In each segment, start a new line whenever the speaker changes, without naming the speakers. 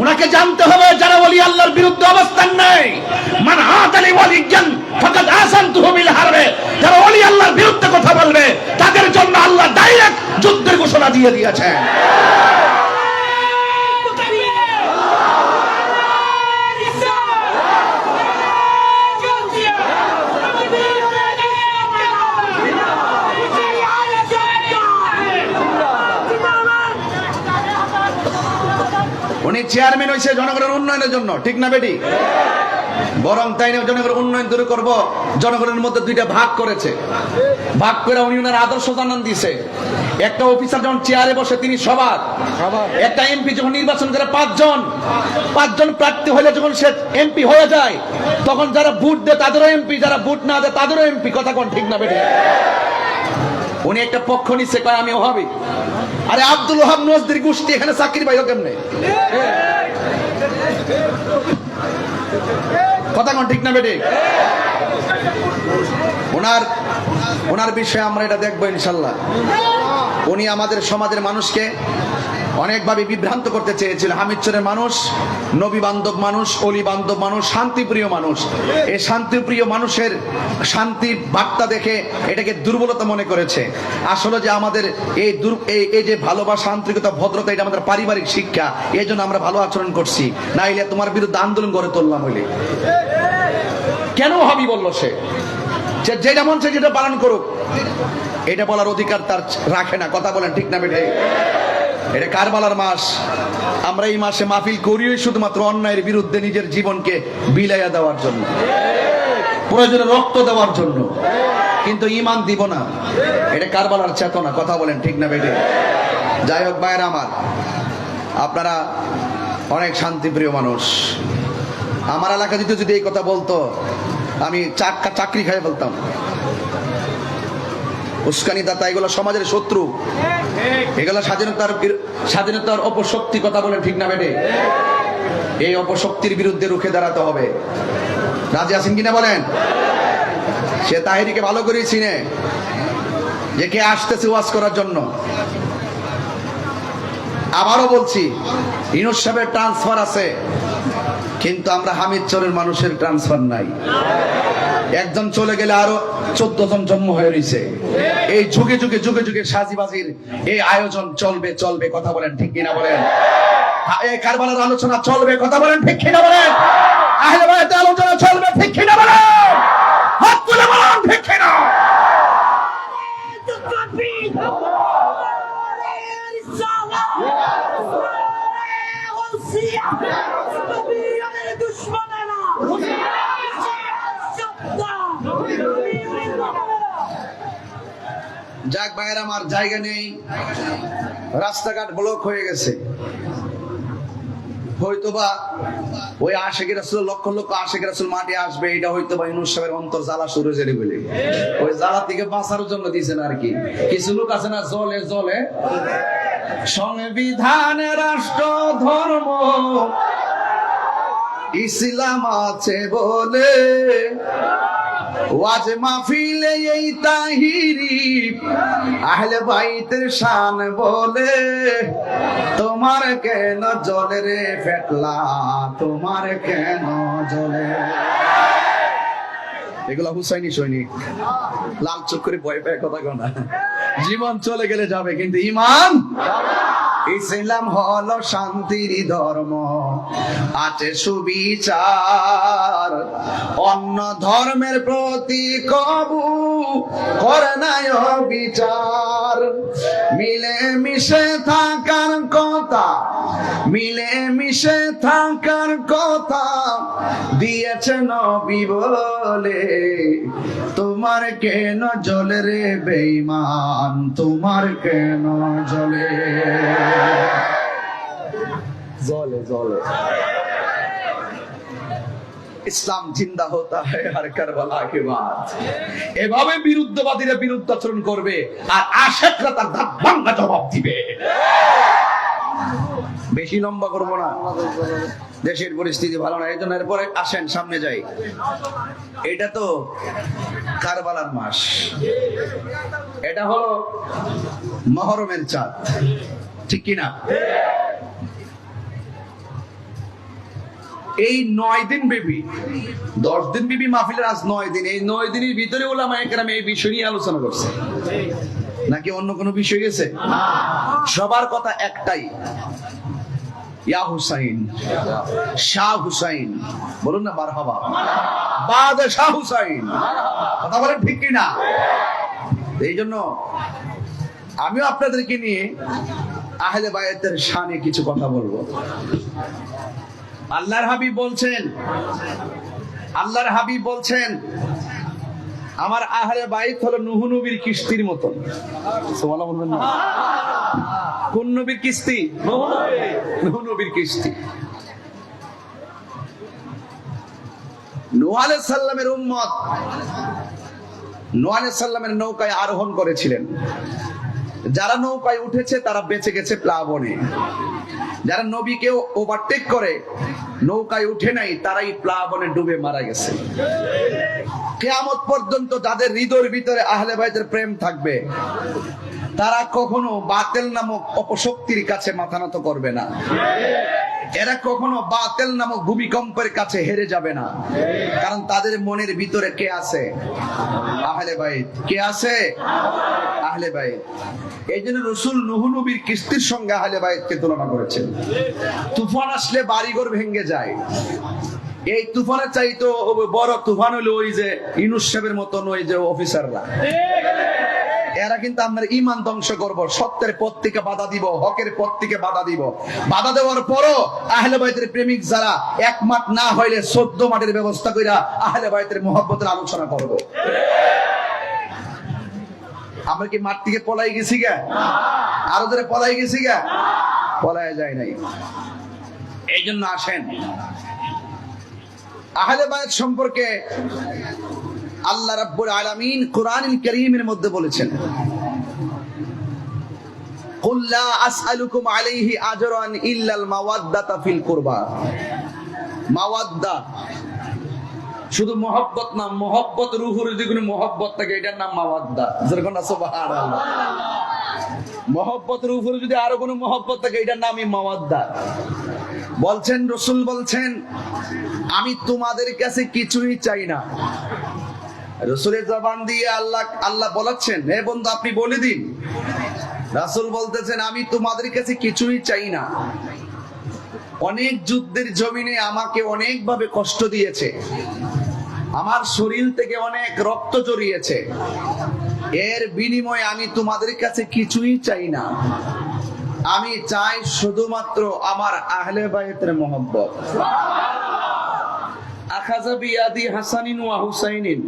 উনাকে জানতে হবে যারা ওলি আল্লাহর বিরুদ্ধে অবস্থান নেয়, মান আতালি ওয়ালিয়ান ফাকাদ আসানতুহু বিল হারবে, যারা ওলি আল্লাহর বিরুদ্ধে কথা বলবে তাদের জন্য আল্লাহ ডাইরেক্ট যুদ্ধের ঘোষণা দিয়ে দিয়েছেন। উনি চেয়ারম্যান হয়েছে জনগণের উন্নয়নের জন্য, ঠিক না বেটি? বরং তাই না, জনগণের উন্নয়ন দূর করব, জনগণের মধ্যে দুইটা ভাগ করেছে। ভাগ করে উনি ওনার আদর্শ জানান দিছে। একটা অফিসার যখন চেয়ারে বসে তিনি সবার, একটা এমপি যখন নির্বাচন করে পাঁচজন প্রার্থী হলে যখন সে এমপি হয়ে যায়, তখন যারা ভোট দেয় তাদেরও এমপি, যারা ভোট না দেয় তাদেরও এমপি। কথা কোন ঠিক না বেটি? উনি একটা পক্ষ নিচ্ছে, কয় আমি ওহাবি। আরে আব্দুল ওহাব নজদির গোষ্ঠী এখানে চাকরি পাইল কেমনে? কথা কোন ঠিক না বেটি? ওনার বিষয়ে আমরা এটা দেখবো ইনশাল্লাহ। উনি আমাদের সমাজের মানুষকে অনেকভাবে বিভ্রান্ত করতে চেয়েছিল। হামিদচরের মানুষ নবী বান্ধব মানুষ, অলি বান্ধব মানুষ, শান্তিপ্রিয় মানুষ। এই শান্তিপ্রিয় মানুষের শান্তি বার্তা দেখে এটাকে দুর্বলতা মনে করেছে। আসলে যে আমাদের এই যে ভালোবাসা, আন্তরিকতা, ভদ্রতা, এটা আমাদের পারিবারিক শিক্ষা। এই জন্য আমরা ভালো আচরণ করছি। না হইলে তোমার বিরুদ্ধে আন্দোলন গড়ে তুললাম হইলে। কেন হাবি বলল? সে যেটা মন চায় যেটা পালন করুক, এটা বলার অধিকার তার রাখে না। কথা বলেন ঠিক না বেটে? এটা কারবালার মাস। আমরা এই মাসে মাহফিল করিও শুধুমাত্র অন্যায়ের বিরুদ্ধে নিজের জীবনকে বিলাইয়া দেওয়ার জন্য, প্রয়োজনে রক্ত দেওয়ার জন্য, কিন্তু ঈমান দিব না। এটা কারবালার চেতনা। কথা বলেন ঠিক না বেটে? যাই হোক ভাইয়েরা আমার, আপনারা অনেক শান্তিপ্রিয় মানুষ। আমার এলাকা যদি এই কথা বলতো, আমি চাকরি খাই বলতাম। উস্কানি দাতা এগুলো সমাজের শত্রু, এগুলো স্বাধীনতার অপশক্তি। কথা বলে ঠিক না বেটে? এই অপশক্তির বিরুদ্ধে রুখে দাঁড়াতে হবে। রাজি আছেন কিনা বলেন? সে তাহেরিকে ভালো করে চিনে যে কে আসতেছে ওয়াজ করার জন্য। আবারও বলছি, ইউনূস সাহেবের ট্রান্সফার আছে, কিন্তু আমরা হামিদচরের মানুষের ট্রান্সফার নাই। একজন চলে গেলে আরো 14 জন জন্ম হয়ে রয়েছে। এই যুগে যুগে যুগে যুগে সাজিবাজির এই আয়োজন চলবে। কথা বলেন ঠিক কিনা বলেন? এই কারবালার আলোচনা চলবে। কথা বলেন ঠিক কিনা বলেন? আহলে বায়তের আলোচনা চলবে। ঠিক কিনা বলেন? হাত তুলে বলেন ঠিক কিনা? যাক ভাইয়ের আমার, জায়গা নেই, রাস্তাঘাট ব্লক হয়ে গেছে। হয়তোবা ওই আশিকের রাসূল, লক্ষ লক্ষ আশিকের রাসূল মাঠে আসবে, এটা হয়তোবা ইউনূস সাহেবের অন্তর জ্বালা শুরু হয়ে বলে ওই জ্বালা থেকে বাঁচার জন্য দিয়েছেন আর কি। কিছু লোক আছে না, জলে সংবিধান, রাষ্ট্র, ধর্ম, ইসলাম আছে বলে ওয়াজ মাহফিলে এই তাহিরি আহলে বাইতের শান বলে। তোমার কেন জ্বলে রে ফেটলা, তোমার কেন জ্বলে? এগুলা হুসাইনি সৈনিক, লাল চোখ করে ভয় পায় কথা কোনা। জীবন চলে গেলে যাবে, কিন্তু ঈমান। ইসলাম হলো শান্তির ধর্ম, আছে সুবিচার, অন্য ধর্মের প্রতি কবু করে না বিচার। মিলে মিশে থাকার কথা, মিলে মিশে থাকার কথা দিয়েছে নবী বলে। তোমার কেন জ্বলে রে বেঈমান, তোমার কেন জ্বলে? জ্বলে ইসলাম জিন্দা হতা হয় আর কারবালা কে বাদ। এভাবে বিরুদ্ধবাদীরা বিরুদ্ধাচরণ করবে, আর আশিকরা তার দাঁত ভাঙা জবাব দিবে। বেশি লম্বা করবো না, দেশের পরিস্থিতি ভালো না, এই জন্য এরপরে আসেন সামনে যাই। এটা তো কারবালার মাস, এটা হলো মহরমের চাঁদ, ঠিক কিনা? এই 9 দিন ব্যাপী, 10 দিন ব্যাপী মাহফিলের আজ 9 দিন, এই 9 দিনের ভিতরে উলামায়ে কেরাম এই বিষয় নিয়ে আলোচনা করছে, নাকি অন্য কোনো বিষয় গেছে? সবার কথা একটাই, ইয়া হুসাইন, শাহ হুসাইন, বলুন না মারহাবা, বাদশাহ হুসাইন, কথা বলেন ঠিক কিনা? এই জন্য আমিও আপনাদেরকে নিয়ে আহলে বায়াতের শানে কিছু কথা বলবো। আল্লাহর হাবিব বলছেন আমার আহলে বাইত হলো নূহ নবীর কিস্তির মতন। সুবহানাল্লাহ বলবেন না? কোন নবীর কিস্তি? নূহ নবীর কিস্তি। নূহ আলাইহিস সালামের উম্মত নূহ আলাইহিস সালামের নৌকায় আরোহণ করেছিলেন। যারা নৌকায় উঠেছে তারা বেঁচে গেছে প্লাবনে, যারা নবীকে ওভারটেক করে নৌকায় উঠে নাই তারাই প্লাবনে ডুবে মারা গেছে। কিয়ামত পর্যন্ত যাদের হৃদয়ের ভিতরে আহলে বাইতের প্রেম থাকবে তারা কখনো বাতিল নামক অপশক্তির কাছে মাথা নত করবে না, এরা কখনো বাতিল নামক ভূমিকম্পের কাছে হেরে যাবে না, কারণ তাদের মনের ভিতরে কে আছে? আহলে বাইত। কে আছে? আহলে বাইত। এই জন্য রাসূল নূহ নবীর কিস্তির সঙ্গে আহলে বাইতকে তুলনা করেছেন। তুফান আসলে বাড়িঘর ভেঙে যায়, এই তুফানের চাইতো বড় তুফান হলো ওই যে ইউনূস সাহেবের মতন ওই যে অফিসাররা, এরা কিন্তু আপনার ঈমান ধ্বংস করব, সত্যের পথ থেকে বাধা দিব, হকের পথ থেকে বাধা দিব। বাধা দেওয়ার পরও আহলে বাইতের প্রেমিক যারা এক মাঠ না হইলে 14 মাঠের ব্যবস্থা কইরা আহলে বাইতের মহব্বতের আলোচনা করব। আমরা কি মাঠ থেকে পলাই গেছি গা? আরো ধরে পলাই গেছি গা? পলায় যায় নাই। এই জন্য আসেন আহলে বাইত সম্পর্কে আল্লাহ রাব্বুল আলামিন কোরআনুল কারীমের মধ্যে বলেছেন, কুল লা আসআলুকুম আলাইহি আজরান ইল্লাল মাওয়াদ্দাতা ফিল কুরবা। মাওয়াদ্দা শুধু মহব্বত না, মহব্বত রূহুর যদি কোনো মহব্বত থাকে এটার নাম মাওয়াদ্দা। যেরকম না সুবহানাল্লাহ, মহব্বত রূহুর যদি আরো কোনো মহব্বত থাকে এটার নামই মাওয়াদ্দা। বলছেন রাসূল বলছেন আমি তোমাদের কাছে কিছুই চাই না। রাসূলের জবান দিয়ে আল্লাহ বলাচ্ছেন হে বন্ধু আপনি বলে দিন। রাসূল বলতেছেন আমি তোমাদের কাছে কিছুই চাই না। অনেক যুদ্ধের জমিনে আমাকে অনেক ভাবে কষ্ট দিয়েছে, আমার শরীর থেকে অনেক রক্ত জড়িয়েছে, এর বিনিময়ে আমি তোমাদের কাছে কিছুই চাই না। আমি চাই শুধুমাত্র আমার আহলে বাইতের মহব্বত। আখাযা বিয়াদি হাসানিন ওয়া হুসাইনিন,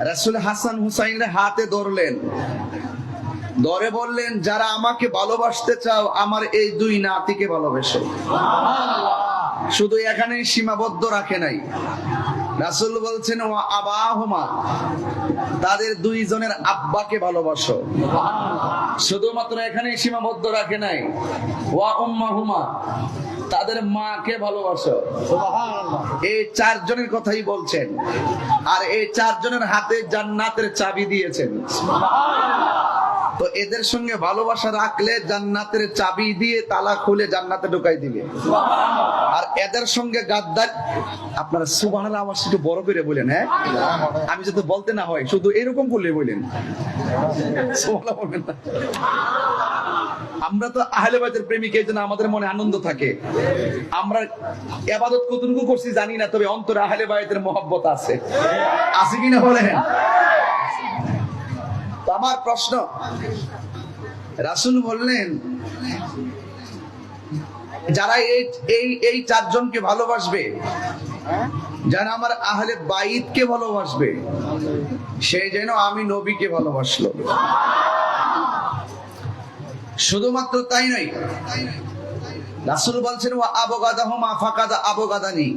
রাসূল হাসান হুসাইনের হাতে ধরলেন, ধরে বললেন যারা আমাকে ভালোবাসতে চাও আমার এই দুই নাতিকে ভালোবাসো। শুধু এখানেই সীমাবদ্ধ রাখে নাই, রাসূল বলছেন ওয়া আবাহুমা, তাদের দুইজনের আব্বাকে ভালোবাসো। শুধুমাত্র এখানেই সীমাবদ্ধ রাখে নাই, ওয়া উম্মাহুমা, তাদের মাকে ভালোবাসো। এই 4 জনের কথাই বলছেন, আর এই 4 জনের হাতে জান্নাতের চাবি দিয়েছেন। তো এদের সঙ্গে ভালোবাসা রাখলে জান্নাতের চাবি দিয়ে তালা খুলে জান্নাতে ঢুকাই দিবে। আর এদের সঙ্গে গাদ্দার, আপনারা সুবহানাল্লাহ আমার একটু বড় করে বলেন, হ্যাঁ আমি যাতে বলতে না হয় শুধু এরকম করলে বলেন সুবহানাল্লাহ বলবেন না। আমরা তো আহলে বাইতের প্রেমিক, এই জন্য আমাদের মনে আনন্দ থাকে। আমরা ইবাদত কতটুকু করছি জানি না, তবে অন্তরে আহলে বাইতের মহব্বত আছে, আছে কিনা বলেন? আমার প্রশ্ন, রাসূল বললেন যারা এই 4 জনকে ভালোবাসবে, যারা আমার আহলে বাইতকে ভালোবাসবে, সে যেন আমি নবীকে ভালোবাসলো। শুধুমাত্র তাই নয়, রাসূল বলছেন ওয়া আবগাদাহুমা ফাকাদ আবগাদানি,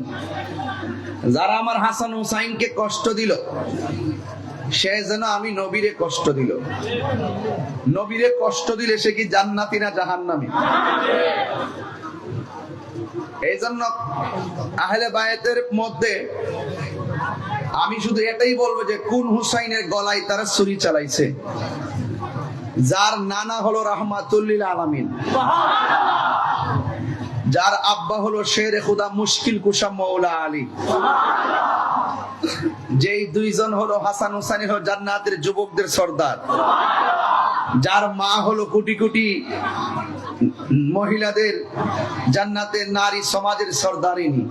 যারা আমার হাসান হুসাইনকে কষ্ট দিল সে যেন আমি নবীরে কষ্ট দিল। নবীরে কষ্ট দিলে সে কি জান্নাতি না জাহান্নামী? এই জন্য আহলে বায়াতের মধ্যে আমি শুধু এটাই বলবো যে কোন হুসাইনের গলায় তারা ছুরি চালাইছে, যার নানা হলো রাহমাতুল লিল আলামিন, যার আব্বা হলো শেরে খুদা মুশকিল কুশা মৌলা আলী, যেই দুইজন হলো হাসান হুসাইন হলো জান্নাতের যুবকদের সর্দার, যার মা হলো কোটি কোটি মহিলাদের জান্নাতের নারী সমাজের সর্দারিনী।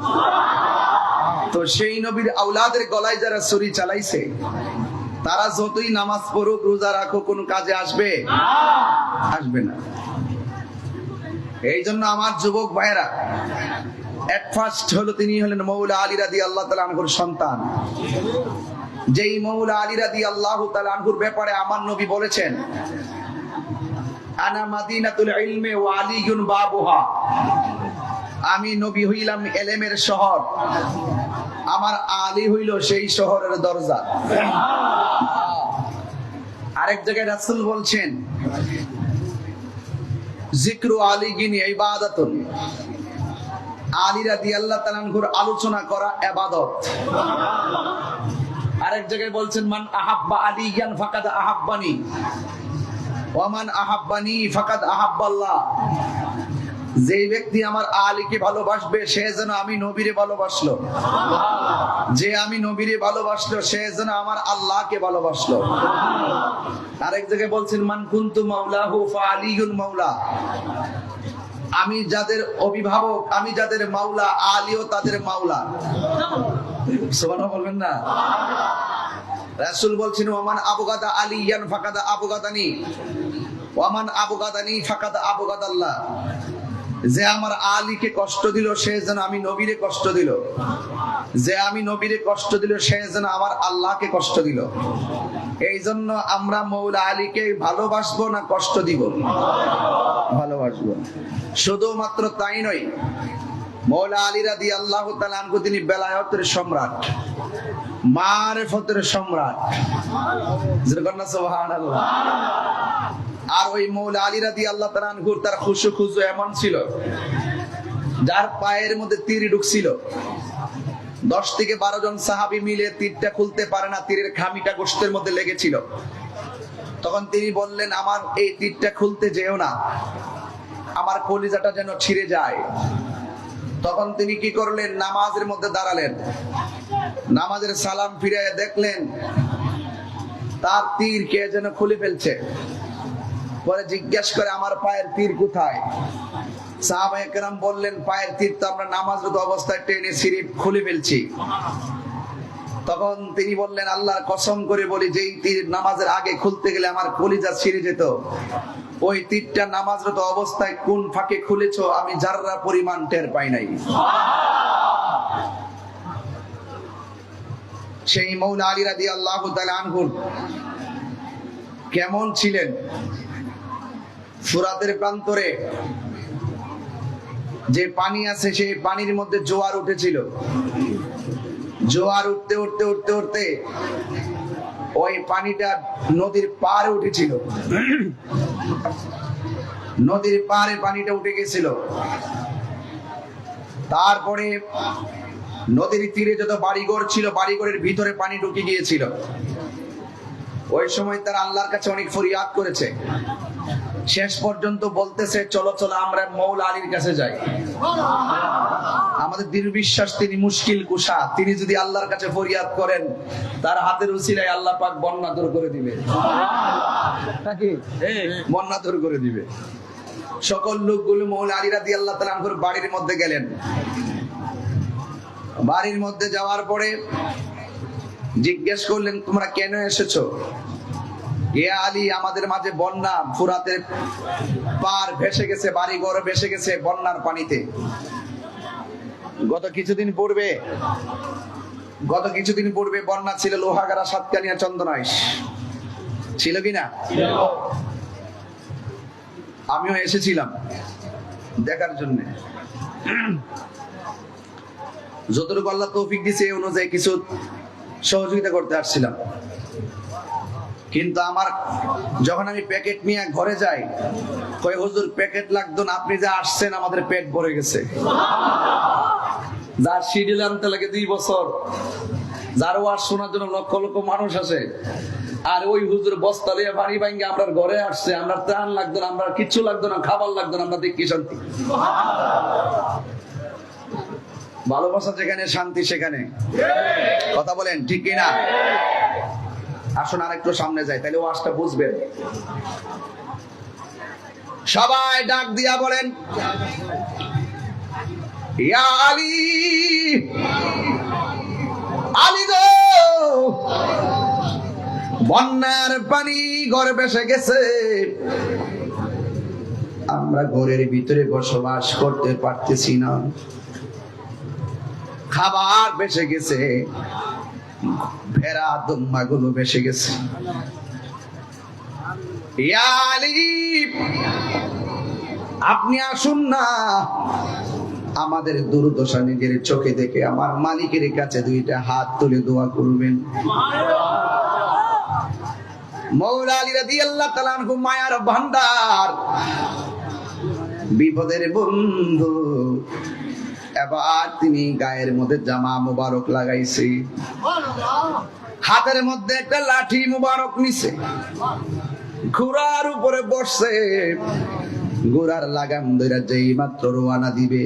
তো সেই নবীর আওলাদের গলায় যারা ছুরি চালাইছে, তারা যতই নামাজ পড়ুক রোজা রাখো কোন কাজে আসবে? আসবে না। এই জন্য আমার যুবক ভাইয়েরা, এট ফার্স্ট হলো তিনি হলেন মৌলা আলী রাদিয়াল্লাহু তাআলা আনহুর সন্তান। যেই মৌলা আলী রাদিয়াল্লাহু তাআলা আনহুর ব্যাপারে আমার নবী বলেছেন, আনা মাদিনাতুল ইলমি ওয়া আলিয়ুন বাবুহা, আমি নবী হইলাম ইলমের শহর, আমার আলী হইল সেই শহরের দরজা। আরেক জায়গায় রাসূল বলছেন, জিক্রু আলিগিন ইবাদাতুন, আলী রাদিয়াল্লাহু তাআলা আনহুর আলোচনা করা ইবাদত। আরেক জায়গায় বলছেন, মান আহাব্বা আলিয়ান ফাকাদ আহাব্বানি ওয়া মান আহাব্বানি ফাকাদ আহাব্বাল্লাহ, যে ব্যক্তি আমার আলীকে ভালোবাসবে সে যেন আমি নবীরে ভালোবাসলো, যে আমি নবীরে ভালোবাসলো সে যেন আমার আল্লাহকে ভালোবাসলো। আরেক জায়গায় বলছেন, মান কুনতু মাওলাহু ফা আলিয়ুল মাওলা, আমি যাদের অভিভাবক, আমি যাদের মাওলা, আলীও তাদের মাওলা। সুবহানাল্লাহ বলবেন না? রাসূল বলছেন, ওমান আবগাদা আলিয়ান ফাকাদ আবগাদানি ওয়ামান আবগাদানি ফাকাদ আবগাদাল্লাহ, যে আমার আলীকে কষ্ট দিল সে যেন আমি নবীরে কষ্ট দিল, যে আমি নবীরে কষ্ট দিল সে যেন আমার আল্লাহকে কষ্ট দিল। এই জন্য আমরা মৌলা আলীকে ভালোবাসবো না কষ্ট দিব? ভালোবাসবো। শুধুমাত্র তাই নয়, মৌলা আলী রাদিয়াল্লাহু তাআলা আনহু তিনি বেলায়েতের সম্রাট, মারিফতের সম্রাট। যেরকম না সুবহানাল্লাহ। আর ওই মৌলা আলী রাদিয়াল্লাহু তাআলা আনহুর তার খুশু খুজু এমন ছিল, যার পায়ের মধ্যে তীর ঢুকছিল, 10 থেকে 12 জন সাহাবী মিলে তীরটা খুলতে পারে না, তীরের খামিটা গোশতের মধ্যে লেগেছিল। তখন তিনি বললেন, আমার এই তীরটা খুলতে যেও না, আমার কলিজাটা যেন ছিঁড়ে যায়। তখন তিনি কি করলেন? নামাজের মধ্যে দাঁড়ালেন, নামাজের সালাম ফিরিয়ে দেখলেন তার তীর কে যেন খুলে ফেলছে। পরে জিজ্ঞেস করে, আমার পায়ের তীর কোথায়? সাহাবায়ে কেরাম বললেন, পায়ের তীর তো আমরা নামাজরত অবস্থায় টেনে ছিঁড়ে খুলে ফেলছি। তখন তিনি বললেন, আল্লাহর কসম করে বলি, যেই তীর নামাজের আগে খুলতে গেলে আমার কলিজা ছিঁড়ে যেত, ওই তীরটা নামাজরত অবস্থায় কোন ফাঁকে খুলেছো আমি জাররা পরিমাণ টের পাই নাই। সেই মৌলা আলী রাদিয়াল্লাহু তাআলা আনহু কেমন ছিলেন? ফুরাতের প্রান্তরে যে পানি আছে সেই পানির মধ্যে জোয়ার উঠেছিল। জোয়ার উঠতে উঠতে উঠতে উঠতে ওই পানিটা নদীর পাড়ে উঠেছিল, নদীর পাড়ে পানিটা উঠে গেছিল। তারপরে নদীর তীরে যত বাড়িঘর ছিল, বাড়িঘরের ভিতরে পানি ঢুকে গিয়েছিল। ওই সময় তারা আল্লাহর কাছে অনেক ফরিয়াদ করেছে। শেষ পর্যন্ত বলতেছে, চলো চলো আমরা মৌলা আলীর কাছে যাই। আমাদের দৃঢ় বিশ্বাস তিনি মুশকিল কুশা, তিনি যদি আল্লাহর কাছে ফরিয়াদ করেন, তার হাতের উসিলায় আল্লাহ পাক বন্যা দূর করে দিবে, নাকি বন্যা দূর করে দিবে। সকল লোকগুলো মৌলা আলী রাদিয়াল্লাহু তাআলা আনহুর বাড়ির মধ্যে গেলেন। বাড়ির মধ্যে যাওয়ার পরে জিজ্ঞেস করলেন, তোমরা কেন এসেছো? এ আলী, আমাদের মাঝে বন্যা, ফুরাতের পার ভেসে গেছে, বাড়ি ঘর ভেসে গেছে বন্যার পানিতে। গত কিছুদিন পূর্বে বন্যা ছিল লোহাগাড়া, সাতকানিয়া, চন্দনাইশ, ছিল কিনা? আমিও এসেছিলাম দেখার জন্য। যতটুকু আল্লাহ তৌফিক দিয়েছে এই অনুযায়ী কিছু সহযোগিতা করতে আসছিলাম। কিন্তু আমার যখন আমি প্যাকেট নিয়ে ঘরে যাই, কই হুজুর প্যাকেট লাগতো না, আপনি যা আসছেন আমাদের পেট ভরে গেছে। যার শিডিউল আনতে লাগে 2 বছর, যার ওয়াজ শোনার জন্য লক্ষ লক্ষ মানুষ আসে, আর ওই হুজুর বস্তা দিয়ে বাড়ি ভাঙ্গে আমরা ঘরে আসছে, আমরা ত্রাণ লাগতো না, আমরা কিচ্ছু লাগতো না, খাবার লাগতো না, আমরা দেখি শান্তি। ভালোবাসা যেখানে, শান্তি সেখানে। কথা বলেন ঠিক কিনা? আসুন আর একটু সামনে যাই, তাহলে ওয়াজটা বুঝবেন। সবাই ডাক দিয়া বলেন, ইয়া আলী, আলী গো, বন্যার পানি ঘরে ভেসে গেছে, আমরা ঘরের ভিতরে বসবাস করতে পারতেছি না, খাবার ভেসে গেছে, ভেড়া দুম্বা গুলো ভেসে গেছে। ইয়া আলী, আপনি আসুন না, আমাদের দুর্দশা নিজের চোখে দেখে আমার মালিকের কাছে দুইটা হাত তুলে দোয়া করবেন। মওলা আলী রাদিয়াল্লাহু তাআলা আনহু মায়ার ভান্ডার, বিপদের বন্ধু। এবার তিনি গায়ের মধ্যে জামা মুবারক লাগাইছে, হাতের মধ্যে একটা লাঠি মুবারক নিছে, ঘোড়ার উপরে বসছে, ঘোড়ার লাগাম ধরে যেই মাত্র রওনা দিবে,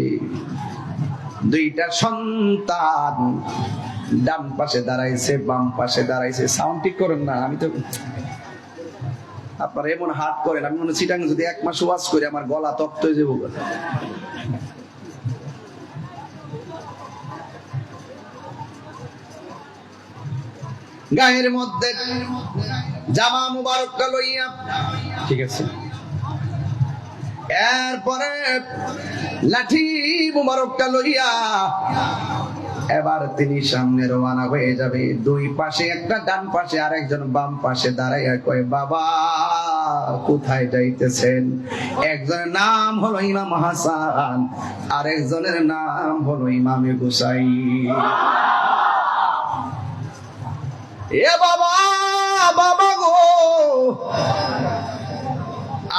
দুইটা সন্তান ডান পাশে দাঁড়াইছে, বাম পাশে দাঁড়াইছে। সাউন্ড ঠিক করেন না, আমি তো আপনারা এমন হাত করেন, আমি মনে চিটাং যদি 1 মাস ওয়াজ করি আমার গলা তপ্ত হয়ে যাবো। গায়ের মধ্যে জামা মুবারকটা লইয়া, ঠিক আছে, এরপরে লাঠি মুবারকটা লইয়া এবার তিনি সামনে রওনা হয়ে যাবে। দুই পাশে, একটা ডান পাশে আর একজন বাম পাশে দাঁড়াইয়া কয়, বাবা কোথায় যাইতেছেন? একজনের নাম হলো ইমাম হাসান, আর একজনের নাম হলো ইমামে হুসাইন। এ বাবা, বাবা গো,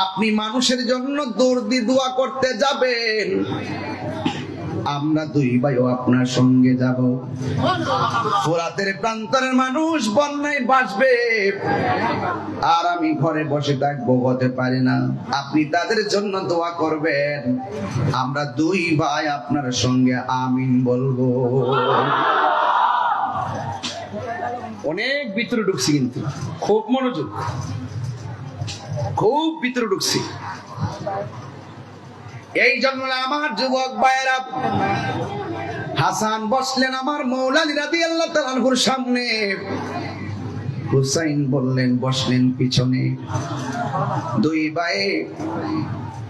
আপনি মানুষের জন্য দর্দি দোয়া করতে যাবেন, আমরা দুই ভাইও আপনার সঙ্গে যাব। ফোরাতের প্রান্তরের মানুষ বন্যায় ভাসবে, আর আমি ঘরে বসে থাকবো, হতে পারে না। আপনি তাদের জন্য দোয়া করবেন, আমরা দুই ভাই আপনার সঙ্গে আমিন বলবো। অনেক ভিতরে ঢুকছি, কিন্তু খুব মনোযোগ, খুব ভিতরে ঢুকছি। এই জন্য আমার যুবক ভাইয়েরা, হাসান বসলেন আমার মওলা আলী রাদিয়াল্লাহু তাআলা আনহুর সামনে, হুসাইন বললেন বসলেন পিছনে। দুই ভাই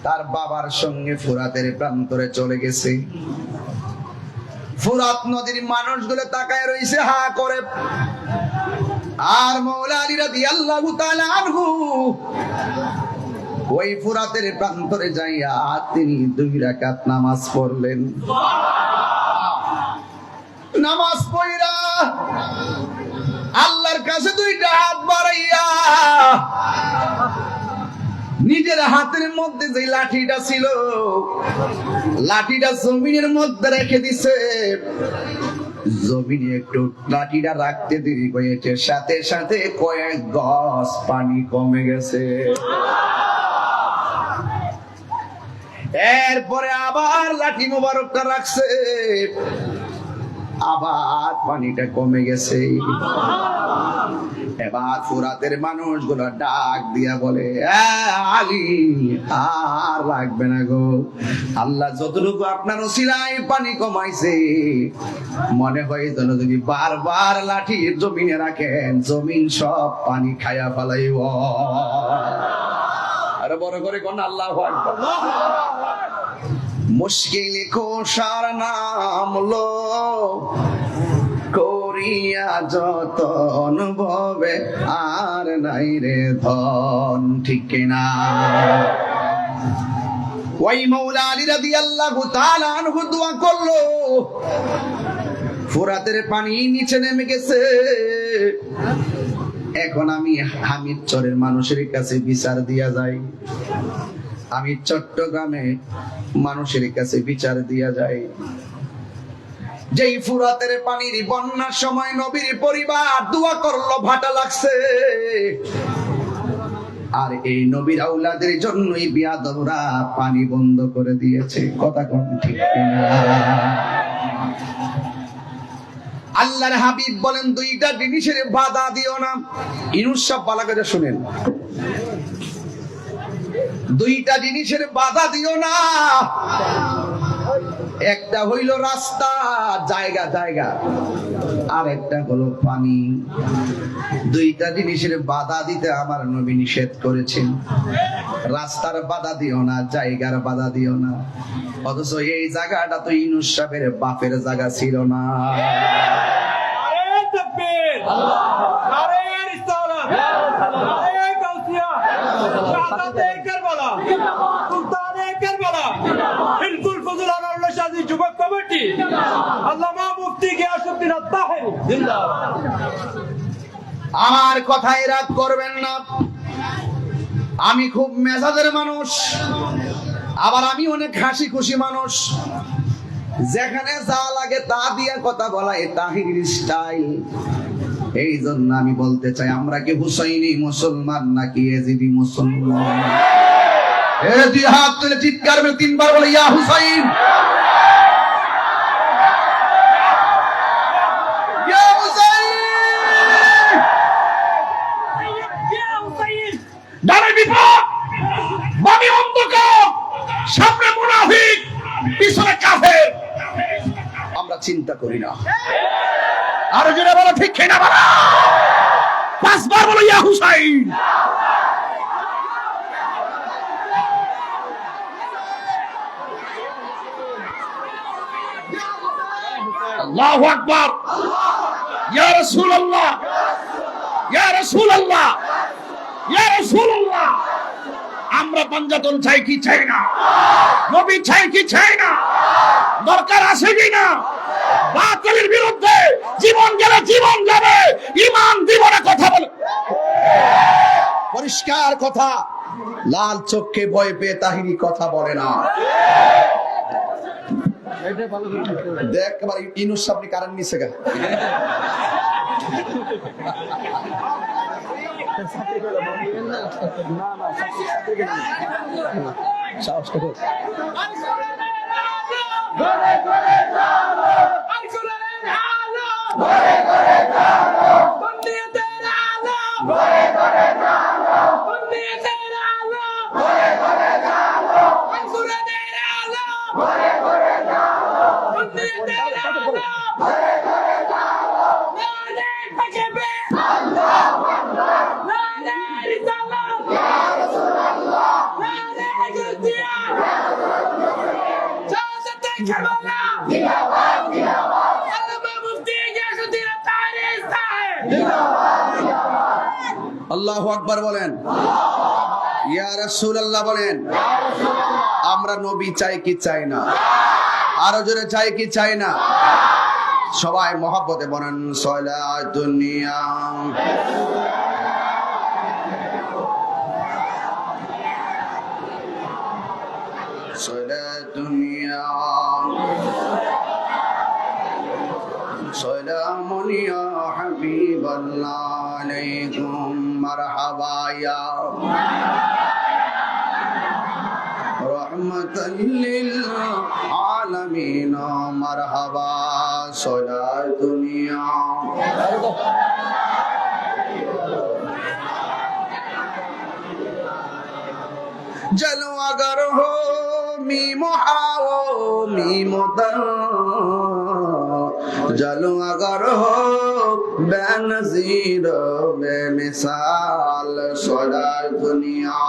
তার বাবার সঙ্গে ফোরাতের প্রান্তরে চলে গেছে। ফোরাত নদীর মানুষগুলো তাকায় রইছে হা করে, আর মওলা আলী রাদিয়াল্লাহু তাআলা আনহু ওই ফোরাতের প্রান্তরে যাইয়া তিনি 2 রাকাত নামাজ পড়লেন। নামাজ পড়া আল্লাহর কাছে 2টা হাত বাড়াইয়া নিজের হাতের মধ্যে যে লাঠিটা ছিল, লাঠিটা জমিনের মধ্যে রেখে দিছে। জমিনে একটু লাঠিটা রাখতে দেরি হয়েছে, সাথে সাথে কয়েক গজ পানি কমে গেছে। এরপরে আবার লাঠি মোবারকটা রাখছে, আবার পানিটা কমে গেছে। এবার ফোরাতের মানুষগুলো ডাক দিয়া বলে, আলী আর লাগবে না গো, আল্লাহ যতটুকু আপনার ওসিলায় পানি কমাইছে, মনে হয় যেন যদি বারবার লাঠি জমিনে রাখেন, জমিন সব পানি খায়া ফেলাইব। আরে বড় করে কোন আল্লাহু আকবার। মুশকিল কোশার নাম লো করিয়া যত অনুভবে, আর নাই রে ধন, ঠিক কিনা? ওই মওলা আলী রাদিয়াল্লাহু তাআলা আনহু দোয়া করলো, ফোরাতের পানি নিচে নেমে গেছে। এখন আমি হামিদচরের মানুষের কাছে বিচার দিয়া যাই, আমি চট্টগ্রামে মানুষের কাছে বিচার দিয়া যাই। যেই ফুরাতের পানির বন্যার সময় নবীর পরিবার দোয়া করলো ভাটা লাগছে, আর এই নবীর আওলাদের জন্যই বিয়াদবরা পানি বন্ধ করে দিয়েছে। কথা কোন ঠিক কিনা? আল্লাহর হাবিব বলেন দুইটা জিনিসের বাধা দিও না। ইনুস সব ভালো করে শুনেন, দুইটা জিনিসের বাধা দিও না। একটা হইল রাস্তা, জায়গা জায়গা, আর একটা হলো পানি। দুইটা জিনিসের বাধা দিতে আমার নবী নিষেধ করেছেন। রাস্তার বাধা দিও না, জায়গার বাধা দিও না। অথচ এই জায়গাটা তো ইউনূস সাহেবের বাপের জায়গা ছিল না।
যুবক কমিটি আল্লামা মুফতি গিয়াসউদ্দিন আত-তাহেরি জিন্দাবাদ।
আমার কথায় রাগ করবেন না, আমি খুব মেজাজের মানুষ, আবার আমি অনেক হাসি খুশি মানুষ। যেখানে যা লাগে তা দিয়ে কথা বলা এ তাহিরির স্টাইল। এই জন্য আমি বলতে চাই, আমরা কি হুসাইনি মুসলমান নাকি এজিদি মুসলমান? এ দুই হাত তুলে চিৎকার করে তিনবার বলে ইয়া হুসাইন, ইয়া হুসাইন। ডানে বিপদ, বামে অন্ধকার, সামনে মুনাফিক, পিছনে কাফের। আমরা চিন্তা করি না। আরো জোরে বলো ঠিক কিনা বলো। পাঁচবার বলো ইয়া হুসাইন। আল্লাহু আকবার। ইয়া রাসূলুল্লাহ, ইয়া রাসূলুল্লাহ, ইয়া রাসূলুল্লাহ। আমরা পাঞ্জাতন চাই কি চাই না? নবী চাই কি চাই না? দরকার আছে কি না? বাতিলের বিরুদ্ধে জীবন গেলে জীবন যাবে, ঈমান জীবনে কথা বলে। পরিষ্কার কথা, লাল চোখে ভয় পেয়ে তাহিরি কথা বলে না। দেখ এবার ইউনূস সাহেব কারণ নিছে গা। আল্লাহু আকবার বলেন, ইয়া রাসূলুল্লাহ বলেন। আমরা নবী চাই কি চাই না? আরো জোরে চাই কি চাই না? সবাই মহব্বতে বলেন সালাতুন নিয়াম। সালাতুন নিয়াম। সালামুন ইয়া হাবিবাল্লাহ আলাইকুম মারহাবা ইয়া রাহমাতাল লিল আলামিন মারহাবা সালাতুন ইয়া। जलो अगर हो मी मोहाओ मी मोदर, जलो अगर हो बेनज़ीर बेमिसाल सदा दुनिया।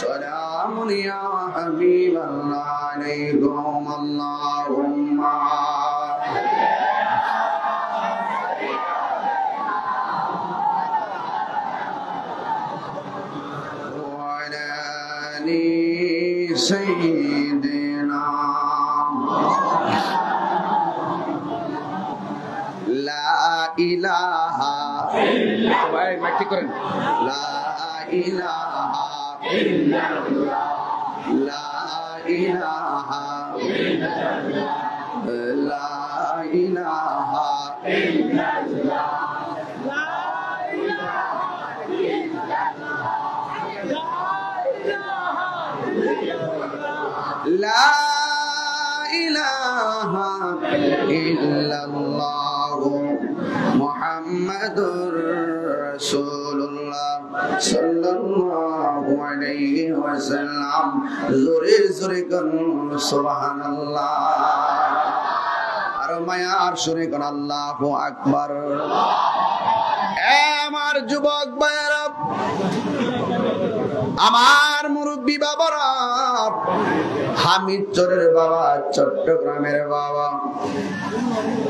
सलामुन या हबीबल्लाह अलैकुम अल्लाहुम्मा। سيدنا لا إله إلا لا إله إلا لا ইলাহা লা ইলাহা লা ইলাহা ইল্লাল্লাহ মুহাম্মাদুর রাসূলুল্লাহ সাল্লাল্লাহু আলাইহি ওয়াসাল্লাম। জোরে জোরে কোন সুবহানাল্লাহ। আর মায়ার সুরে কোন আল্লাহু আকবার। আমার যুবক ভাইরা, আমার মুরব্বী বাবারা, হামিদচরের বাবা, চট্টগ্রামের বাবা,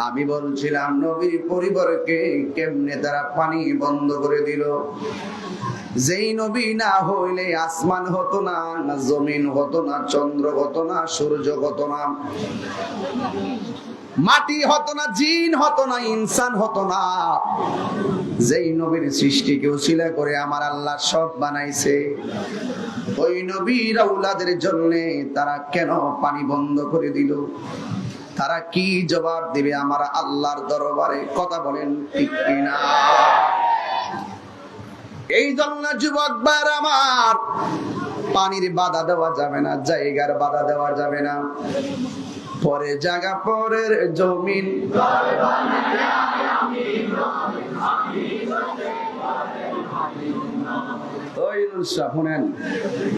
আমি বলছিলাম নবীর পরিবারকে কেমনে তারা পানি বন্ধ করে দিল। যেই নবী না হইলে আসমান হতো না, না জমিন হতো না, চন্দ্র হতো না, সূর্য হতো না, মাটি হতো না, জিন হতো না, ইনসান হতো না। যেই নবীর সৃষ্টিকে উসিলা করে আমার আল্লাহ সব বানাইছে, ওই নবীর আওলাদের জন্য তারা কেন পানি বন্ধ করে দিল? তারা কি জবাব দিবে আমার আল্লাহর দরবারে? কথা বলেন ঠিক কিনা? এই জন্য যুবক ভাই আমার, পানির বাধা দেওয়া যাবে না, জায়গার বাধা দেওয়া যাবে না। পরে জায়গা, পরের জমিন, ওই শুনেন,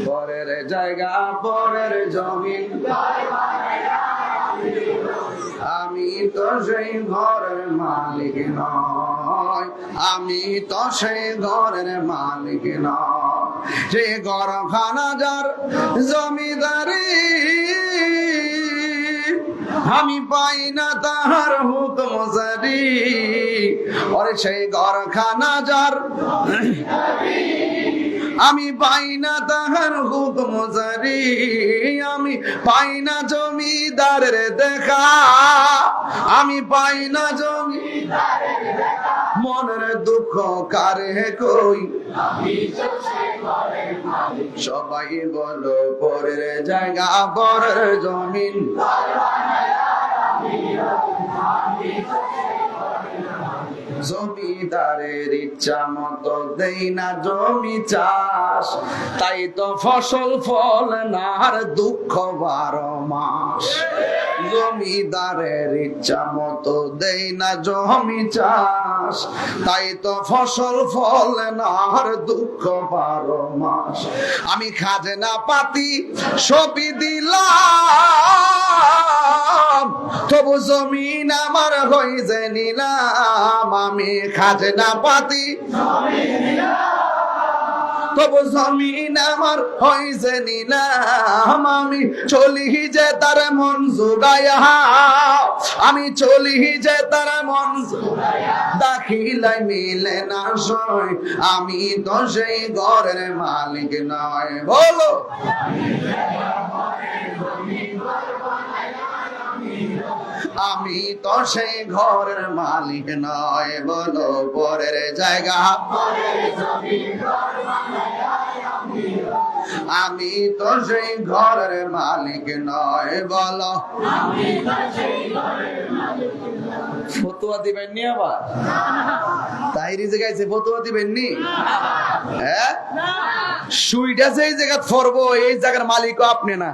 পরের জায়গা, পরের জমিন, আমি তো সেই ঘরের মালিক নয়, আমি তো সেই ঘরের মালিক নয়। সে ঘরখানা যার জমিদারি, আমি পাই না তাহার হুকুম জারি। ওরে সেই ঘরখানা যার, আমি পাই না তাহার হুকুম জারি। আমি পাই না জমিদারের দেখা, আমি পাই না জমিদারের দেখা। মনের দুঃখ কারে কই, সবাই বলো পরের জায়গা, পরের জমিন। জমিদারের ইচ্ছা মতো দেই না জমি চাষ, তাই তো ফসল ফল না আর দুঃখ 12 মাস। জমিদারের ইচ্ছা মতো দেই না জমি চাষ, তাই তো ফসল ফল না আর দুঃখ 12 মাস। আমি খাজনা পাতি সবই দিলাম, তবু জমিন আমার হইছে নিলাম। আমি খাজনা পাতি তবু জমিন আমার হইছে নিলাম। আমি চলি যে তার মন জুগাইয়া, আমি চলি যে তার মন দাখিলাই মিলে না সই। আমি তো সেই ঘরের মালিক নয়, বলো আমি তো সেই ঘরের মালিক নয়। বলো পরের জায়গা, আমি তো সেই ঘরের মালিক নয়। বলো ফতুয়া দিবেন নি? আবার তাইরি জায়গায় ফতুয়া দিবেন নি? হ্যাঁ, সুইটা যেই জায়গা ফরবো এই জায়গার মালিকও আপনি না,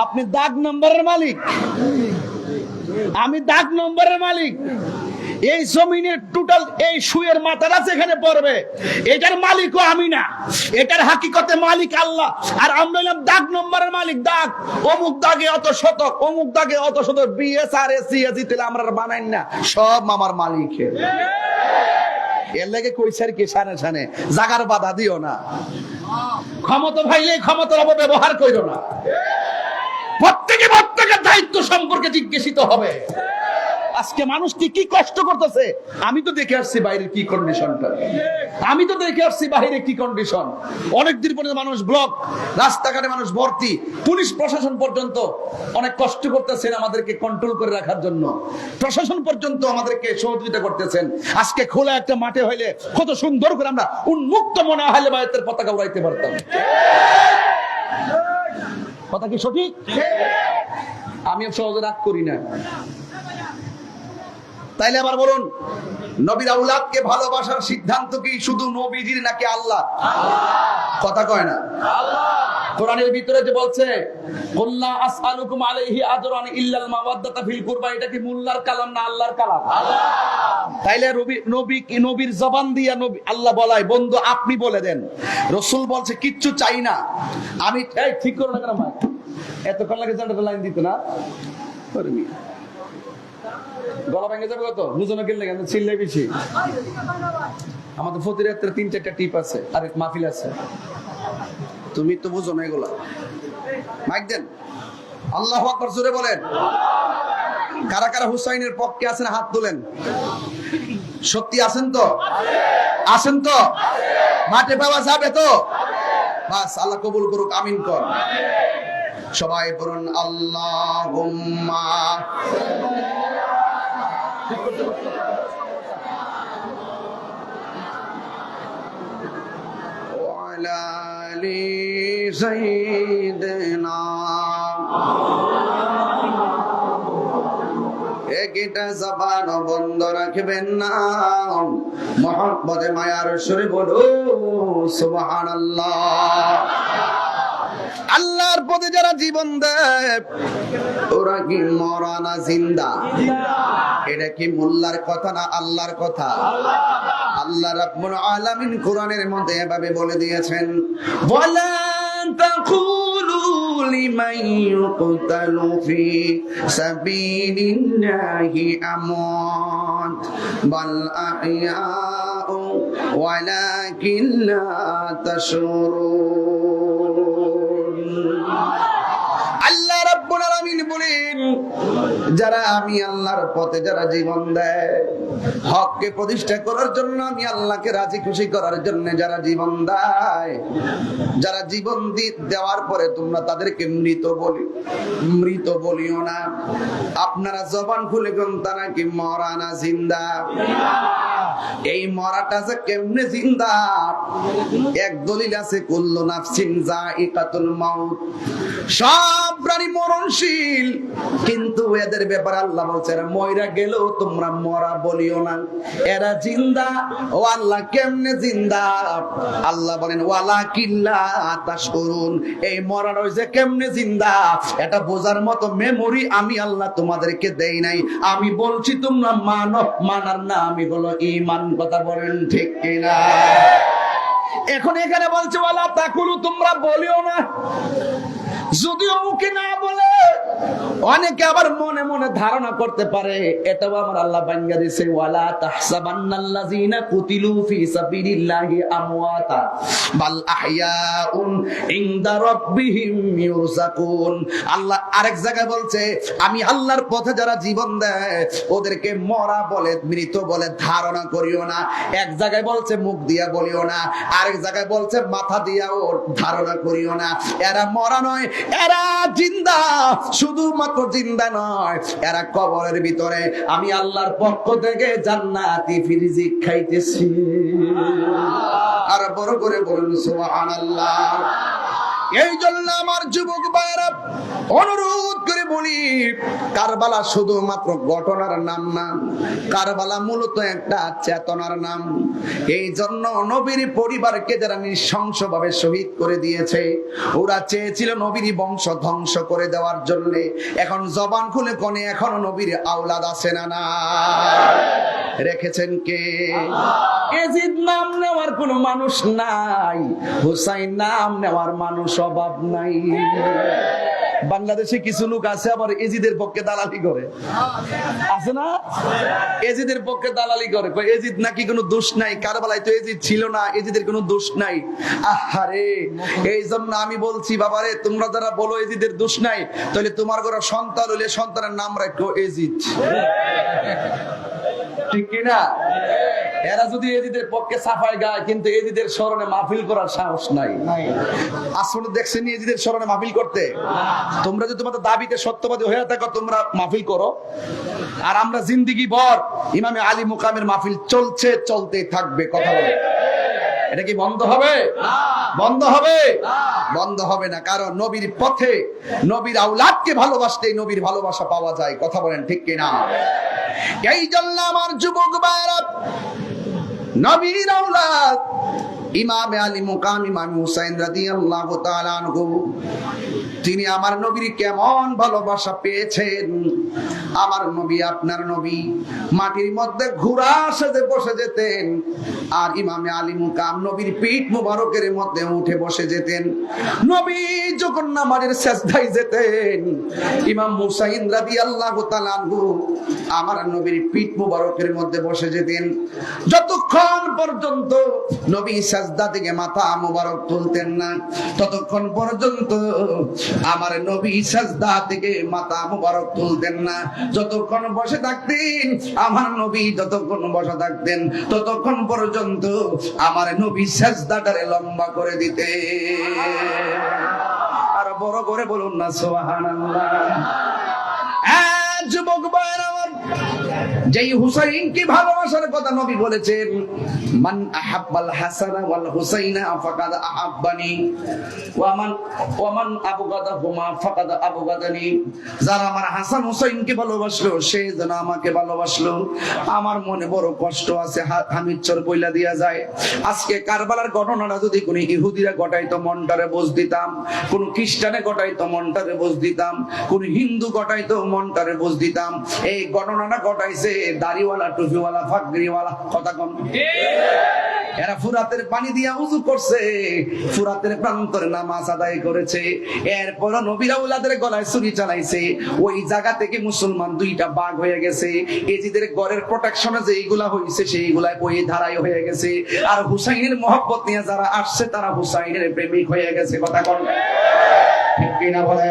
আপনি দাগ নম্বরের মালিক, আমি দাগ নম্বরের মালিক। এই জমিনের টোটাল এই সুয়ের মাথাটা যেখানে পড়বে এটার মালিকও আমি না, এটার হাকিকতে মালিক আল্লাহ। আর আমরা হলাম দাগ নম্বরের মালিক। দাগ অমুক দাগে অত শতক, অমুক দাগে অত শতক, বিএসআর সিএসি তেলে আমরা বানাই না, সব আমার মালিকের। এর লাগে কইছার কি সানে সানে জাগার বাধা দিও না। ক্ষমতা ভাইলে ক্ষমতার অপব্যবহার কইরো না। প্রত্যেকের দায়িত্ব সম্পর্কে জিজ্ঞাসিত হবে। আজকে মানুষ কি কষ্ট করতেছে, আমি তো দেখে আসছি বাইরের কি কন্ডিশনটা, আমি তো দেখে আসছি বাইরে কি কন্ডিশন। অনেকদিন পরে মানুষ ব্লক, রাস্তাঘাটে মানুষ ভর্তি, পুলিশ প্রশাসন পর্যন্ত অনেক কষ্ট করতেছেন আমাদেরকে কন্ট্রোল করে রাখার জন্য। প্রশাসন পর্যন্ত আমাদেরকে সহযোগিতা করতেছেন। আজকে খোলা একটা মাঠে হইলে কত সুন্দর করে আমরা উন্মুক্ত মনে হলে বায়তের পতাকা উড়াইতে পারতাম। কথা কি সঠিক? আমি সহজে রাগ করি না। তাইলে আবার বলুন, নবীর আউলাদকে ভালোবাসার সিদ্ধান্ত কি শুধু নবীজির নাকি আল্লাহ? কথা কয় না। কোরআনের ভিতরে যে বলছে কুল্লা আসআলুকুম আলাইহি আজরান ইল্লাল মাওয়াদ্দাতা ফিল কুরবা, এটা কি মুল্লার কালাম না আল্লাহর কালাম? তাইলে নবীর জবান দিয়া নবী আল্লাহ বলায়, বন্ধু আপনি বলে দেন। রাসূল বলছে কিচ্ছু চাই না আমি। এই ঠিক করো না কেন ভাই, এতক্ষণ লাগে জানতে লাইন দিতে না গলা ভেঙে যাবে। কত বুঝনো গেলে কেন চিল্লাই বেশি। আমাদের ফতির রাত্রে 3-4টা টিপ আছে, আর এক মাহফিল আছে, তুমি তো বুঝো না এগুলা। মাইক দেন, আল্লাহু আকবার জোরে বলেন। কারা কারা হুসাইনের পক্ষে আছেন হাত তোলেন। সত্যি আছেন তো? আছেন তো? মাঠে পাওয়া যাবে তো? বাস আল্লাহ কবুল করুক, আমিন কর। সবাই বলুন আল্লাহুম্মা। ওয়ালা আলি সাইয়্যিদিনা। একটা জবান বন্ধ রাখবেন না, মুহাব্বতে মায়ার সুরে বলো সুবহানাল্লাহ। আল্লাহর পথে যারা জীবন দেয় ওরা কি মরা না জিন্দা? এটা কি মোল্লার কথা না আল্লাহর কথা? আল্লাহ রাব্বুল আলামিন কোরআনের মধ্যে এভাবে বলে দিয়েছেন, ওয়ালা তাকুলু লিমান ইউকতালু ফি সাবিলিল্লাহি আমওয়াত বাল আহইয়াউ ওয়ালাকিন লা তাশউরুন। আল্লাহ রাব্বুল আলামিন বলেন, যারা আমি আল্লাহর পথে যারা জীবন দেয়, হককে প্রতিষ্ঠা করার জন্য, আমি আল্লাহকে রাজি খুশি করার জন্য যারা জীবন দেয়, যারা জীবন দেওয়ার পরে তোমরা তাদেরকে মৃত বলিও না। আপনারা জবান খুলে কোন তারা কি মরা না জিন্দা? এই মরাটা যে কেমনে জিন্দা, এক দলিল আছে, কুল্লু নাফসিন যায়িকাতুল মাউত, সব প্রাণী মরণশীল, কিন্তু এদের ব্যাপারে আল্লাহ বলছে এরা মইরা গেলেও তোমরা মরা বলিও না, এরা জিন্দা। ও আল্লাহ কেমনে জিন্দা? আল্লাহ বলেন ওয়ালাকিন লা তাশউরুন, এই মরার হইছে কেমনে জিন্দা এটা বোঝার মতো মেমোরি আমি আল্লাহ তোমাদেরকে দেই নাই। আমি বলছি তোমরা মানো, মানার না আমি হলো ঈমান। কথা বলেন ঠিক কিনা? এখন এখানে বলছে ওয়ালা তাকুলু, তোমরা বলিও না। যদিও মুখে না বলে, অনেকে আবার মনে মনে ধারণা করতে পারে, এটাও আমার আল্লাহ বাঙ্গা দিয়েছে, ওয়ালা তাহসাবান্নাল্লাযীনা কুতিলু ফি সাবিলিল্লাহি আমওয়াতা বাল আহইয়াউন ইনদা রাব্বিহিম ইউরযাকুন। আল্লাহ আরেক জায়গায় বলছে, আমি আল্লাহর পথে যারা জীবন দেয় ওদেরকে মরা বলে, মৃত বলে ধারণা করিও না। এক জায়গায় বলছে মুখ দিয়া বলিও না, আরেক জায়গায় বলছে মাথা দিয়াও ধারণা করিও না। এরা মরা নয়, এরা জিন্দা। শুধুমাত্র জিন্দা নয়, এরা কবরের ভিতরে আমি আল্লাহর পক্ষ থেকে জান্নাতি রিজিক খাইতেছি। আর বড় করে বলুন সুবহানাল্লাহ। এই জন্য আমার যুবক ভাইরা অনুরোধ করে বলি, কারবালা শুধুমাত্র ঘটনার নাম না, কারবালা মূলত একটা চেতনার নাম। এই জন্য নবীর পরিবারকে যারা নৃশংসভাবে শহীদ করে দিয়েছে, ওরা চেয়েছিল নবীর বংশ ধ্বংস করে দেওয়ার জন্য। এখন জবান খুলে কোনে এখনো নবীর আওলাদ আছে না? না, রেখেছেন কে? এজিদ নাম নেওয়ার কোন মানুষ নাই, হুসাইন নাম নেওয়ার মানুষ অভাব নাই। বাংলাদেশে কিছু লোক আছে আবার এজিদের পক্ষে দালালি করে, আছে না? এজিদের পক্ষে দালালি করে, এজিদ নাকি কোনো দোষ নাই, কারবালায় তো এজিদ ছিল না, এজিদের কোনো দোষ নাই। আহারে, এই জন্য আমি বলছি বাবারে, তোমরা যারা বলো এজিদের দোষ নাই, তাহলে তোমার ঘরে সন্তান হইলে সন্তানের নাম রাখো এজিদ, ঠিক কিনা? এরা যদি এজিদের পক্ষে সাফাই গায়, কিন্তু এজিদের স্মরণে মাহফিল করার সাহস নাই। আসলে দেখছেন এজিদের স্মরণে মাহফিল করতে? তোমরা যদি তোমাদের দাবিতে সত্যবাদী হয়ে থাকো, তোমরা মাহফিল করো। আর আমরা জিন্দেগি ভর ইমামে আলী মুকামের মাহফিল চলছে, চলতেই থাকবে। কথা বলে, এটা কি বন্ধ হবে? বন্ধ হবে? বন্ধ হবে না, কারণ নবীর পথে নবীর আওলাদকে ভালোবাসতেই নবীর ভালোবাসা পাওয়া যায়। কথা বলেন ঠিক কিনা? এই জন্য আমার যুবক ভাইরা, নবীর আওলাদ ইমাম আলী মুকাম ইমাম হুসাইন রাদিয়াল্লাহু তাআলা আনহু, তিনি আমার নবীর কেমন ভালোবাসা পেয়েছেন। আমার নবী, আপনার নবী মাটির মধ্যে ঘোড়া সেজে বসে যেতেন, আর ইমামে আলী মুকাম নবীর পিঠ মুবারকের মধ্যে উঠে বসে যেতেন। নবী যখন নামাজের সিজদায় যেতেন, ইমাম হুসাইন রাদিয়াল্লাহু তাআলা আনহু আমার নবীর পিঠ মুবারকের মধ্যে বসে যেতেন। যতক্ষণ পর্যন্ত নবী সিজদা থেকে মাথা মুবারক তুলতেন না, ততক্ষণ পর্যন্ত আমার নবী সিজদা থেকে মাথা মুবারক তুলতেন না। যতক্ষণ বসে থাকতেন আমার নবী, যতক্ষণ বসে থাকতেন ততক্ষণ পর্যন্ত আমার নবী সিজদাটারে লম্বা করে দিতেন। আর বড় করে বলুন না সুবহানাল্লাহ। যুবক ভাইরা আমার, যেই হুসাইনকে ভালোবাসার কথা নবী বলেছেন, মান আহাব্বাল হাসানা ওয়াল হুসাইনা ফাকাদ আহাব্বানি ওয়া মান আবগাদাহুমা ফাকাদ আবগাদানি। যারা আমার হাসান হুসাইনকে ভালোবাসলো সে যেন আমাকে ভালোবাসলো। আমার মনে বড় কষ্ট আছে, হামিদ চর বইলা দিয়া যায়। আজকে কারবালার ঘটনাটা যদি কোন ইহুদিরা ঘটাইতো মনটারে বুঝ দিতাম, কোন খ্রিস্টানে ঘটাইতো মনটারে বুঝ দিতাম, কোন হিন্দু ঘটাইতো মনটারে বুঝ দিতাম। এই ঘটনাটা ঘটাইছে দাড়িওয়ালা, টুপিওয়ালা, ফাকরিওয়ালা। কথা কোন? এরা ফুরাতের পানি দিয়া উযু করছে, ফুরাতের প্রান্তরে নামাজ আদায় করেছে, এরপর নবীর আওলাদের গলায় ছুরি চালাইছে। ওই জায়গা থেকে মুসলমান দুইটা ভাগ হয়ে গেছে। এজিদের গড়ের প্রোটেকশনে যেইগুলা হইছে সেইগুলা ওই ধারায় হয়ে গেছে। আর হুসাইনের মহব্বত নিয়ে যারা আসছে তারা হুসাইনের প্রেমিক হয়ে গেছে। কথা কোন? ঠিক কিনা বলে?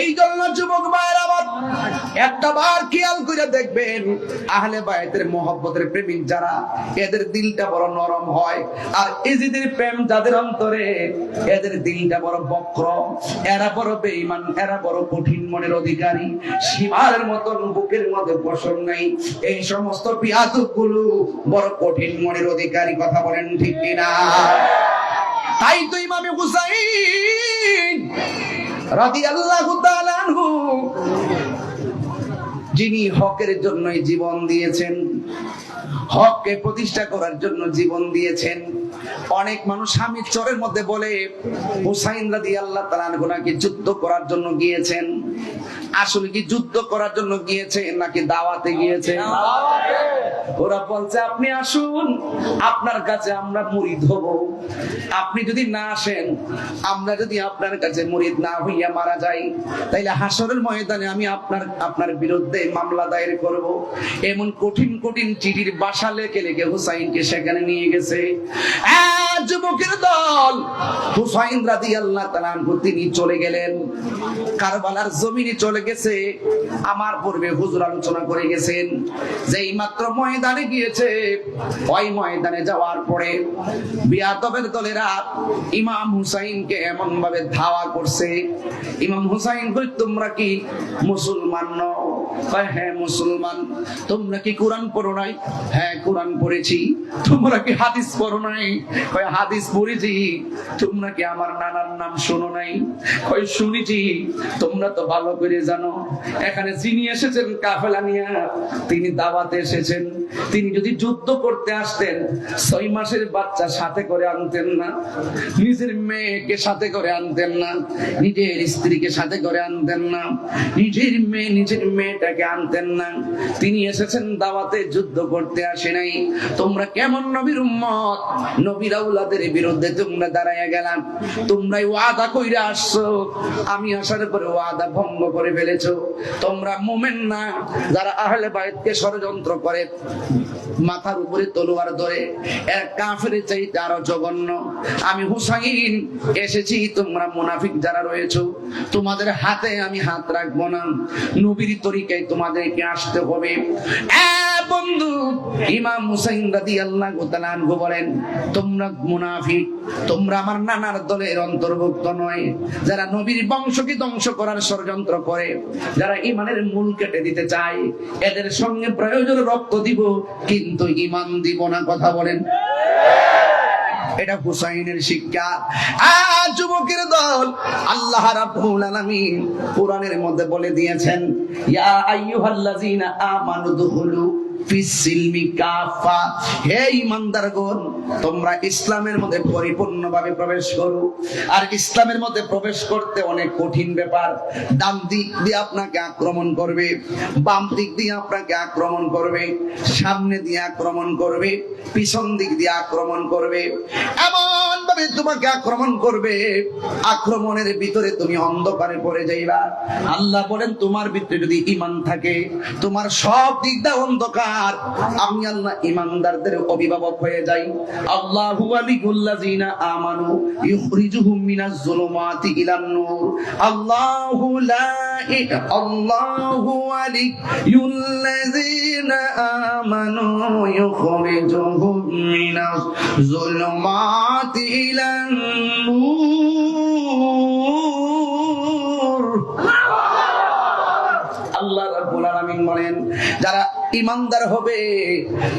এই জন্য যুবক ভাইরা আমার, একটা বার খেয়াল করে দেখবেন, আহলে বায়তের মহব্বতের প্রেমিক যারা, এদের দিলটা বড় নরম হয়। আর এজিদের প্রেম যাদের অন্তরে, এদের দিলটা বড় বক্র, এরা বড় বেঈমান, এরা বড় কঠিন মনের অধিকারী। সীমার মতন বুকের মধ্যে বসন নাই। এই সমস্ত বিয়াদুগুলো বড় কঠিন মনের অধিকারী। কথা বলেন ঠিক কিনা? তাই তো ইমামে হুসাইন রাদিয়াল্লাহু তাআলা আনহু, যিনি হকের জন্যই জীবন দিয়েছেন, হককে প্রতিষ্ঠা করার জন্য জীবন দিয়েছেন। অনেক মানুষ হামিদ চরের মধ্যে বলে হুসাইন রাদিয়াল্লাহু তাআলা আনহু নাকি যুদ্ধ করার জন্য গিয়েছেন। আসলে কি যুদ্ধ করার জন্য গিয়েছেন নাকি দাওয়াতে গিয়েছেন? ওরা বলছে আপনি আসুন, আপনার কাছে আমরা মুরিদ হব। আপনি যদি না আসেন, আমরা যদি আপনার কাছে মুরিদ না হইয়া মারা যাই, তাইলে হাসরের ময়দানে আমি আপনার বিরুদ্ধে মামলা দায়ের করব। এমন কঠিন কঠিন চিঠির বাসা লেখে লেখে হুসাইনকে সেখানে নিয়ে গেছে। যুবকের দল হুসাইন রাদিয়াল্লাহু তাআলা আনহু তিনি চলে গেলেন, কারবালার জমিনে চলে গেছে। আমার পূর্বে হুজুর আলোচনা করে গেছেন, যেই মাত্র ময়দানে গিয়েছে, ওই ময়দানে যাওয়ার পরে বিয়াদবের দলেরা ইমাম হুসাইনকে এমন ভাবে ধাওয়া করছে। ইমাম হুসাইন কই, তোমরা কি মুসলমান নও? কয় হ্যাঁ মুসলমান। তোমরা কি কোরআন পড়ো নাই? হ্যাঁ কোরআন পড়েছি। তোমরা কি হাদিস পড়ো নাই? কয় হাদিস পড়েছি। তোমরা কি আমার নানার নাম শোনো নাই? কয় শুনেছি। তোমরা তো ভালো করে জানো, এখানে যিনি এসেছেন কাফেলা নিয়ে, তিনি দাওয়াতে এসেছেন। তিনি যদি যুদ্ধ করতে আসতেন 6 মাসের বাচ্চা সাথে করে আনতেন না, নিজের মেয়েকে সাথে করে আনতেন না, নিজের স্ত্রীকে সাথে করে আনতেন না, নিজের মেয়েটাকে আনতেন না। তিনি এসেছেন দাওয়াতে, যুদ্ধ করতে আসে নাই। তোমরা কেমন নবীর উম্মত, নবীর আওলাদের বিরুদ্ধে তোমরা দাঁড়াইয়া গেলাম। তোমরাই ওয়াদা কইরা আসছো, আমি আসার পরে ওয়াদা ভঙ্গ করে ফেলেছো। তোমরা মুমিন না। যারা আহলে বাইতকে ষড়যন্ত্র করে, মাথার উপরে তলোয়ার ধরে, এক কাফেরের চাইতে আরো জঘন্য। আমি হুসাইন এসেছি, তোমরা মুনাফিক যারা রয়েছো, তোমাদের হাতে আমি হাত রাখবো না। নবীর তরিকায় তোমাদেরকে আসতে হবে। বন্ধু, ইমাম হুসাইন রাদিয়াল্লাহু তাআলা আনহু বলেন, তোমরা মুনাফিক, তোমরা আমার নানার দলের অন্তর্ভুক্ত নয়। যারা নবীর বংশকে ধ্বংস করার ষড়যন্ত্র করে, যারা ঈমানের মূল কেটে দিতে চায়, এদের সঙ্গে প্রয়োজন রক্ত দিব, কিন্তু ঈমান দিব না। কথা বলেন। এটা হুসাইনের শিক্ষা। আজ যুবকের দল, আল্লাহ রাব্বুল আলামিন কোরআনের মধ্যে বলে দিয়েছেন, ইয়া আইয়ুহাল্লাযীনা আমানু দুখুলু ফিস-সিলমি কাফা, হে ঈমানদারগণ তোমরা ইসলামের মধ্যে পরিপূর্ণভাবে প্রবেশ করো। আর ইসলামের মধ্যে প্রবেশ করতে অনেক কঠিন ব্যাপার। ডান দিক দিয়ে আপনাকে আক্রমণ করবে, বাম দিক দিয়ে আপনাকে আক্রমণ করবে, সামনে দিয়ে আক্রমণ করবে, পিছন দিক দিয়ে আক্রমণ করবে, এমন ভাবে তোমাকে আক্রমণ করবে, আক্রমণের ভিতরে তুমি অন্ধকারে পড়ে যাইবা। আল্লাহ বলেন তোমার ভিতরে যদি ঈমান থাকে, তোমার সব দিক দিয়ে অন্ধকার, আমি আল্লাহ ঈমানদারদের অভিভাবক হয়ে যাই। আল্লাহু ওয়ালিয়ুল্লাযিনা আমানু ইখরিজুহুম মিনাজ যুলুমাতি ইলান নূর। আল্লাহু লা ইলাহা আল্লাহু ওয়ালিয়ুল্লাযিনা আমানু ইখরিজুহুম মিনাজ যুলুমাতি ইলান নূর। আল্লাহ রাব্বুল আলামিন বলেন যারা ঈমানদার হবে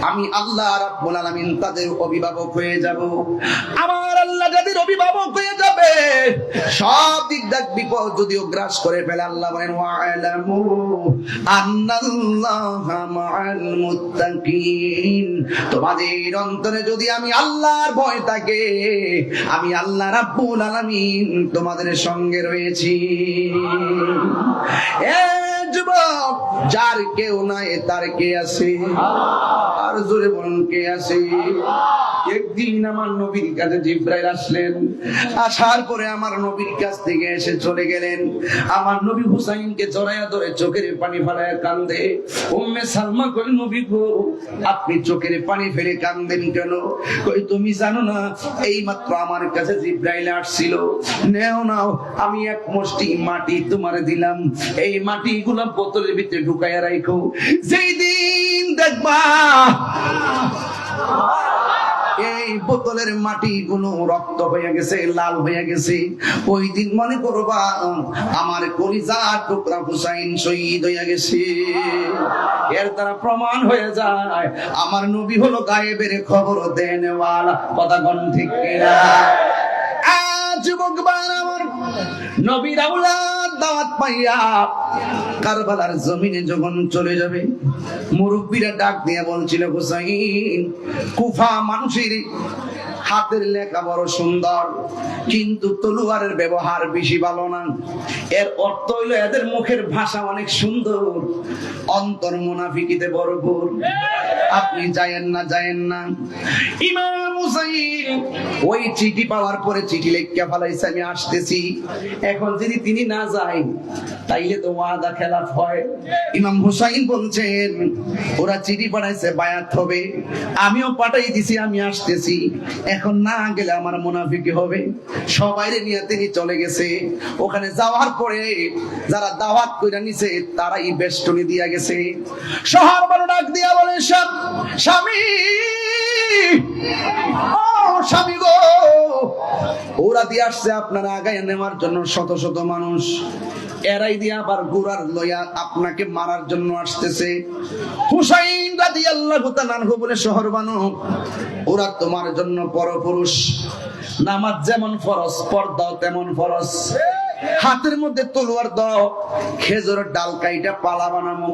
আমি আল্লাহ রাব্বুল আলামিন তাদের অভিভাবক হয়ে যাব। আমার আল্লাহ যাদের অভিভাবক হয়ে যাবে, সব দিক দিয়ে বিপদ যদিও গ্রাস করে ফেলে, আল্লাহ বলেন ওয়া'লামু আন্নাল্লাহা মা'আল মুত্তাকিন। তোমাদের অন্তরে যদি আমি আল্লাহর ভয় থাকে, আমি আল্লাহ রাব্বুল আলামিন তোমাদের সঙ্গে রয়েছি। যুবক, যার কেউ নাই তার কে আছে? আর জোরে বলুন কে আছে? একদিন আমার নবীর কাছে জিবরাইল আসলেন, আসার পরে আমার নবীর কাছ থেকে এসে চলে গেলেন। আমার নবী হুসাইনকে জড়াইয়া ধরে চোখের পানি ফেলায় কান্দে। উম্মে সালমা কই, নবী গো আপনি চোখের পানি ফেলে কান্দেন কেন? কই তুমি জানো না এই মাত্র আমার কাছে জিবরাইল আসছিল, নেও নাও আমি এক মুষ্টি মাটি তোমারে দিলাম, এই মাটিগুলো বোতলের ভিতরে ঢুকাইয়া রাখো, যেই দিন দেখবা এই বোতলের মাটি গুলো রক্ত হয়ে গেছে, লাল হয়ে গেছে, ওই দিন মনে করবা আমার কলিজার টুকরা হুসাইন শহীদ হয়ে গেছে। এর দ্বারা প্রমাণ হয়ে যায় আমার নবী হলো গায়েবের খবর দেনেওয়ালা। কথা কোন ঠিক কিনা? যুবক ভাইরা আমার, নবীর আওলাদ দাওয়াত পাইয়া কারবালার জমিনে যখন চলে যাবে, মুরব্বীরা ডাক দিয়ে বলছিল হুসাইন, কুফা মানুষের হাতের লেখা বড় সুন্দর, কিন্তু তলোয়ারের ব্যবহার বেশি ভালো না। এর অর্থ হইল এদের মুখের ভাষা অনেক সুন্দর, অন্তর মুনাফিকিতে ভরপুর। আপনি যায়েন না, যায়েন না। ইমাম হুসাইন ওই চিঠি পাওয়ার পরে চিঠি লেখা ফেলাইছে, আমি আসতেছি। এখন যদি তিনি না যায় তাইলে তো ওয়াদা খেলাফ হয়। ইমাম হুসাইন বলছেন ওরা চিঠি পাঠাইছে বায়াত হবে, আমিও পাঠাই দিছি আমি আসতেছি, এখন না গেলে আমার মুনাফিকি হবে। সবাইরে নিয়ে তিনি চলে গেছে। ওখানে যাওয়ার পরে যারা দাওয়াত কইরা নিছে তারাই বেষ্টনী দিয়া গেছে। শহর বড় ডাক দিয়া বলে, স্বামী ও স্বামী গো, ওরা দিয়ে আসছে আপনারা আগায় নেওয়ার জন্য শত শত মানুষ, এরাই দিয়ে আবার গুরার লইয়া আপনাকে মারার জন্য আসতেছে। হুসাইন রাদিয়াল্লাহু তাআলা আনহু বলে, শহর বানো, ওরা তোমার জন্য পরপুরুষ। নামাজ যেমন ফরজ, পর্দাও তেমন ফরজ। হাতের মধ্যে তলোয়ার দাও, খেজুরের ডাল কাইটা পালা বানামু,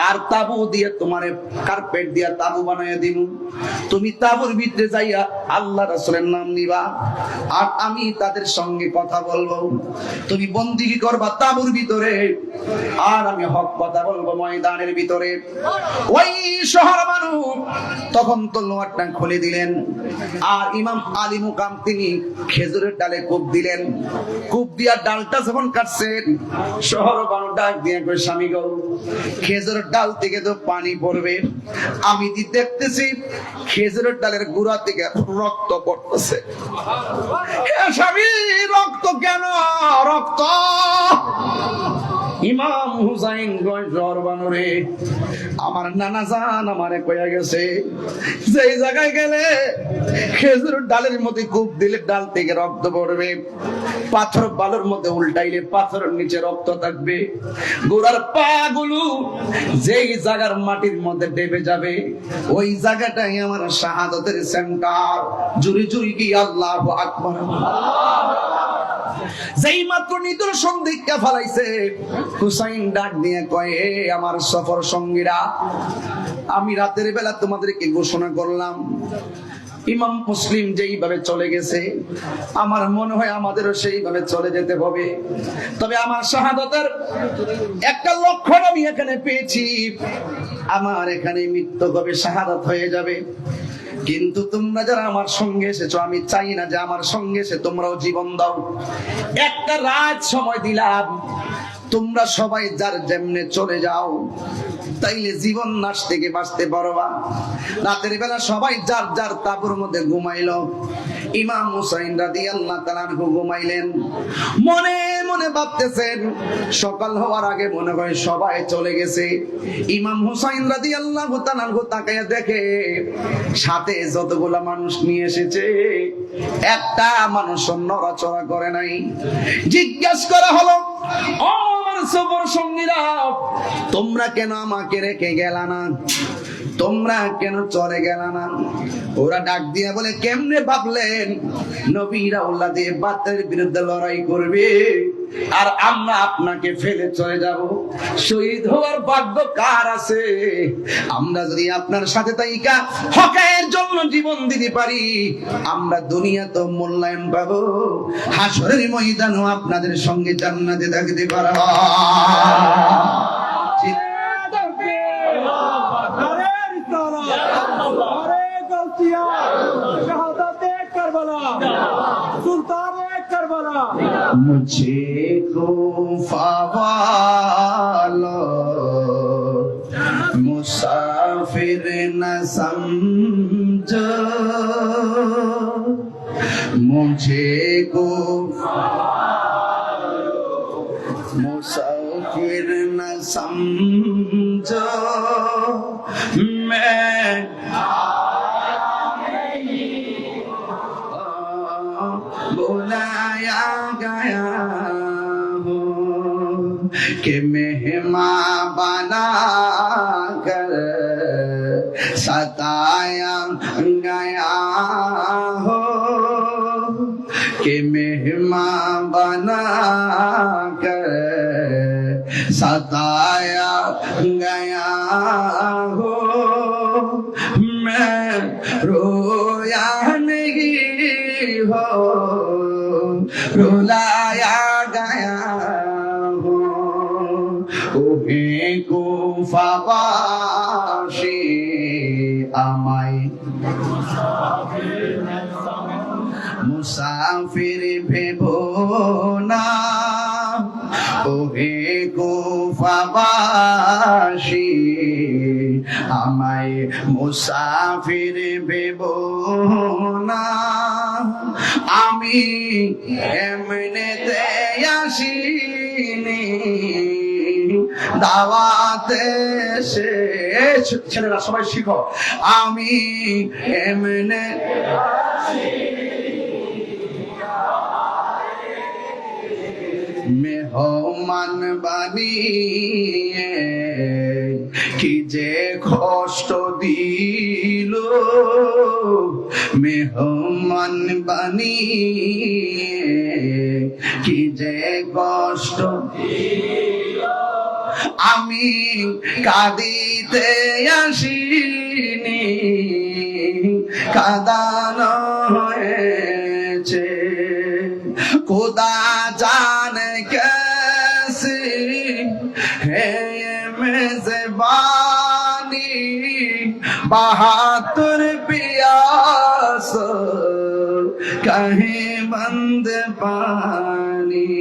আর তাবু দিয়ে তোমারে কার্পেট দিয়া তাবু বানাইয়া দিমু। তুমি তাবুর ভিতরে যাইয়া আল্লাহ রাসূলের নাম নিবা, আর আমি তাদের সঙ্গে কথা বলবো। তুমি বন্দিগি করবা তাবুর ভিতরে, আর আমি হক কথা বলবো ময়দানের ভিতরে। ওই শহর মানুষ তখন তলোয়ারটা খুলে দিলেন, আর ইমাম আলী মুকাম তিনি খেজুরের ডালে কূপ দিলেন। কূপ দিয়া ডালটা যখন কাটছেন, শহর বানু ডাক দিয়ে কই, স্বামী গো খেজুরের ডাল থেকে তো পানি পড়বে, আমি দেখতেছি খেজুরের ডালের গুড়া থেকে রক্ত পড়তেছে। হে স্বামী, রক্ত কেন? রক্ত ইমাম হুসাইন গজর বানরে আমার নানা জান আমারে কইয়া গেছে যেই জায়গায় গেলে খেজুর ডালের মধ্যে কূপ দিলে ডাল থেকে রক্ত পড়বে, পাথর বালুর মধ্যে উল্টাইলে পাথরের নিচে রক্ত থাকবে, গোড়ার পা গুলো যেই জায়গার মাটির মধ্যে ডেবে যাবে ওই জায়গাটাই আমার শাহাদাতের সেন্টার। জুরি জুরি কি আল্লাহু আকবার। যেই মাত্র নিদর্শন দীক্ষা ফলাইছে হুসাইন ডাক দিয়ে কয়, এ আমার সফর সঙ্গীরা, আমি রাতের বেলা তোমাদেরকে ঘোষণা করলাম ইমাম মুসলিম যেইভাবে চলে গেছে আমার মনে হয় আমাদেরও সেইভাবে চলে যেতে হবে। তবে আমার শাহাদাতের একটা লক্ষণ আমি এখানে পেয়েছি, আমার এখানে মৃত্যু হবে, শাহাদাত হয়ে যাবে। কিন্তু তোমরা যারা আমার সঙ্গে এসেছো আমি চাই না যে আমার সঙ্গে এসে তোমরাও জীবন দাও। একটা রাত সময় দিলাম, তোমরা সবাই যার যেমনে চলে যাও, তাইলে জীবন নাশ থেকে বাঁচতে পারবা। রাতের বেলা সবাই যার যার তাঁবুর মধ্যে ঘুমাইলো। ইমাম হুসাইন রাদিয়াল্লাহু তাআলা আনহু ঘুমাইলেন, মনে মনে ভাবতেছেন সকাল হওয়ার আগে মনে হয় সবাই চলে গেছে। ইমাম হুসাইন রাদিয়াল্লাহু তাআলা আনহু তাকায়া দেখে সাথে যতগুলা মানুষ নিয়ে এসেছে একটা মানুষ নড়াচড়া করে নাই। জিজ্ঞেস করা হলো, ও আমার সফর সঙ্গীরা, তোমরা কেন আমাকে রেখে গেলা না? তোমরা কেন চলে গেলা না? ওরা ডাক দিয়া বলে, কেমনে ভাবলেন নবীরা উল্লাহ দিয়ে বাতের বিরুদ্ধে লড়াই করবে আর আমরা আপনাকে ফেলে চলে যাব? শহীদ হওয়ার ভাগ্য কার আছে? আমরা যদি আপনার সাথে তাইকা হকের জন্য জীবন দিতে পারি আমরা দুনিয়া তো মূল্যায়ন পাবো, হাসরের ময়দানও আপনাদের সঙ্গে জান্নাতে থাকতে পারবো। मुझे तूफा वालो मुसाफिर न समझो, मुझे को मुसाफिर न समझो, मैं बुलाया गया हूँ कि मेहमान बना कर सताया गया हो, कि मेहमान बना कर सताया गया हो, मैं रोया नहीं हो रुलाया गया हो। ওহে কুফাবাসী আমায় মুসাফির ভেবো না, ওহে কুফাবাসী আমায় মুসাফির ভেবো না, আমি এমনিতে আসিনি দাওয়াতে এসেছি। ছেলেরা সবাই শিখো, আমি এমনি মেহমান বানিয়ে কি যে কষ্ট দিল, মেহমান বানিয়ে কি যে কষ্ট দিল, আমি কাঁদিতে আসিনি কাঁদানো হয়েছে। खुदा जाने कैसी है ये मेज़बानी, बहादुर प्यास कहीं बंद पानी,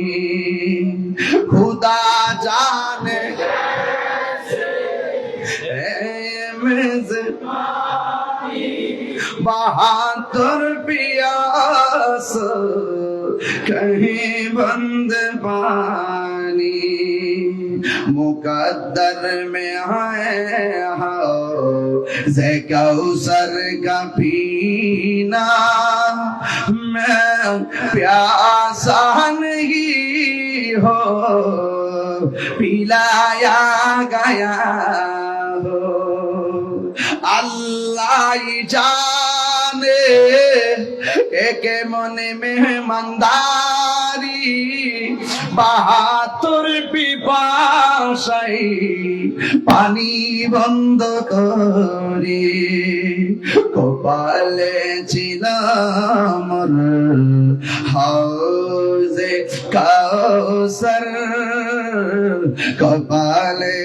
खुदा जाने कैसी है ये मेज़बानी, बहादुर प्यास कहीं बंद पानी मुकद्दर में है हौज़े कौसर का पीना मैं प्यासा नहीं हो पिलाया गया हो अल्लाह ही जाने एक मन मेहमानदारी বাহাত্তর পিপাসাই পানি বন্ধ করে কপালে ছিল মোর হাউজে কাউসার কপালে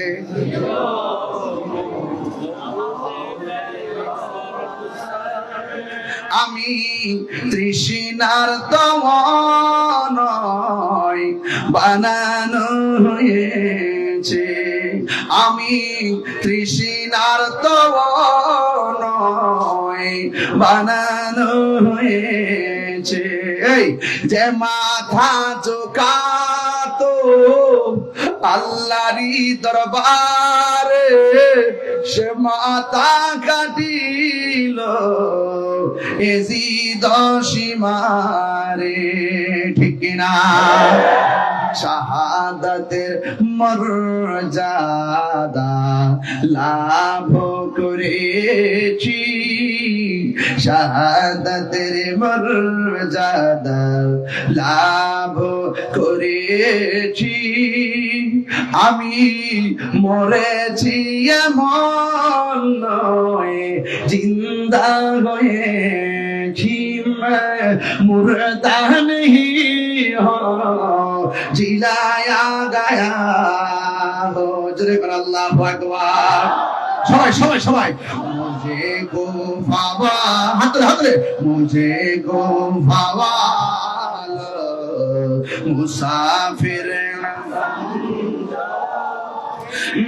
আমি তৃষ্ণার দমনয় বানানো হয়েছে আমি তৃষ্ণার দমনয় বানানো হয়েছে এই যে মাথা ঝুঁকাতো আল্লাহরই দরবারে সে মাথা কাটিল এজিদ সীমারে ঠিক না শাহাদাতের মর্যাদা লাভ করেছি শাহাদাতের মর্যাদা লাভ করেছি আমি মরেছি এমন নয় জিন্দা হয়েছি মুর্দা नहीं हो जिलाया गया हो जरे कर अल्लाहु আকবার সবাই সবাই সবাই मुझे को फावा हाथ रे मुझे को फावा मुसाफिर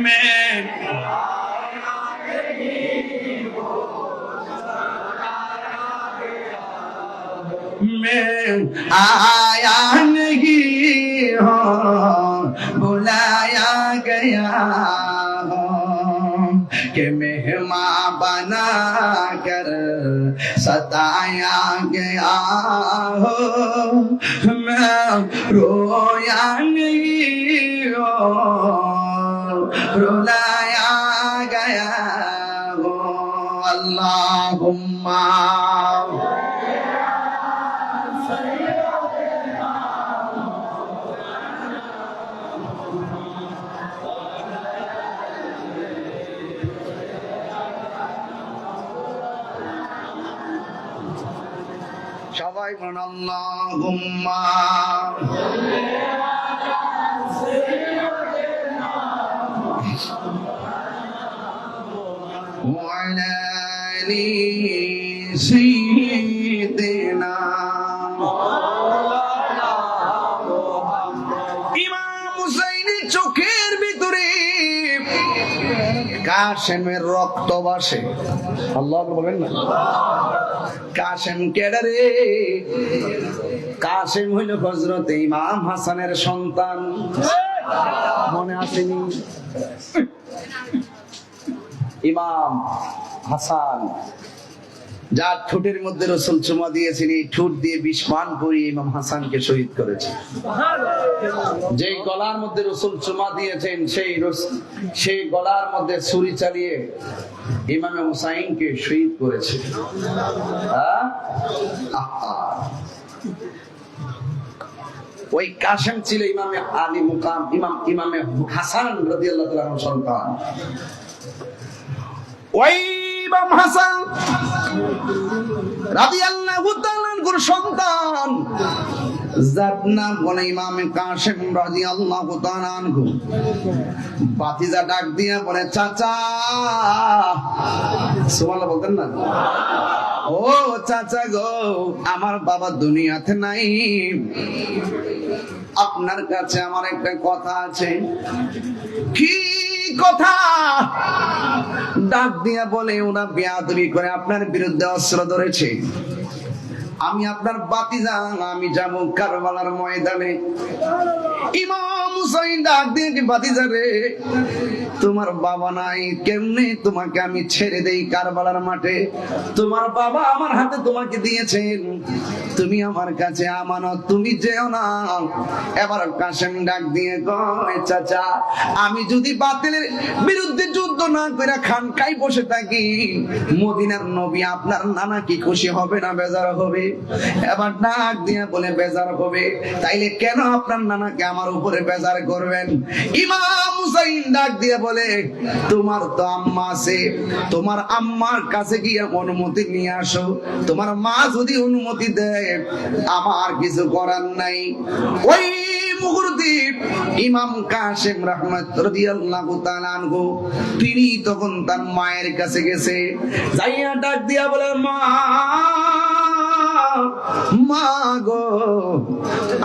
मैं आया नहीं हो बुलाया गया हो कि मेहमान बना कर सताया गया हो मैं रोया नहीं हो रुलाया गया हो अल्लाहुम्मा সবাই বলেন আল্লাহুম্মা ওয়া আলা আলি সাইয়্যিদিনা ইমাম হুসাইনের চোখের ভিতরে কাশেমের রক্ত বাসে আল্লাহ বলেন না কাশেম কেডারে কাশেম হইল হযরত ইমাম হাসানের সন্তান মনে আসেনি ইমাম হাসান যার ঠোঁটের মধ্যে রাসূল চুমা দিয়েছেন এই ঠোঁট দিয়ে বিষ পান করে ইমাম হাসানকে শহীদ করেছে যেই গলার মধ্যে রাসূল চুমা দিয়েছেন সেই গলার মধ্যে ছুরি চালিয়ে ইমাম হুসাইনকে শহীদ করেছে ওই কাশেম ছিল ইমামে আলী মুকাম ইমামে হাসান রাদিয়াল্লাহু তাআলার সন্তান ওই ইমাম হাসান রাদিয়াল্লাহু তাআলার সন্তান যার নাম বলে ইমামে কাশেম রাদিয়াল্লাহু তাআলা আনহু বাতিজা ডাক দিয়া বলে চাচা সুবহানাল্লাহ বলতেন না ও চাচা গো আমার বাবা দুনিয়াতে নাই আপনার কাছে আমার একটা কথা আছে কি কথা ডাক দিয়া বলে ওরা বেয়াদবি করে আপনার বিরুদ্ধে অস্ত্র ধরেছে আমি আপনার বাতিজা, আমি যাব কারবালার ময়দানে। ইমাম হুসাইন ডাক দিয়ে বাতিজা রে, তোমার বাবা নাই, কেমনে তোমাকে আমি ছেড়ে দেই কারবালার মাঠে? তোমার বাবা আমার হাতে তোমাকে দিয়েছেন, তুমি আমার কাছে আমানত, তুমি যেও না। এবার কাসেম ডাক দিয়ে কয়, চাচা আমি যদি বাতিলের বিরুদ্ধে যুদ্ধ না করে খানকায় বসে থাকি, মদিনার নবী আপনার নানা কি খুশি হবে না বেজার হবে? এবার ডাক দিয়ে বলে বেজার হবে, তাইলে কেন আপনার নানাকে আমার উপরে বেজার করবেন? ইমাম হুসাইন ডাক দিয়ে বলে, তোমার তো আম্মা আছে, তোমার আম্মার কাছে গিয়ে অনুমতি নিয়ে আসো। তোমার মা যদি অনুমতি দেয় আমার কিছু করার নাই। ওই মুহূর্তে ইমাম কাসেম রাহমাত রাদিয়াল্লাহু তাআলা আনহু তিনি তখন তার মায়ের কাছে গেছে, যাইয়া ডাক দিয়া বলে, মা মা গো,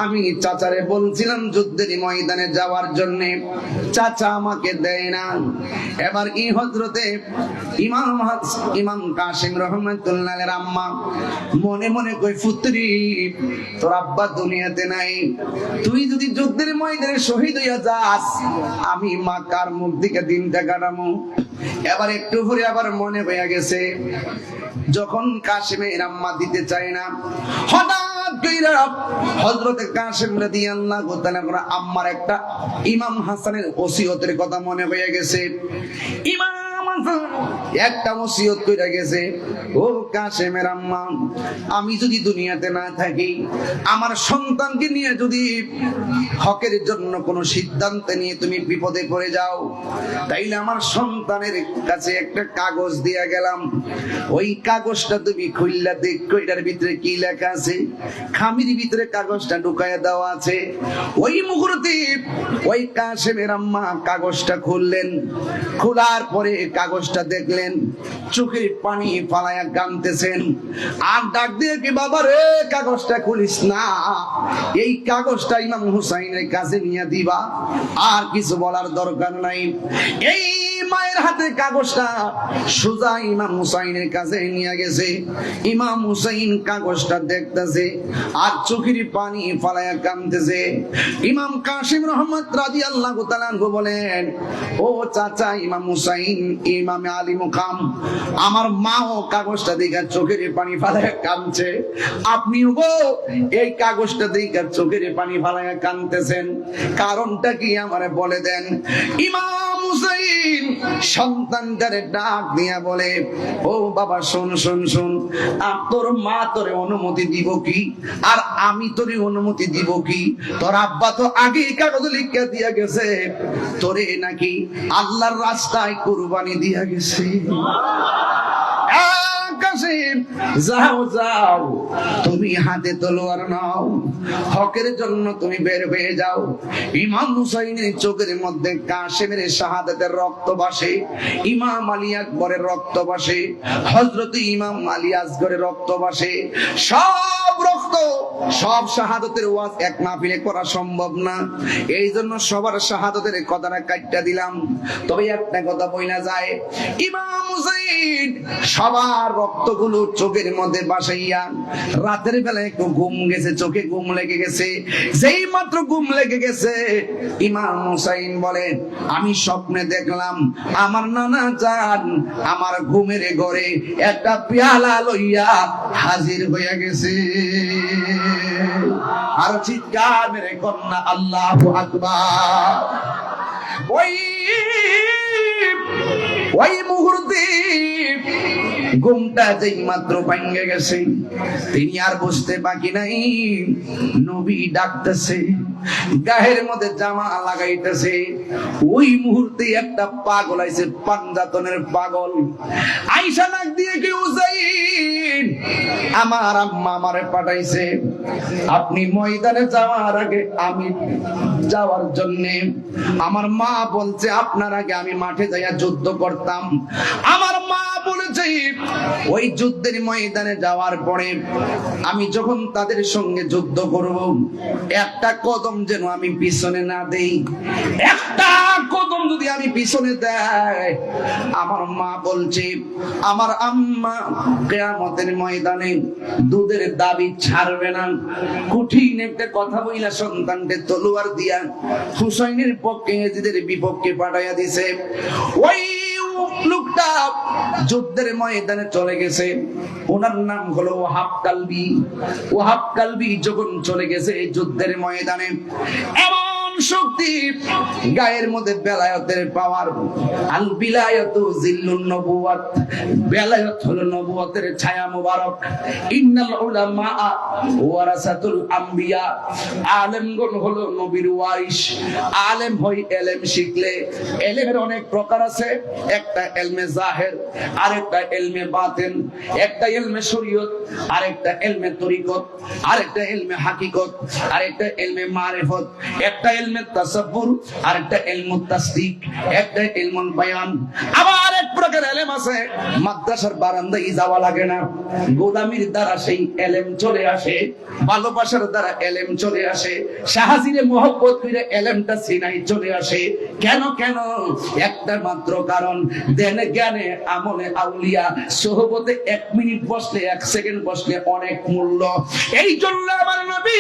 আমি চাচারে বলছিলাম যুদ্ধের ময়দানে যাওয়ার জন্য, চাচা আমাকে দেয় না। এবার এই হযরতে ইমাম কাসেম রাহমাতুল্লাহির আম্মা মনে মনে কই, পুত্রী তোর আব্বা দুনিয়াতে নাই, তুই যদি যুদ্ধের ময়দানে শহীদ হইয়া যাস, আমি মা কার মুখ দিকে দিনটা কাটামু? এবার একটু পরে আবার মনে হইয়া গেছে, যখন কাসেমের আম্মা দিতে চায় না, হঠাৎ কইরা হযরতে কাসেম রাদিয়াল্লাহু তাআলা আম্মার একটা ইমাম হাসানের ওসিয়তের কথা মনে হয়ে গেছে। ইমাম হাসান একটা ওসিয়ত কইরা গেছে, ও কাসেমের আম্মা, আমি যদি দুনিয়াতে না থাকি, আমার সন্তানকে নিয়ে যদি হকের জন্য কোনো সিদ্ধান্ত নিয়ে তুমি বিপদে পড়ে যাও, তাইলে আমার সন্তানের কাছে একটা কাগজ দিয়া গেলাম, ওই কাগজটা তুমি খুললা দেখো, এটার ভিতরে কি লেখা আছে। খামির ভিতরে কাগজটা ঢুকায়া দেওয়া আছে। ওই মুহূর্তে ওই কাসেমের আম্মা কাগজটা খুললেন, খোলার পরে কাগজটা দেখলেন, চোখের পানি ফালায়া কাঁদতেছেন, আর ডাক দিয়ে কি, বাবা রে কাগজটা খুলিস না, এই কাগজটা ইমাম হুসাইনের কাছে নিয়ে দিবা, আর কিছু বলার দরকার নাই। এই মায়ের হাতে কাগজটা সোজা ইমাম হুসাইনের কাছে নিয়ে গেছে। ইমাম হুসাইন কাগজটা দেখতেছে আর চোখের পানি ফালায়া কাঁদতেছে। ইমাম কাসেম রহমত রাদিয়াল্লাহু তাআলা আনহু বলেন, ও চাচা ইমাম হুসাইন, ইমাম আলী মুকাম, আমার মাও কাগজটা দেখে চোখের পানি ফালায়া কাঁদছে, আপনিও গো এই কাগজটা দেখে চোখের পানি ফালায়া কাঁদতেছেন, কারণটা কি আমারে বলে দেন। ইমাম হুসাইন সন্তানটারে ডাক দিয়া বলে, ও বাবা শোন শোন শোন, আর তোর মা তোরে অনুমতি দিব কি, আর আমি তোরে অনুমতি দিব কি? তোর আব্বা তো আগে কাগজ লিখে দিয়া গেছে, তোরে নাকি আল্লাহর রাস্তায় কুরবানি দিয়া গেছে। যাও যাও, তুমি হাতে তলোয়ার নাও, হকের জন্য তুমি বের হয়ে যাও। ইমাম হুসাইনের চোখের মধ্যে কাসেমের শাহাদাতের রক্ত ভাসে, ইমাম আলী আকবরের রক্ত ভাসে, হযরত ইমাম আলী আসগরের রক্ত ভাসে। সব রক্ত, সব শাহাদাতের ওয়াজ এক মাহফিলে করা সম্ভব না, এই জন্য সবার শাহাদাতের কথাটা কাটটা দিলাম। তবে একটা কথা বইলা যায়, ইমাম হুসাইন সবার রক্তগুলো চোখের মধ্যে বাসাইয়া রাতের বেলা একটু ঘুম গেছে, চোখে ঘুম লেগে গেছে। যেই মাত্র ঘুম লেগে গেছে, ইমাম হুসাইন বলেন, আমি স্বপ্নে দেখলাম আমার নানা জান আমার ঘুমের ঘরে একটা পেয়ালা লইয়া হাজির হইয়া গেছে। আর চিৎকার মেরে কন্যা আল্লাহু আকবার। ওই মুহূর্তে ঘুমটা যেই মাত্র ভাঙে গেছে, তিনি আর বসতে বাকি নাই, নবী ডাকতেছে, গায়ের মধ্যে জামা লাগাইতেছে। ওই মুহূর্তে একটা পাগল আইছে, পাঞ্জাতনের পাগল, আইসা ডাক দিয়ে কি, হুসাইন আমার আম্মা আমারে পাঠাইছে, আপনি ময়দানে যাওয়ার আগে আমি যাওয়ার জন্য, আমার মা বলছে আপনার আগে আমি মাঠে যাইয়া যুদ্ধ করতাম, আমার মা বলেছে নবী ওই যুদ্ধের ময়দানে যাওয়ার পরে আমি যখন তাদের সঙ্গে যুদ্ধ করব, একটা কদম যেন আমি পিছনে না দেই। একটা কদম যদি আমি পিছনে দেয়, আমার মা বলছে, আমার আম্মা কিয়ামতের ময়দানে দুধের দাবি ছাড়বে না। কঠিন একটা কথা বইলা সন্তানকে তলোয়ার দিয়া হুসাইনের পক্ষে, ইয়াজিদের বিপক্ষে পাঠাইয়া দিছে। ওই লোকটা যুদ্ধের ময়দানে চলে গেছে, ওনার নাম হলো ওয়াহাব কালবি। ওয়াহাব কালবি যখন চলে গেছে যুদ্ধের ময়দানে, এমন শক্তি গায়ের মধ্যে, বেলায়েতের পাওয়ার। আল বিলায়াতু জিল্লুন নবুওয়াত, বেলায়েত হলো নবুয়তের ছায়া মোবারক। ইন্নাল উলামা ওয়ারাসাতুল আম্বিয়া, আলেমগণ হলো নবীর ওয়ারিস। আলেম হয় ইলম শিখলে। ইলমের অনেক প্রকার আছে, একটা ইলমে জাহির, আরেকটা ইলমে বাতিন, একটা ইলমে শরীয়ত, আরেকটা ইলমে তরিকত, আরেকটা ইলমে হাকিকত, আরেকটা ইলমে মারিফত, একটা ইলমে তাসাব্বুর, আরেকটা ইলমুত তাসদিক, একটা ইলমুল বায়ান। আবার এক প্রকার ইলম আছে মাদ্রাসার বারান্দায় যাওয়া লাগে না, গোলামির দ্বারা সেই ইলম চলে আসে, ভালোবাসার দ্বারা ইলম চলে আসে, শাহজিরে মোহব্বত করে ইলমটা সিনাই চলে আসে। কেন কেন? একটা মাত্র কারণ, দেনে জ্ঞানে আমলে আউলিয়া সোহবতে 1 মিনিট বসলে, 1 সেকেন্ড বসলে অনেক মূল্য। এই জন্য আমার নবী,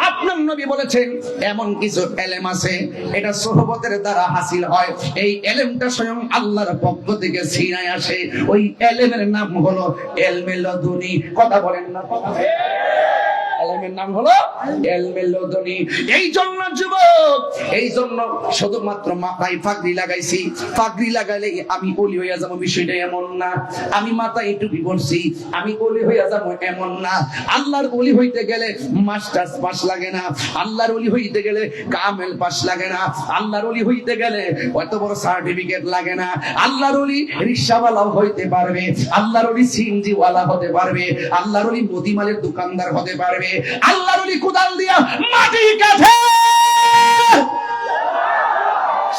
আপনার নবী বলেছেন এমন কিছু ইলম আছে, এটা সোহবতের দ্বারা হাসিল হয়। এই ইলমটা স্বয়ং আল্লাহর পক্ষ থেকে সিনায় আসে। ওই ইলমের নাম হলো ইলমে লদুনি। কথা বলেন না? ইলমের নাম হলো ইলমে লদুনি। এই জন্য যুবক, এই জন্য শুধুমাত্র মাথায় পাগড়ি লাগাইছি, পাগড়ি লাগাইলে আমি ওলি হইয়া যাবো, বিষয়টা এমন না। আমি মাথায় টুপি পরছি, আমি ওলি হইয়া যাবো, এমন না। আল্লাহর ওলি হইতে গেলে মাস্টার্স পাস লাগে না, আল্লাহর ওলি হইতে গেলে কামেল পাস লাগে না, আল্লাহর ওলি হইতে গেলে অত বড় সার্টিফিকেট লাগে না। আল্লাহর ওলি রিকশাওয়ালাও হইতে পারবে, আল্লাহর ওলি সিএনজি ওয়ালা হতে পারবে, আল্লাহর ওলি মুদিমালের দোকানদার হতে পারবে, আল্লাহর ওলি কোদাল দিয়া মাটি কাটে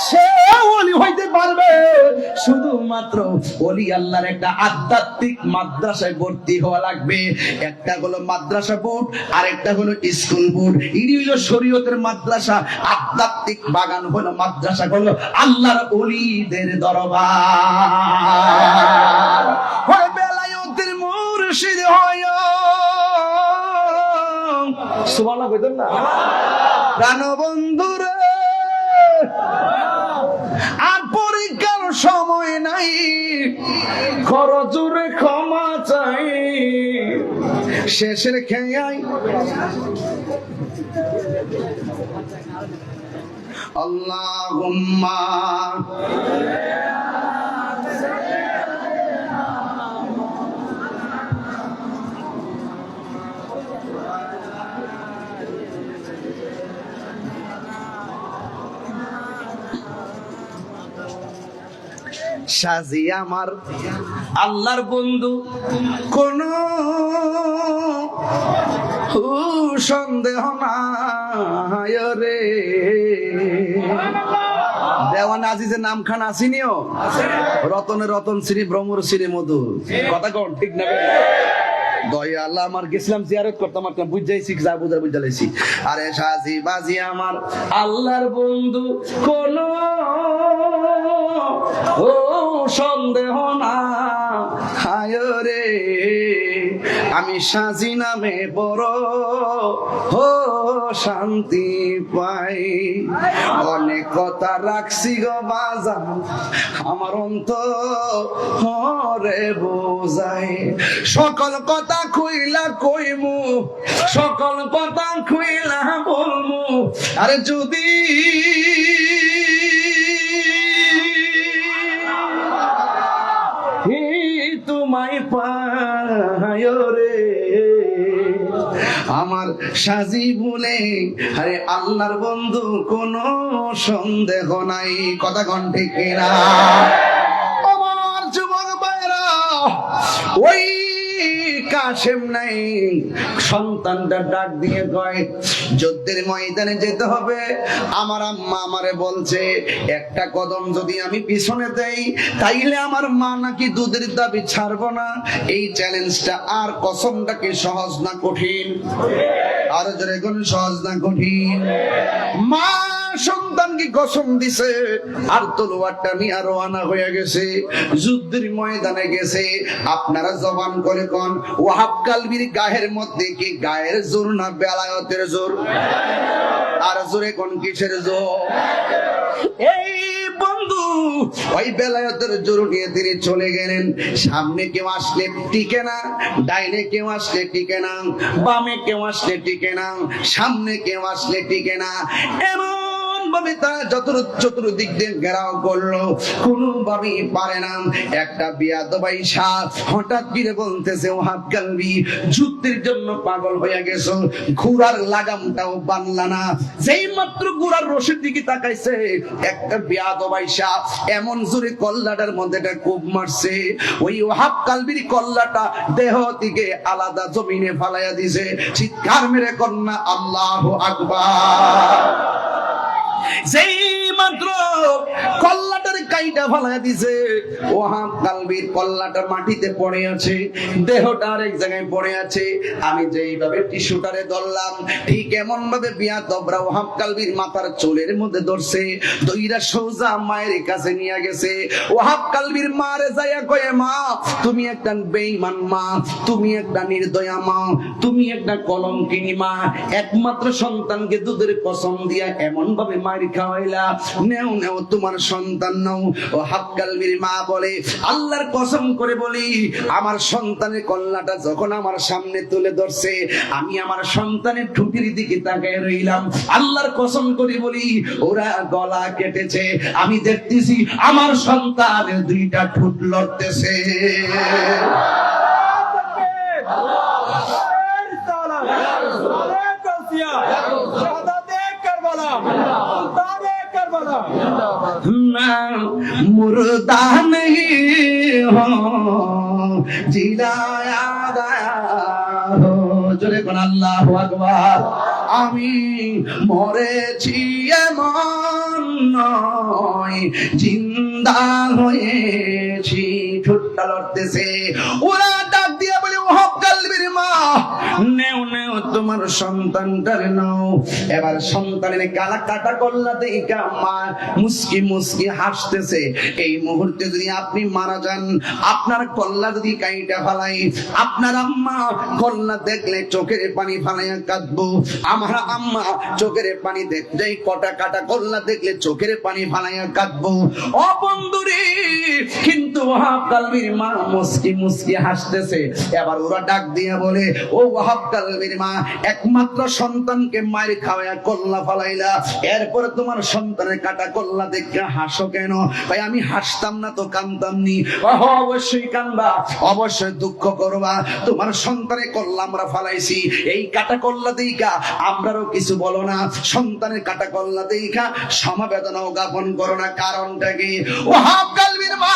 সে ওলি হইতে পারবে। শুধুমাত্র ওলি আল্লাহর একটা আধ্যাত্মিক মাদ্রাসায় ভর্তি হওয়া লাগবে। একটা হলো মাদ্রাসা বোর্ড, আর একটা হলো স্কুল বোর্ড। এটি হলো শরীয়তের মাদ্রাসা, আধ্যাত্মিক বাগান হলো মাদ্রাসা, হলো আল্লাহর ওলিদের দরবার। হয় বেলায়েতের মুর্শিদ হয়, সুবহানাল্লাহ কইতেন না? প্রাণবন্ধুরে, আর পরীক্ষার সময় নাই, খরচুরে ক্ষমা চাই, শেষের খেয়াই আল্লাহুম্মা সাজি আমার আল্লাহর বন্ধু, কোন সন্দেহ নাই রে। দেওয়ান আজিজের নাম খান আসিনিও, রতনের রতন শ্রী ব্রহ্মর শ্রী মধু। কথা কোন ঠিক না? দয়া আল্লাহ, আমার গেছিলাম জিয়ারত করতাম, আপনার বুঝাইছি, যা বুঝার বুঝাইছি। আরে সাজি বাজি আমার আল্লাহর বন্ধু, কোন ও সন্দেহ না হায় রে। আমি সাজি নামে বড় হো শান্তি পাই, অনেক কথা রাখছি গো বাজান, আমার অন্তরে বোঝাই। সকল কথা খুইলা কইমু, সকল কথা খুইলা বলমু, আরে যদি তোমায় পায় রে আমার সাজি বলে, আরে আল্লাহর বন্ধু কোনো সন্দেহ নাই। কথা কোন ঠিক না? আমার যুবক ভাইরা, ওই কাশেম নাই, সন্তানটা ডাক দিয়ে কয় যুদ্ধের ময়দানে যেতে হবে। আমার আম্মা আমারে বলছে একটা কদম যদি আমি পিছনে দেই তাইলে আমার মা নাকি দুধের দাবি ছাড়বো না। এই চ্যালেঞ্জটা আর কসমটা কি সহজ না কঠিন? আর জোরে কোন সহজ না কঠিন? মা সন্তানকে কসম দিছে আর তলোয়ারটা নিয়ে রওনা হয়ে গেছে, যুদ্ধের ময়দানে গেছে। আপনারা জবান করে কোন ওয়াহাব কালবির গায়ের মধ্যে কি গায়ের জোর না বেলায়েতের জোর? আর জোরে কোন কিসের জোর? এই বন্ধু ওই বেলায়েতের জোর নিয়ে তিনি চলে গেলেন। সামনে কেউ আসলে টিকে না, ডাইনে কেউ আসলে টিকে না, বামে কেউ আসলে টিকে না, সামনে কেউ আসলে টিকে না। এমন ভাবে তারা চতুর্দিক দিয়ে ঘেরাও করলো, কোনোভাবেই পারে না। একটা বিয়াদব আইসা হঠাৎ করে বলতেছে ওয়াহাব কালবি যুদ্ধের জন্য পাগল হয়ে গেছো, ঘোড়ার লাগামটাও বানলা না। যেই মাত্র ঘোড়ার রশির দিকে তাকাইছে একটা বিয়াদব আইসা এমন জোরে কল্লাটার মধ্যে একটা কোপ মারছে, ওই ওয়াহাব কালবির কল্লাটা দেহ থেকে আলাদা জমিনে ফালাইয়া দিছে। চিৎকার মেরে কন্যা আল্লাহু আকবার। যেই মাত্র কল্লাটার কাইটা ফালাইয়া দিছে, ওয়াহাব কালবির কল্লাটা মাটিতে পড়ে আছে, দেহটা আরেক জায়গায় পড়ে আছে। আমি যেইভাবে টিস্যুটারে ধরলাম ঠিক এমন ভাবে বিয়াদবরা ওয়াহাব কালবির মাথার চুলের মধ্যে ধরছে, দইরা সোজা মায়ের কাছে নিয়ে গেছে। ওয়াহাব কালবির মারে যাইয়া কয়ে মা তুমি একটা বেঈমান মা, তুমি একটা নির্দয়া মা, তুমি একটা কলঙ্কিনী মা, একমাত্র সন্তানকে দুধের কসম দিয়া এমন ভাবে মায়ের খাওয়াইলা, নেও নেও তোমার সন্তান নাও। ওয়াহাব কালবির মা বলে আল্লাহর কসম করে বলি আমার সন্তানের কল্লাটা যখন আমার সামনে তুলে ধরছে আমি আমার সন্তানের ঠুটির দিকে তাকিয়ে রইলাম। আল্লাহর কসম করে বলি ওরা গলা কেটেছে, আমি দেখতেছি আমার সন্তানের দুইটা ঠুট লড়তেছে। मुर्दा नहीं हो जिलाया गया हो, জোরে কোন আল্লাহু আকবার। আমি মরেছি এমন নয় জিন্দা হয়েছি, ঠোঁটটা লড়তেছে। ওরা ডাক দিয়া বলে ওয়াহাব কালবির মা নেও নেও তোমার সন্তানটার নাও। এবার সন্তানের গালা কাটা কল্লা দেখা মা মুস্কি মুস্কি হাসতেছে। এই মুহূর্তে যদি আপনি মারা যান, আপনার কল্লা যদি কাইটা ফালাই, আপনার আম্মা কল্লা দেখলে চোখের পানি ফালাইয়া কাঁদবো। আমার আম্মা চোখের পানি দেখলে কটা কাটা কল্লা দেখলে চোখের পানি ফালাইয়া কাঁদবো। ও বন্ধুরে, কিন্তু ওয়াহাব কালবির মা মুস্কি মুস্কি হাসতেছে। এবার ওরা ডাক দিয়া বলে ও ওয়াহাব কালবির মা একমাত্র সন্তানকে মায়ের খাওয়াইয়া কল্লা ফালাইলা, এরপরে তোমার সন্তানের কাটা কল্লা দেখে হাসো কেন? ভাই আমি হাসতাম না তো কান্দতাম নি। অবশ্যই কান্দবা, অবশ্যই দুঃখ করবা। তোমার সন্তানের কল্লা আমরা ফালাইছি, এই কাটা কল্লা দেখা আমরাও কিছু বলো না, সন্তানের কাটা কল্লা দেখা সমবেদনাও জ্ঞাপন করো না। কারণটা কি? ওয়াহাব কালবির মা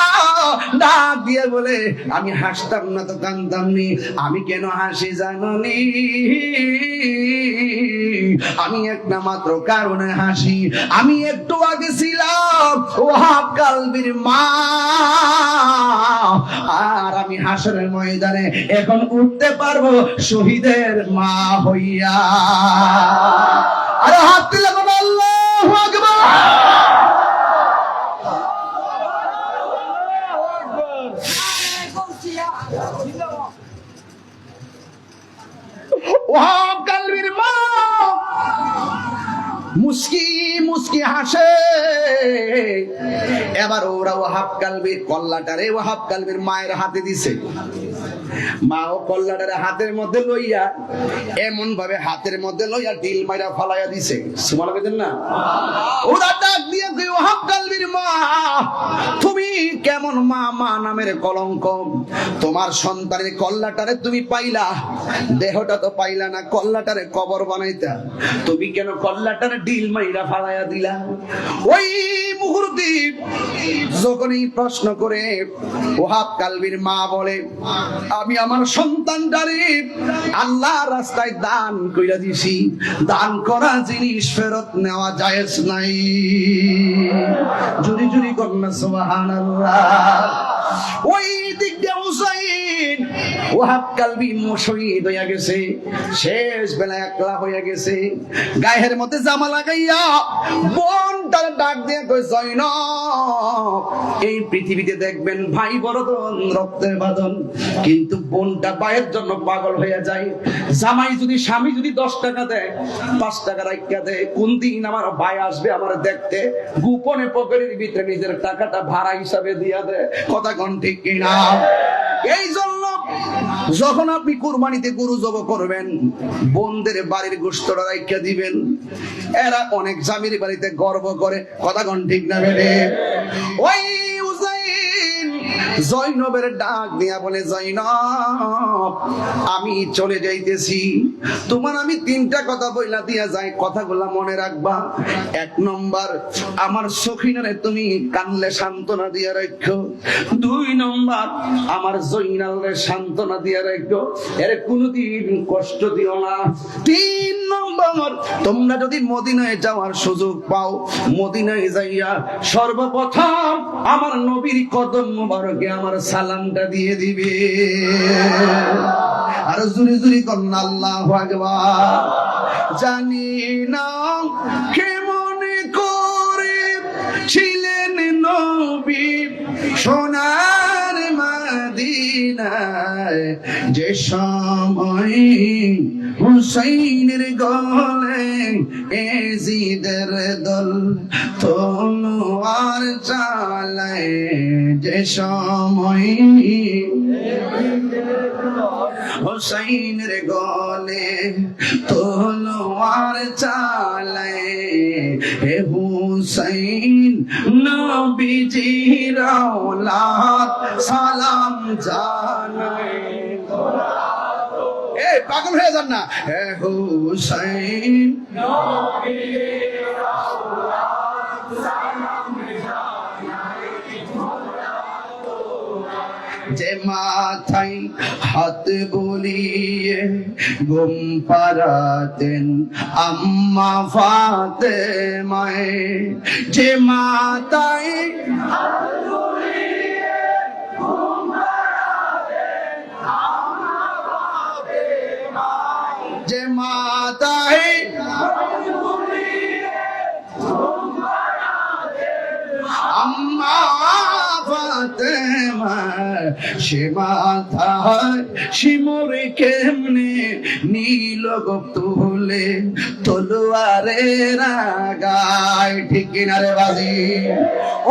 ডাক দিয়ে বলে আমি হাসতাম না তো কান্দতাম নি। আমি কেন হাসি জানি? আমি একটা মাত্র কারণে হাসি। আমি একটু আগে ছিলাম ওয়াহাব কালবির মা, আর আমি হাসরের ময়দানে এখন উঠতে পারবো শহীদের মা হইয়া। আরে হাত দিলে বলো আল্লাহু আকবার। ওয়াহাব কালবির মা মুস্কি মুস্কি হাসে। এবার ওরা ওয়াহাব কালবির কল্লাটারে ওয়াহাব কালবির মায়ের হাতে দিছে। মা ও কল্লাটারে হাতের মধ্যে লইয়া এমন ভাবে হাতের মধ্যে লইয়া ঢিল মাইরা ফালাইয়া দিছে। সুবহানাল্লাহ বলেন না? ওরা ডাক দিয়ে কই ওয়াহাব কালবির মা তুমি কেমন মা? মা নামের কলঙ্ক। তোমার সন্তানের কল্লাটারে তুমি পাইলা, দেহটা তো পাইলা না, কল্লাটারে কবর বানাইতা। তুমি কেন কল্লাটারে ঢিল মাইরা ফালাইয়া দিলা? ওই মুহূর্তে যখনই প্রশ্ন করে ওয়াহাব কালবির মা বলে আমি আমার সন্তানটারে আল্লাহ রাস্তায় দান কইরা দিছি, দান করা জিনিস ফেরত নেওয়া জায়েজ নাই। জুরি জুরি কন্যা সুবহানাল্লাহ। ওই দিক দিয়ে হুসাইন ওয়াহাব কালবি শহীদ হইয়া গেছে, শেষ বেলা একলা হইয়া গেছে, গায়ের মধ্যে জামা লাগাইয়া বোনটার ডাক দিয়ে কই জয়নব, এই পৃথিবীতে দেখবেন ভাই বড়জন রক্তের বাঁধন, কিন্তু বোনটা ভাইয়ের জন্য পাগল হইয়া যায়। জামাই যদি স্বামী যদি 10 টাকা দেয়, 5 টাকা রাখিয়া দেয়, কোন দিন আমার ভাই আসবে আমার দেখতে, গোপনে পকেটের ভিতরে নিজের টাকাটা ভাড়া হিসাবে দিয়া দেয়। কথা কোন ঠিক কিনা? এই জন্য যখন আপনি কুরবানিতে গরু জব করবেন, বোনদের বাড়ির গোশতটা রাখিয়া দিবেন। এরা অনেক স্বামীর বাড়িতে গর্ব করে। কথা কোন ঠিক না বেড়ে? ওই জয়নবের ডাক দিয়া বলে, জয়নব আমি চলে যাইতেছি, তোমার আমি 3টা কথা বইলা দিয়া যাই, কথাগুলা মনে রাখবা। 1 নম্বর, আমার সখিনারে তুমি কানলে সান্ত্বনা দিয়া রাখো। 2 নম্বর, আমার জয়নালের সান্ত্বনা দিয়া রাখো, এর কোনদিন কষ্ট দিও না। 3 নম্বর, তোমরা যদি মদিনায় যাওয়ার সুযোগ পাও, মদিনায় যাইয়া সর্বপ্রথম আমার নবীর কদম মোবারকে আমার সালামটা দিয়ে দিবে। আর জুরি জুরি কন্যা আল্লাহু আকবার। জানি না কেমন করে ছিলেন নবী সোনার মদিনায়, যে সময় হুসাইনের গলে এজিদের দল তলোয়ার চালায়, যে সময় হুসাইনের গলে তলোয়ার চালায়, হে হুসাইন নবীজির আওলাদ সালাম জানায়। এই পাগল হয়ে যান না। হে হুসাইন নবীজির আওলাদ সালাম জানায়, যে মাথায় হাত বুলিয়ে ঘুম পাড়াতেন আম্মা ফাতেমায়ে, যে মাথায় হাত বুলিয়ে ঘুম পাড়াতেন আম্মা ফাতেমায়ে, যে মাথায় হাত বুলিয়ে ঘুম পাড়াতেন আম্মা ফাতেমা, সে মাথায় শিমরে কেমনে নীল তুলে তলোয়ারের আগায়। ঠিক কিনা রে বাজি?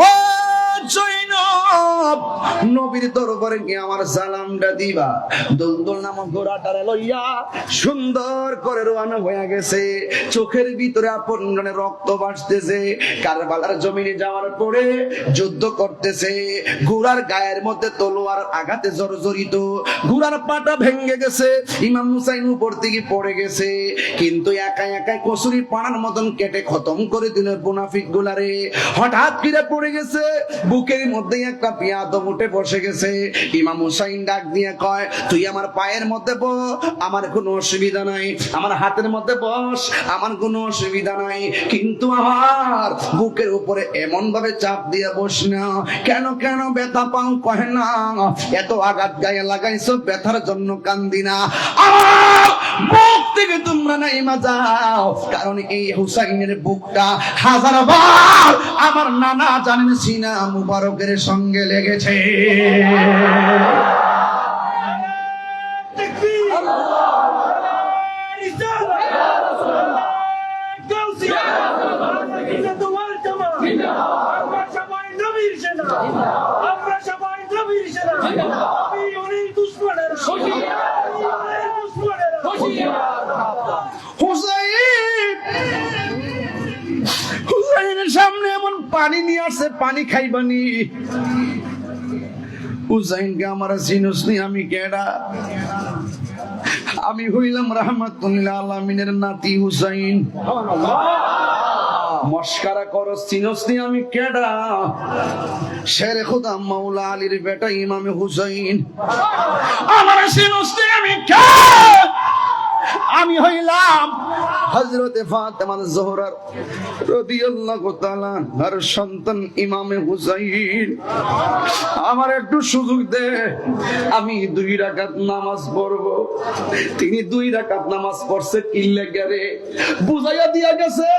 ও জয়নব, নবীর দরবারে গিয়ে আমার সালামটা দিবা। দুলদুল নামক ঘোড়াটারে লইয়া সুন্দর করে রওনা হয়ে গেছে, চোখের ভিতরে আপনজনের রক্ত ভাসতেছে। কারবালার জমিনে যাওয়ার পরে যুদ্ধ করতেছে, ঘোড়ার গায়ের মধ্যে তলোয়ার আঘাতে জর্জরিত, ঘোড়ার পাটা ভেঙে গেছে, ইমাম হুসাইন উপর থেকে পড়ে গেছে, কিন্তু একা একা কসুরি পানার মতন কেটে খতম করে দিল মুনাফিক গুলারে। হঠাৎ করে পড়ে গেছে, বুকের মধ্যে একটা পিয়াদব উঠে বসে গেছে। ইমাম হুসাইন ডাক দিয়ে কয়, তুই আমার পায়ের মধ্যে বস, আমার কোনো অসুবিধা নাই, আমার হাতের মধ্যে বস, আমার কোনো অসুবিধা নাই, কিন্তু আমার বুকের উপরে এমন ভাবে চাপ দিয়ে বস না। কেন কেন ব্যথা পাও? কহে না, এত আঘাত গায়ে লাগাইছো, ব্যথার জন্য কান্দি না, আমার বুক থেকে তোমরা নাই যাও, কারণ এই হুসাইনের বুকটা 1000 বার আমার নানা জানেন সিনা মুবারকের সঙ্গে লেগেছে। হুসাইনের সামনে এমন পানি নিয়ে আসছে, পানি খাইবানি। হুসাইনকে আমার চিনুসনি, আমি কেডা? আমি হইলাম রাহমাতুল্লিল আলামিনের নাতি হুসাইন। মস্কারা করো, চিনোস নি আমি কেডা? শেরে খোদা মাওলা আলীর বেটা ইমামে হুসাইন। আমার চিনোস নি আমি কে? আমি হইলাম হযরতে ফাতেমা জোহরার রাদিয়াল্লাহু তাআলা আনহার সন্তান ইমামে হুসাইন। আমার একটু সুযোগ দে, আমি 2 রাকাত নামাজ পড়বো। তিনি 2 রাকাত নামাজ পড়ছে কি লাগা রে? বুঝাইয়া দিয়া গেছে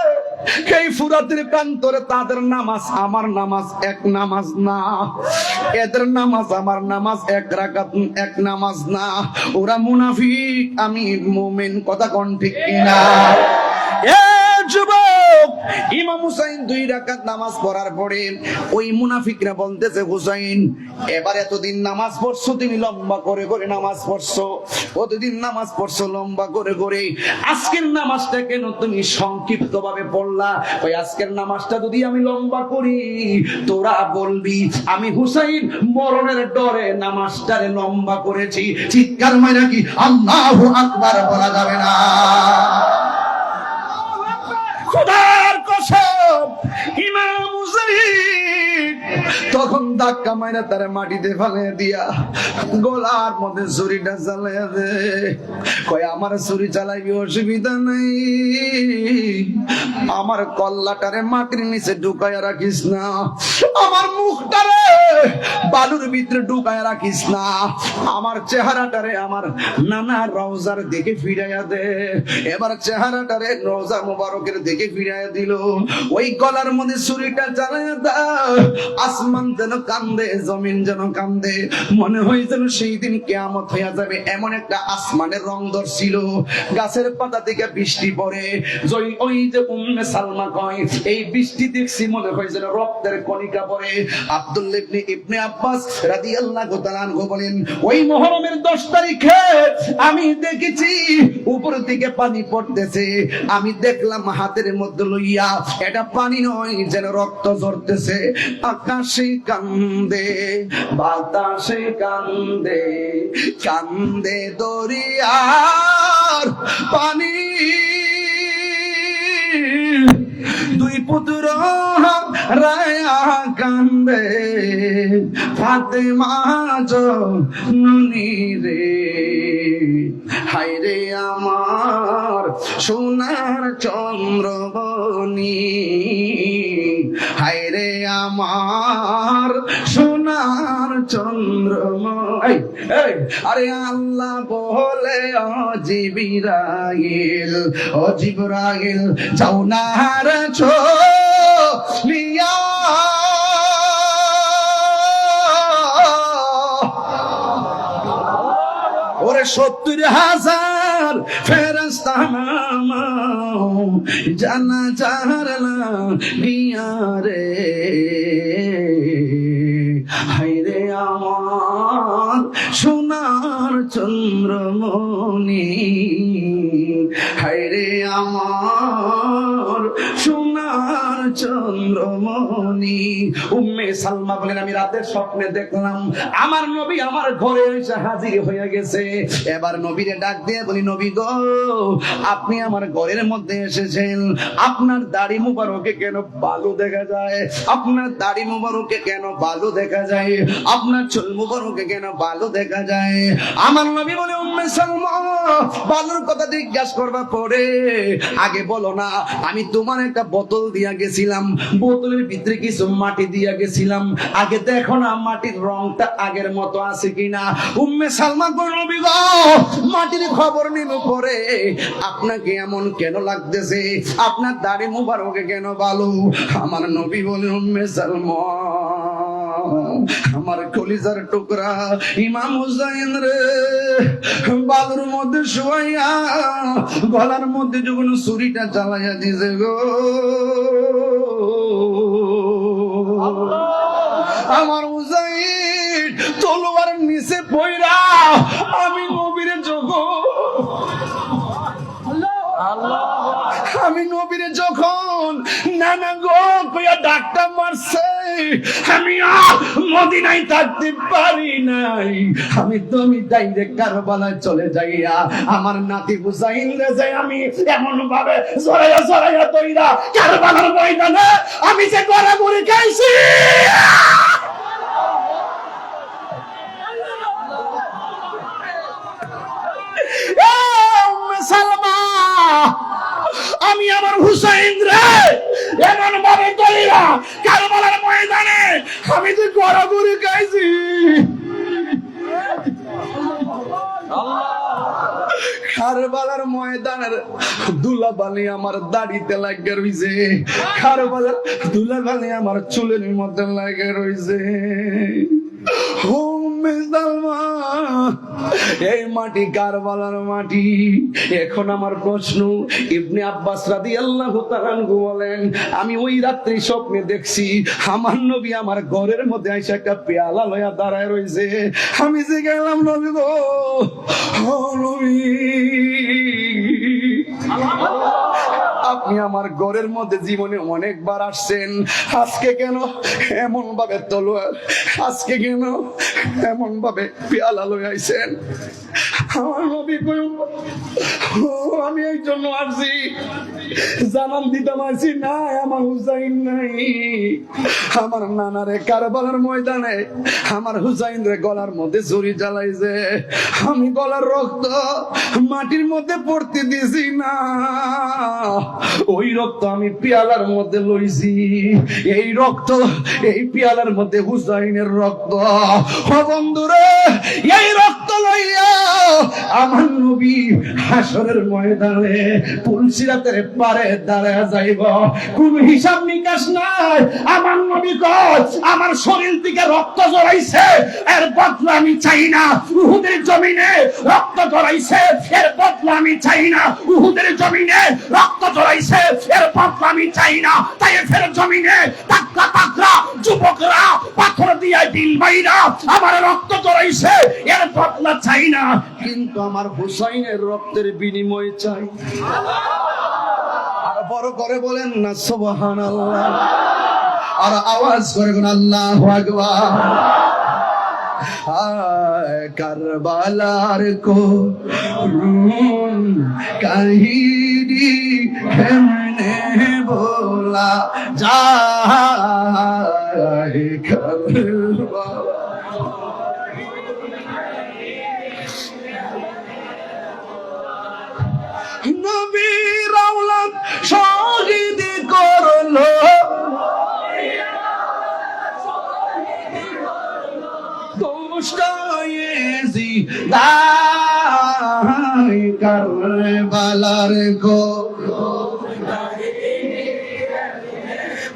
এই ফুরাতের প্রান্তরে তাদের নামাজ আমার নামাজ এক নামাজ না, এদের নামাজ আমার নামাজ 1 রাকাত 1 নামাজ না। ওরা মুনাফিক, আমি মুমিন। কথা কোন ঠিক কিনা? এ যুবক, ইমাম হুসাইন 2 রাকাত নামাজ পড়ার পরে ওই মুনাফিকরা বলতেছে, হুসাইন এবার এতদিন নামাজ পড়ছো তুমি লম্বা করে করে নামাজ পড়ছো, প্রতিদিন নামাজ পড়ছো লম্বা করে করে, আজকের নামাজটা কেন তুমি সংক্ষিপ্ত ভাবে পড়লা? ওই আজকের নামাজটা যদি আমি লম্বা করি তোরা বলবি আমি হুসাইন মরণের ডরে নামাজটারে লম্বা করেছি। চিৎকার মাইরা কি আল্লাহু আকবার বলা যাবে না? খোদার কসম, ইমাম হুসাইন তখন ধাক্কা মাইরা তারে মাটিতে ফেলে দিয়া গলার মধ্যে ছুরিটা চালাইয়া দে। কয় আমার ছুরি চালাইবি অসুবিধা নাই, আমার কল্লাটারে মাটির নিচে ঢুকাইয়া রাখিস না, আমার মুখটারে বালুর ভিতরে ঢুকাইয়া রাখিস না, আমার চেহারাটারে আমার নানা রওজার দিকে ফিরাইয়া দে। এবার চেহারাটারে রওজা মুবারকের দিকে ফিরাইয়া দিল। ওই গলার মধ্যে ছুরিটা চালাইয়া দাও। আসমান যেন কান্দে, জমিন যেন কান্দে, মনে হয় যেন সেই দিন কিয়ামত হইয়া যাবে, এমন একটা আসমানের রং ধরছিল। গাছের পাতা থেকে বৃষ্টি পড়ে, ওই যে উম্মে সালমা কয় এই বৃষ্টি দেখছি মনে হয় যেন রক্তের কণিকা পড়ে। আব্দুল্লাহ ইবনে আব্বাস রাদিয়াল্লাহু তাআলা আনহু বলেন, ওই মুহররমের 10 তারিখে আমি দেখেছি উপর থেকে পানি পড়তেছে, আমি দেখলাম হাতের মধ্যে লইয়া, এটা পানি নয় যেন রক্ত ঝরতেছে। আকাশে কান্দে, বাতাসে কান্দে, কান্দে দরিয়ার পানি, 2 পুত্র রায়া কান্দে, ফাতেমা জননী রে, হায় রে আমার সোনার চন্দ্রবনি, হায় রে আমার সোনার চন্দ্রময়। আরে আল্লাহ বলে ও জিবরাইল, ও জিবরাইল যাও না রে চলিয়া, ওরে 70,000 ফেরেশতা নামাও জানাজার লাগিয়া রে, হায়রে আমার সোনার চন্দ্রমণি, হায়রে আমার সোনার চন্দ্রমণি। উম্মে সালমা বলেন, আমি রাতের স্বপ্নে দেখলাম আমার নবী আমার ঘরে এসে হাজির হয়ে গেছে। এবার নবীরে ডাক দিয়ে বলি, নবী গো আপনি আমার ঘরের মধ্যে এসেছেন, আপনার দাড়ি মুবারকে কেন বালু দেখা যায়? আপনার দাড়ি মুবারকে কেন বালু দেখা যায়? আপনার চুল মুবারকে কেন বালু দেখা যায়? আমার নবী বলে, উম্মে সালমা বালুর কথা জিজ্ঞাসা করবা পরে আগে বলো না আমি তোমার একটা বোতল দিয়া গেছিলাম, বোতলের ভিতরে কিছু মাটি দিয়া গেছিলাম, আগে দেখো না মাটির রংটা আগের মতো আছে কিনা। উম্মে সালমা কইল, নবী গো মাটির খবর নিব পরে, আপনাকে এমন কেন লাগতেছে? আপনার দাড়ি মুবারকে কেন বালু? আমার নবী বলে, উম্মে সালমা আমার কলিজার টুকরা ইমাম হুসাইন রে বালুর মধ্যে শুয়াইয়া গলার মধ্যে যখন ছুরিটা চালাইয়া দিছে গো, আমার হুসাইন তলোয়ার নিচে পইরা আমি নবীরে আমি নবীরে যখন নানা গো কইয়া ডাক্তার মারছে আমি আর মদিনায় থাকতে পারি নাই, আমি ডাইরেক্ট কারবালায় চলে যাইয়া আমার নাতি হুসাইন রে যাই আমি এমন ভাবে জড়াইয়া তৈরা কারবালার ময়দানে আমি যে গড়াগড়ি খাইছি। সালমা, আমি আমার হুসাইন রে এমন ভাবে তৈরা কারবালার ময়দানে আমি যে গড়াগড়ি খাইছি। কারবালার ময়দানের দুলাবালি আমার দাড়িতে লাগে রইছে, কারবালার দুলাবালি আমার চুলের মধ্যে লাগে রইছে। এই মাটি কারবালার মাটি। এখন আমার প্রশ্ন, ইবনে আব্বাস রাদিয়াল্লাহু তাআলা আনহু বলেন, আমি ওই রাত্রি স্বপ্নে দেখছি আমার নবী আমার ঘরের মধ্যে এসে একটা পেয়ালা লয়া দাঁড়ায় রইছে। আমি যে গেলাম, নবী গো, ও নবী, আপনি আমার ঘরের মধ্যে জীবনে অনেকবার আসছেন, আজকে কেন এমন ভাবে তলোয়ার, আজকে কেন এমন ভাবে পেয়ালা লই আইছেন? আমার নবী কই, আমি এই জন্য আসছি, জানান দিতাম আসি না আমার হুসাইন নাই। আমার নানারে কারবালার ময়দানে আমার হুসাইন রে গলার মধ্যে ছুরি জ্বালাইছে, আমি গলার রক্ত মাটির মধ্যে পড়তে দিছি না, ওই রক্ত আমি পেয়ালার মধ্যে লইছি। এই রক্ত, এই পেয়ালার মধ্যে হুসাইনের রক্ত। ও বন্ধুরে, এই রক্ত লইয়া আমার নবী হাসরের ময়দানে পুলসিরাতের পারে দাঁড়ায় যাইব, কোন হিসাব নিকাশ নাই। আমার নবী কয়, আমার শরীর থেকে রক্ত ঝরাইছে, এর বদলা আমি চাই না। উহুদের জমিনে রক্ত ঝরাইছে, এর বদলা আমি চাই না। উহুদের জমিনে রক্ত ঝরাইছে, এর বদলা আমি চাই না। তায়েফের জমিনে তাকরা তাকরা যুবকরা পাথর দিয়া দিল বাইরা আমার রক্ত ঝরাইছে, এর বদলা চাই না, কিন্তু আমার হুসাইনের রক্তের বিনিময় চাই। আর বড় করে বলেন না সুবহানাল্লাহ, আর আওয়াজ করে বলেন আল্লাহু আকবার। কারবালার করুন কাহিনী কেমনে বলা যায়, কারবালা নবীর আওলাদ শহীদ করলো, কারবালার গো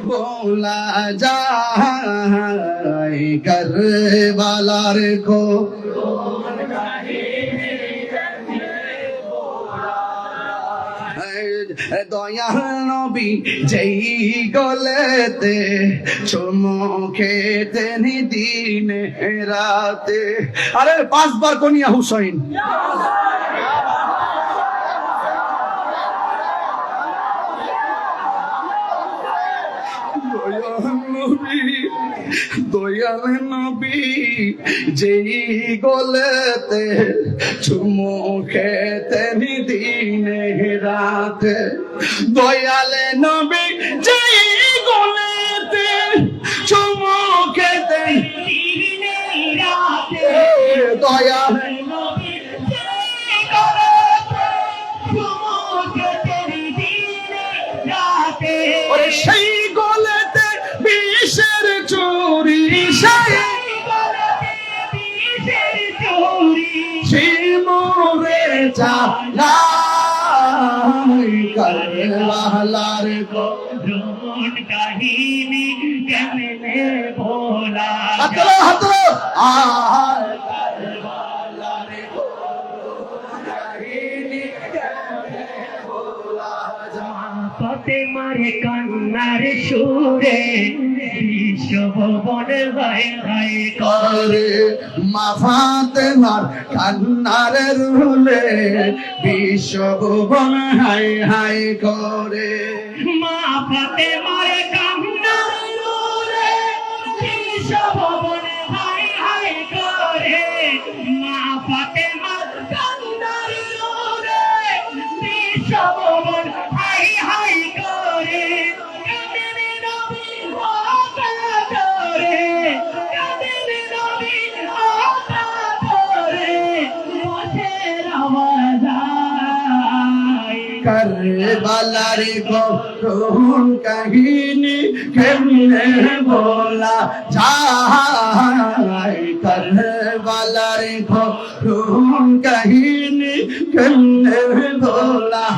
बोला जाए करबालार को দয়াল নবী যেই গলেতে চুমু খেতেন দিনে রাতে। আরে 5 বার কোনিয়া হুসাইন। দয়াল নবী যেই গলেতে চুমু খেতেন দিনে রাতে। দয়াল নবী যেই গলেতে চুমু খেতেন দিনে রাতে। দয়াল নবী যেই গলেতে চুমু খেতেন দিনে রাতে। ওরে সেই গলেতে বিষের চুরি, শিমুরে জানাই কারবালার করুন কাহিনী কেমনে ভোলা যায়। হাতলো কারবালার করুন কাহিনী কেমনে ভোলা যায়। ফাতেমার কান্নার সুরে বিশ্বভুবন হায় হায় করে, মা ফাতেমার কান্নার রুলে বিশ্বভুবন হায় হায় করে। মা ফাতেমার কান্নার রুলে কারবালার করুণ কাহিনী কেমনে বলা যায়, কারবালার করুণ কাহিনী কেমনে বলা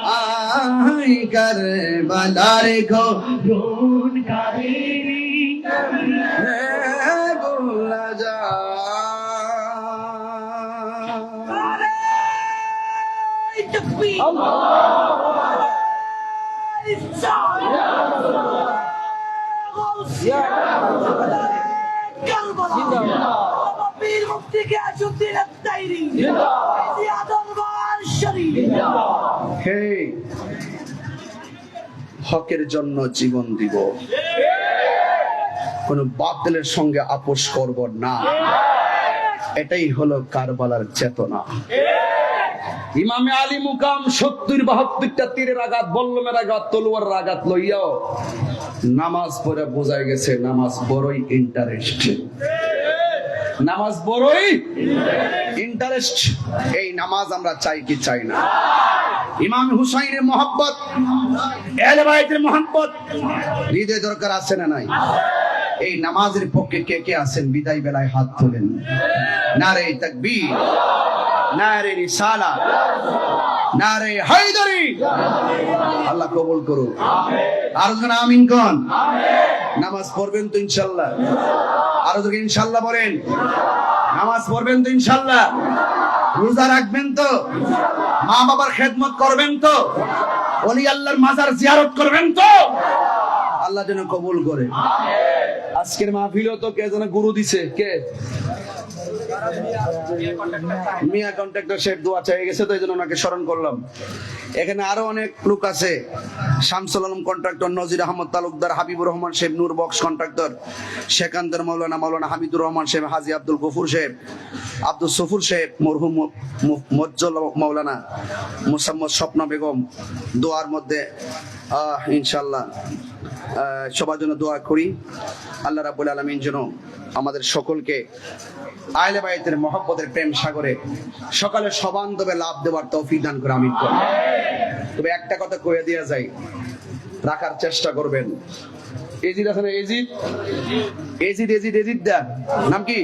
যায়, কারবালার করুণ কাহিনী কেমনে বলা যায়। Hey, হকের জন্য জীবন দিব, কোন বাতিলের সঙ্গে আপোষ করব না, এটাই হলো কারবালার চেতনা। ইমামে আলী মুকাম ৭০-৭২টা তীরের আঘাত, বল্লমের আঘাত, তলোয়ারের আঘাত লইয়াও নামাজ পড়ে বোঝা গেছে নামাজ বড়ই ইন্টারেস্ট, নামাজ বড়ই ইন্টারেস্ট। এই নামাজ আমরা চাই কি চাই না? ইমাম হুসাইনের মহব্বত, আহলে বাইতের মহব্বত হৃদয় দরকার আছে না নাই? এই নামাজের পক্ষে কে কে আছেন বিদায় বেলায় হাত তোলেন। নারে তাকবীর, নারে রিসালাত, নারে হায়দারি। আল্লাহ কবুল করুন, আর যেন আমিন কোন। নামাজ পড়বেন তো ইনশাআল্লাহ? আরো যদি ইনশাআল্লাহ বলেন। নামাজ পড়বেন তো ইনশাআল্লাহ? রোজা রাখবেন তো? মা বাবার খেদমত করবেন তো? ওলি আল্লাহর মাজার জিয়ারত করবেন তো? আল্লাহ যেন কবুল করে। আজকের মাহফিলও তো কে যেন গুরু দিছে, কে? মিয়া কন্ট্রাক্টর সাহেব দোয়া চাই গেছে, তো এই জন্য ওনাকে স্মরণ করলাম। এখানে আরো অনেক লোক আছে, শামসুল আলম কন্ট্রাক্টর, নজির আহমদ তালুকদার, হাবিবুর রহমান সাহেব, নূর বক্স কন্ট্রাক্টর, শেখান্তর মৌলানা, মৌলানা হামিদুর রহমান সাহেব, হাজি আব্দুল গফুর সাহেব, আব্দুল সফুর সাহেব, মরহুম মজ্জল মৌলানা, মুসাম্মদ স্বপ্না বেগম। দোয়ার মধ্যে ইনশাআল্লাহ সবার জন্য দোয়া করি। আল্লাহ রাব্বুল আলামিন যেন আমাদের সকলকে আহলে বাইতের মহব্বতের প্রেম সাগরে সকালে সবান্ধবে লাভ দেওয়ার তৌফিক দান করে, আমিন। তবে একটা কথা কয়ে দেওয়া যায়, রাখার চেষ্টা করবেন। এজিদ আছে না? এজিদ, এজিদ, এজিদ, এজিদ দা নাম কি?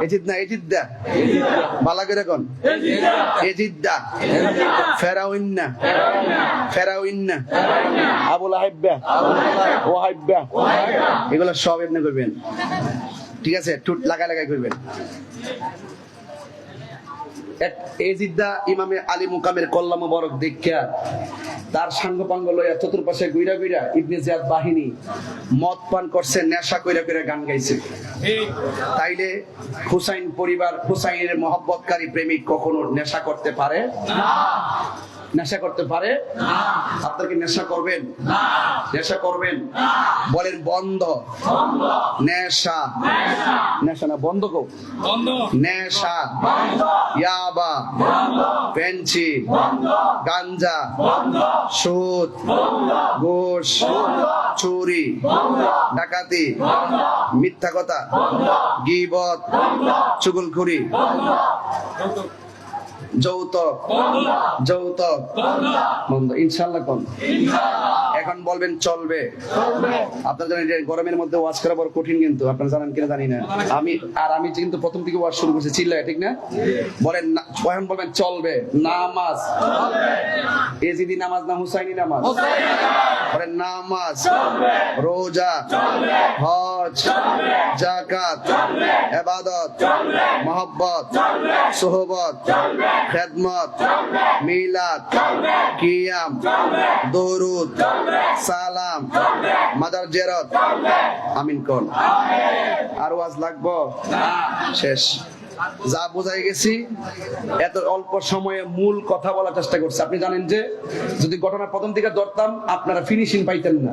এজিদ না, এজিদ দা বালা করে কোন? এজিদ দা, ফেরাউন না, ফেরাউন না, আবুল আহাইব্বা, ওয়াহাইব্বা, এগুলো সব এমনি করবেন, ঠিক আছে? ঠুট লাগাই লাগাই করবেন। এজিদা ইমামে আলী মুকামের কল্লা মুবারক দেখা তার সাঙ্গ পাঙ্গ লইয়া চতুর্পাশে গুইরা গুইরা ইবনে জিয়াদ বাহিনী মদ পান করছে, নেশা কইরা কইরা গান গাইছে। তাইলে হুসাইন পরিবার, হুসাইনের মহব্বতকারী প্রেমিক কখনো নেশা করতে পারে না? নেশা করতে পারে না? আপনারা কি নেশা করবেন? না। নেশা করবেন? না। বলেন বন্ধ। বন্ধ। নেশা, নেশা, নেশা না, বন্ধ কো, বন্ধ। নেশা বন্ধ, ইয়াবা বন্ধ, পেনচি বন্ধ, গাঞ্জা বন্ধ, সুদ বন্ধ, ঘুষ বন্ধ, চুরি বন্ধ, ডাকাতি বন্ধ, মিথ্যা কথা বন্ধ, গীবত বন্ধ, চুগলখড়ি বন্ধ, যৌতুক, যৌতুক বন্ধ, ইনশাআল্লাহ কোন? এখন বলবেন চলবে। আপনারা জানেন যে গরমের মধ্যে ওয়াজ করা বড় কঠিন, কিন্তু আপনারা জানেন কিনা জানি না। আমি কিন্তু প্রথম থেকে ওয়াজ শুরু করছি চিল্লায়, ঠিক না? বলেন এখন বলবেন চলবে। নামাজ এজিদি নামাজ না হুসাইনি নামাজ? বলেন নামাজ, রোজা, হজ, যাকাত, ইবাদত, মহব্বত, সোহবত, খেদমত, মিলাদ, কিয়াম, দরুদ, সালাম, মাদার জিয়ারত, আমিন কোন? আর ওয়াজ লাগবো? শেষ। যা বোঝাই গেছি, এত অল্প সময়ে মূল কথা বলার চেষ্টা করছি। আপনি জানেন যে যদি ঘটনা প্রথম দিকে ধরতাম আপনারা ফিনিশিং পাইতেন না।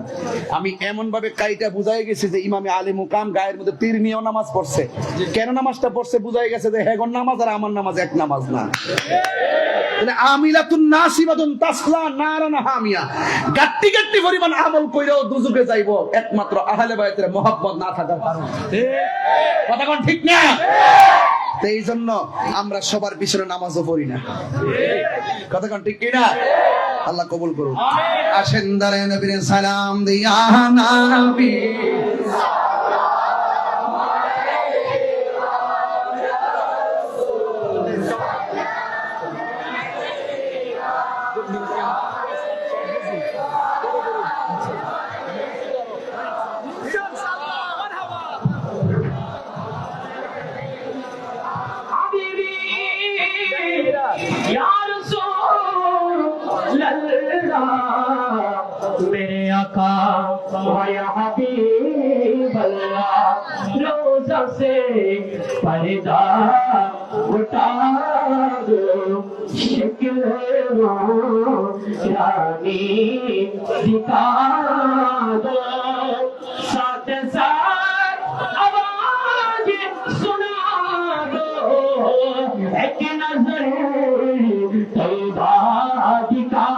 আমি এমন ভাবে কাইটা বুঝাই গেছি যে ইমামে আলী মুকাম গায়ের মধ্যে তীর নিয়েও নামাজ পড়ছে। কেন নামাজটা পড়ছে বুঝাই গেছে যে হেগর নামাজ আর আমার নামাজ এক নামাজ না। আমিলাতুন নাসিবাতুন তাসলা নারান হামিয়া, গাট্টি গাট্টি পরিমাণ আমল কইরাও দুজকে যাইব একমাত্র আহলে বাইতের মহব্বত না থাকার কারণে। কথা কোন ঠিক না? তো এই জন্য আমরা সবার পিছনে নামাজও পড়ি না। কথা কোন ঠিক কি না? আল্লাহ কবুল করুন। আসেন দারে নবীর সালাম দিয়া নবী
मेरे आका या हबीब अल्लाह, रोज़ा से पर्दा उठा दो, शक्ल रानी दिखा दो, साथ साथ आवाज सुना दो, एक नजर तौबा दिखा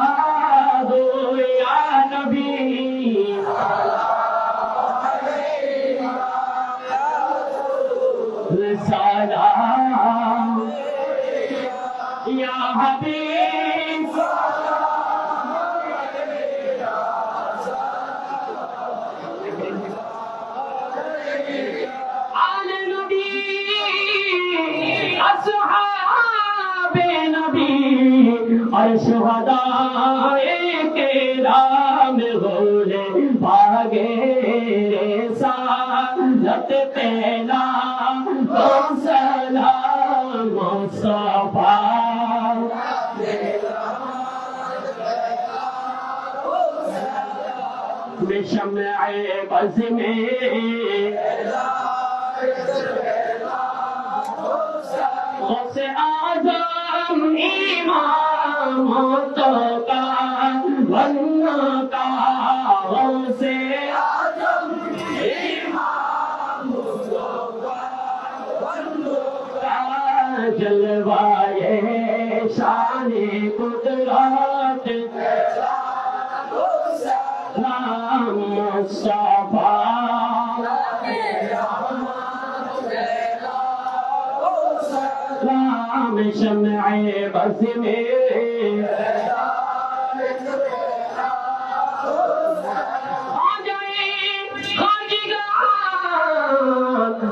दो या नबी। सलाम या हबीब, आले नबी अस्हाबे नबी और शुहदाए किराम होले भागे रे सालत पहला तो सलाम मुस्तफा। में शम्ए बज़ में गौसे आज़म इमाम तो का वन्ना का, गौसे आज़म इमाम तो का वन्ना का, जलवाए शाने कुदरत नाम मुस्तफा। राम शम्ए बज़ में आ जाए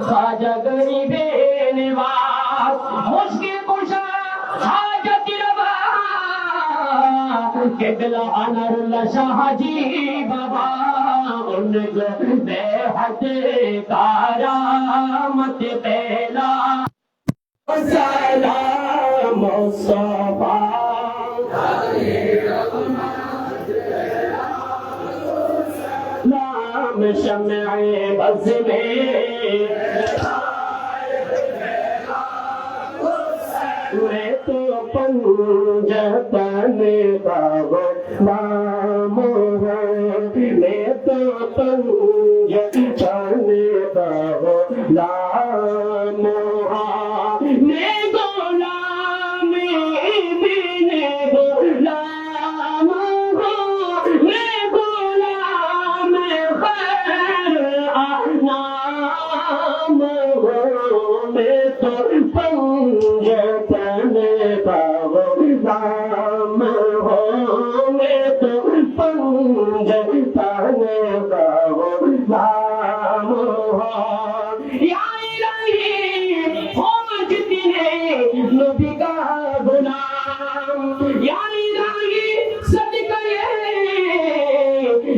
ख्वाजा गरीबे निवास, मुश्किल कुशा हाजत रवा, किबला अनरुल्लाह शाह जी बाबा, उनको बेहद करामत पहला सलाम मुस्तफा। नाम शम्ए बज़ में मैं तो पंजतन बाबो नाम है, मैं तो पंजतन बाबो नाम है, मैं गुलाम बिन गुलाम हूँ, मैं गुलाम खैर नाम हूँ, मैं तो पंजतन बाबो नाम हूँ, मैं तो पंजतन बाबो नाम हूँ। या इलाही खोज दिए नबी का गुलाम, या इलाही सदक़े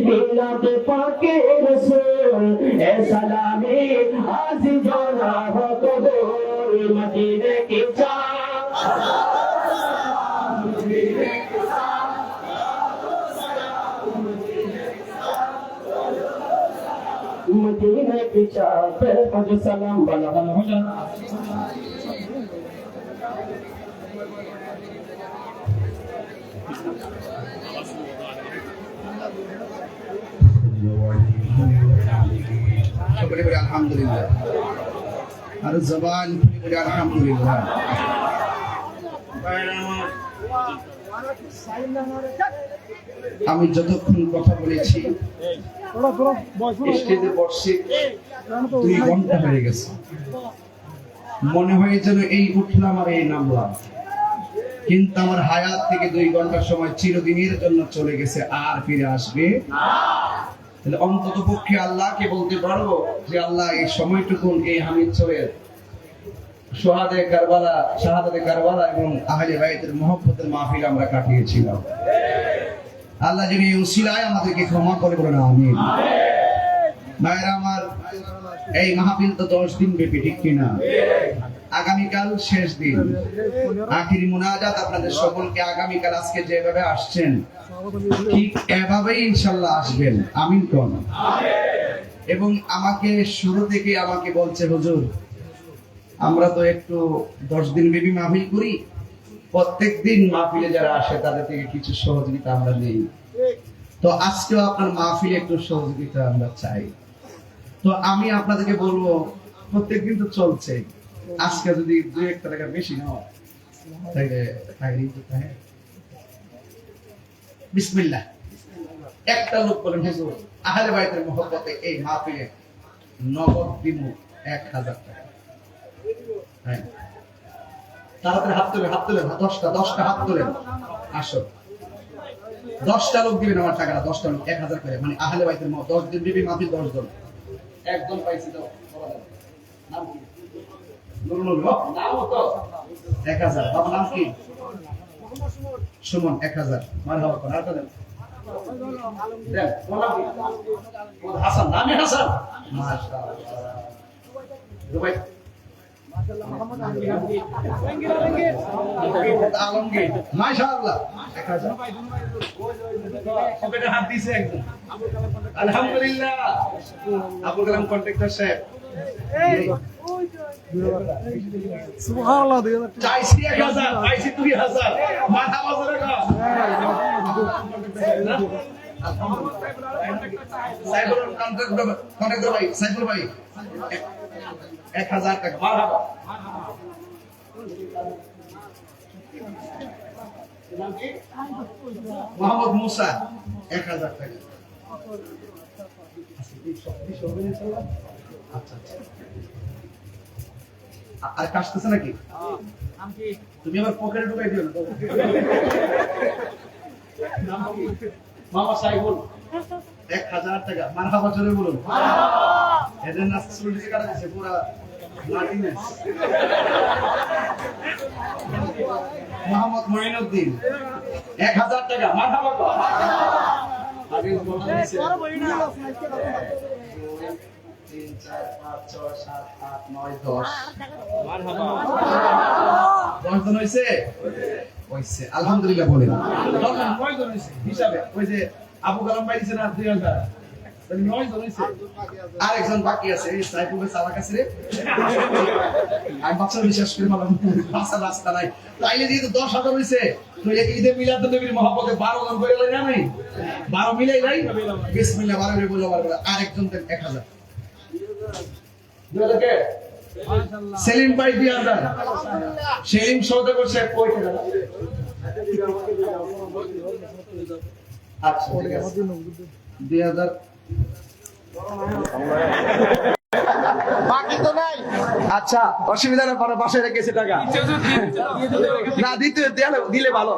मिलाद पाके रसूल, ए सलामी आज जो ना हो कबूल, मदीने की मदीने की चाप पे सलाम बला हो जाना।
সকলে বলে আলহামদুলিল্লাহ, আর জবান খুলে বলে আলহামদুলিল্লাহ। আমি যতক্ষণ কথা বলেছি স্টেজে বসে 2 ঘন্টা হয়ে গেছে। মনে হয় যেন এই উঠলাম আর এই নামলাম, কিন্তু আমার হায়াত থেকে 2 ঘন্টার সময় চিরদিনের জন্য চলে গেছে, আর ফিরে আসবে তাহলে অন্তত পক্ষে আল্লাহকে বলতে পারবো যে আল্লাহ এই সময়টুকু এই হামিদচরের শাহাদাতে কারবালা এবং আহলে বাইতের মহব্বতের মাহফিল আমরা কাটিয়েছিলাম। আল্লাহ যিনি এই উসিলায় আমাদেরকে ক্ষমা করে বলেন আমিন। ভাইরা আমার, এই মাহফিল তো 10 দিন ব্যাপী, ঠিক কিনা? আগামীকাল শেষ দিন, আখিরি মুনাজাত। আপনাদের সকলকে আগামীকাল আজকে যেভাবে আসছেন ঠিক এভাবেই ইনশাআল্লাহ আসবেন, আমিন কোন। এবং আমাকে শুরু থেকে আমাকে বলছে, হুজুর আমরা তো একটু 10 দিন ব্যাপী মাহফিল করি, প্রত্যেক দিন মাহফিলে যারা আসে তাদের থেকে কিছু সহযোগিতা আমরা নেই, তো আজকেও আপনার মাহফিলে একটু সহযোগিতা আমরা চাই। তো আমি আপনাদেরকে বলবো, প্রত্যেকদিন তো চলছে, আজকে যদি 2-1 টাকা বেশি নাও তাহলে বিসমিল্লাহ। একটা লোক বলেন, হুজুর আহলে বাইতের মহব্বতে এই মাহফিলে নগদ দিব 1000 টাকা। তাড়াতাড়ি হাত তুলেন 10টা হাত তুলেন। আসো, 10টা লোক দিবেন আমার টাকাটা, 10টা লোক 1000 করে, মানে আহলে বাইতের 10 দিন বিবি মাহফিল 10 জন। একজন পাইছি তো নাম কি? নুরুল হক। নাম তো 1000। বাবা নাম কি? সুমন। 1000। মারহাবা কোন আর দেন। দেন বলা কি? হাসান। নামে হাসান। মাশাআল্লাহ। দুবাই আলমগীর, মাশাআল্লাহ। 1000 পকেটে হাত দিয়েছে একজন। আলহামদুলিল্লাহ। আবুল কালাম কন্ট্রাক্টর সাহেব,
সুবহানাল্লাহ।
চাইছি 1000, পাইছি 2000। মারহাবা বলে গো। সাইবুল কন্ট্রাক্টর ভাই, সাইবুল ভাই 1000 টাকা। মারহাবা। মোহাম্মদ মুসা 1000 টাকা। আচ্ছা আচ্ছা, আর কাশতেছে নাকি? তুমি আবার পকেটে ঢুকাই দিও না। মামা সাইবুল 1000 টাকা। মারহাবা জোরে বলুন। এদের নাস্তা শুরু থেকে কাটা দিচ্ছে পুরা মার্টিনেস। মোহাম্মদ মঈনুদ্দিন 1000 টাকা। মারহাবা। আগে বলা হয়েছে 3, 4, 5, 6, 7, 8, 9, 10। মারহাবা। 10 জন হইছে? হইছে, আলহামদুলিল্লাহ বলেন। 9 জন হইছে হিসাবে। ওই যে আবু কালাম ভাই দিছেন আর 2000, তাহলে 9 জন হইছে। আরেকজন বাকি আছে, এই সাইফুল ভাই সালা কাছে রে। আমি বাচ্চা বিশ্বাস করি মালাম, বাচ্চা রাস্তা নাই। তাইলে যেহেতু 10,000 হইছে, তো এই ঈদে মিলাদ নবীর মহব্বতে 12 জন করে লই না নাই? 12 মিলাই নাই? বিসমিল্লাহ 12 করে বলবো। আরেকজন দেন 1000। 2000 কে? সেলিম ভাই 2000। সেলিম সৌদা করছে কই টাকা? আচ্ছা ঠিক আছে, 2000 বাকি তো নাই। আচ্ছা, অসুবিধা না, পরে বাসায় রেখেছে টাকা না দিতে দিলে ভালো।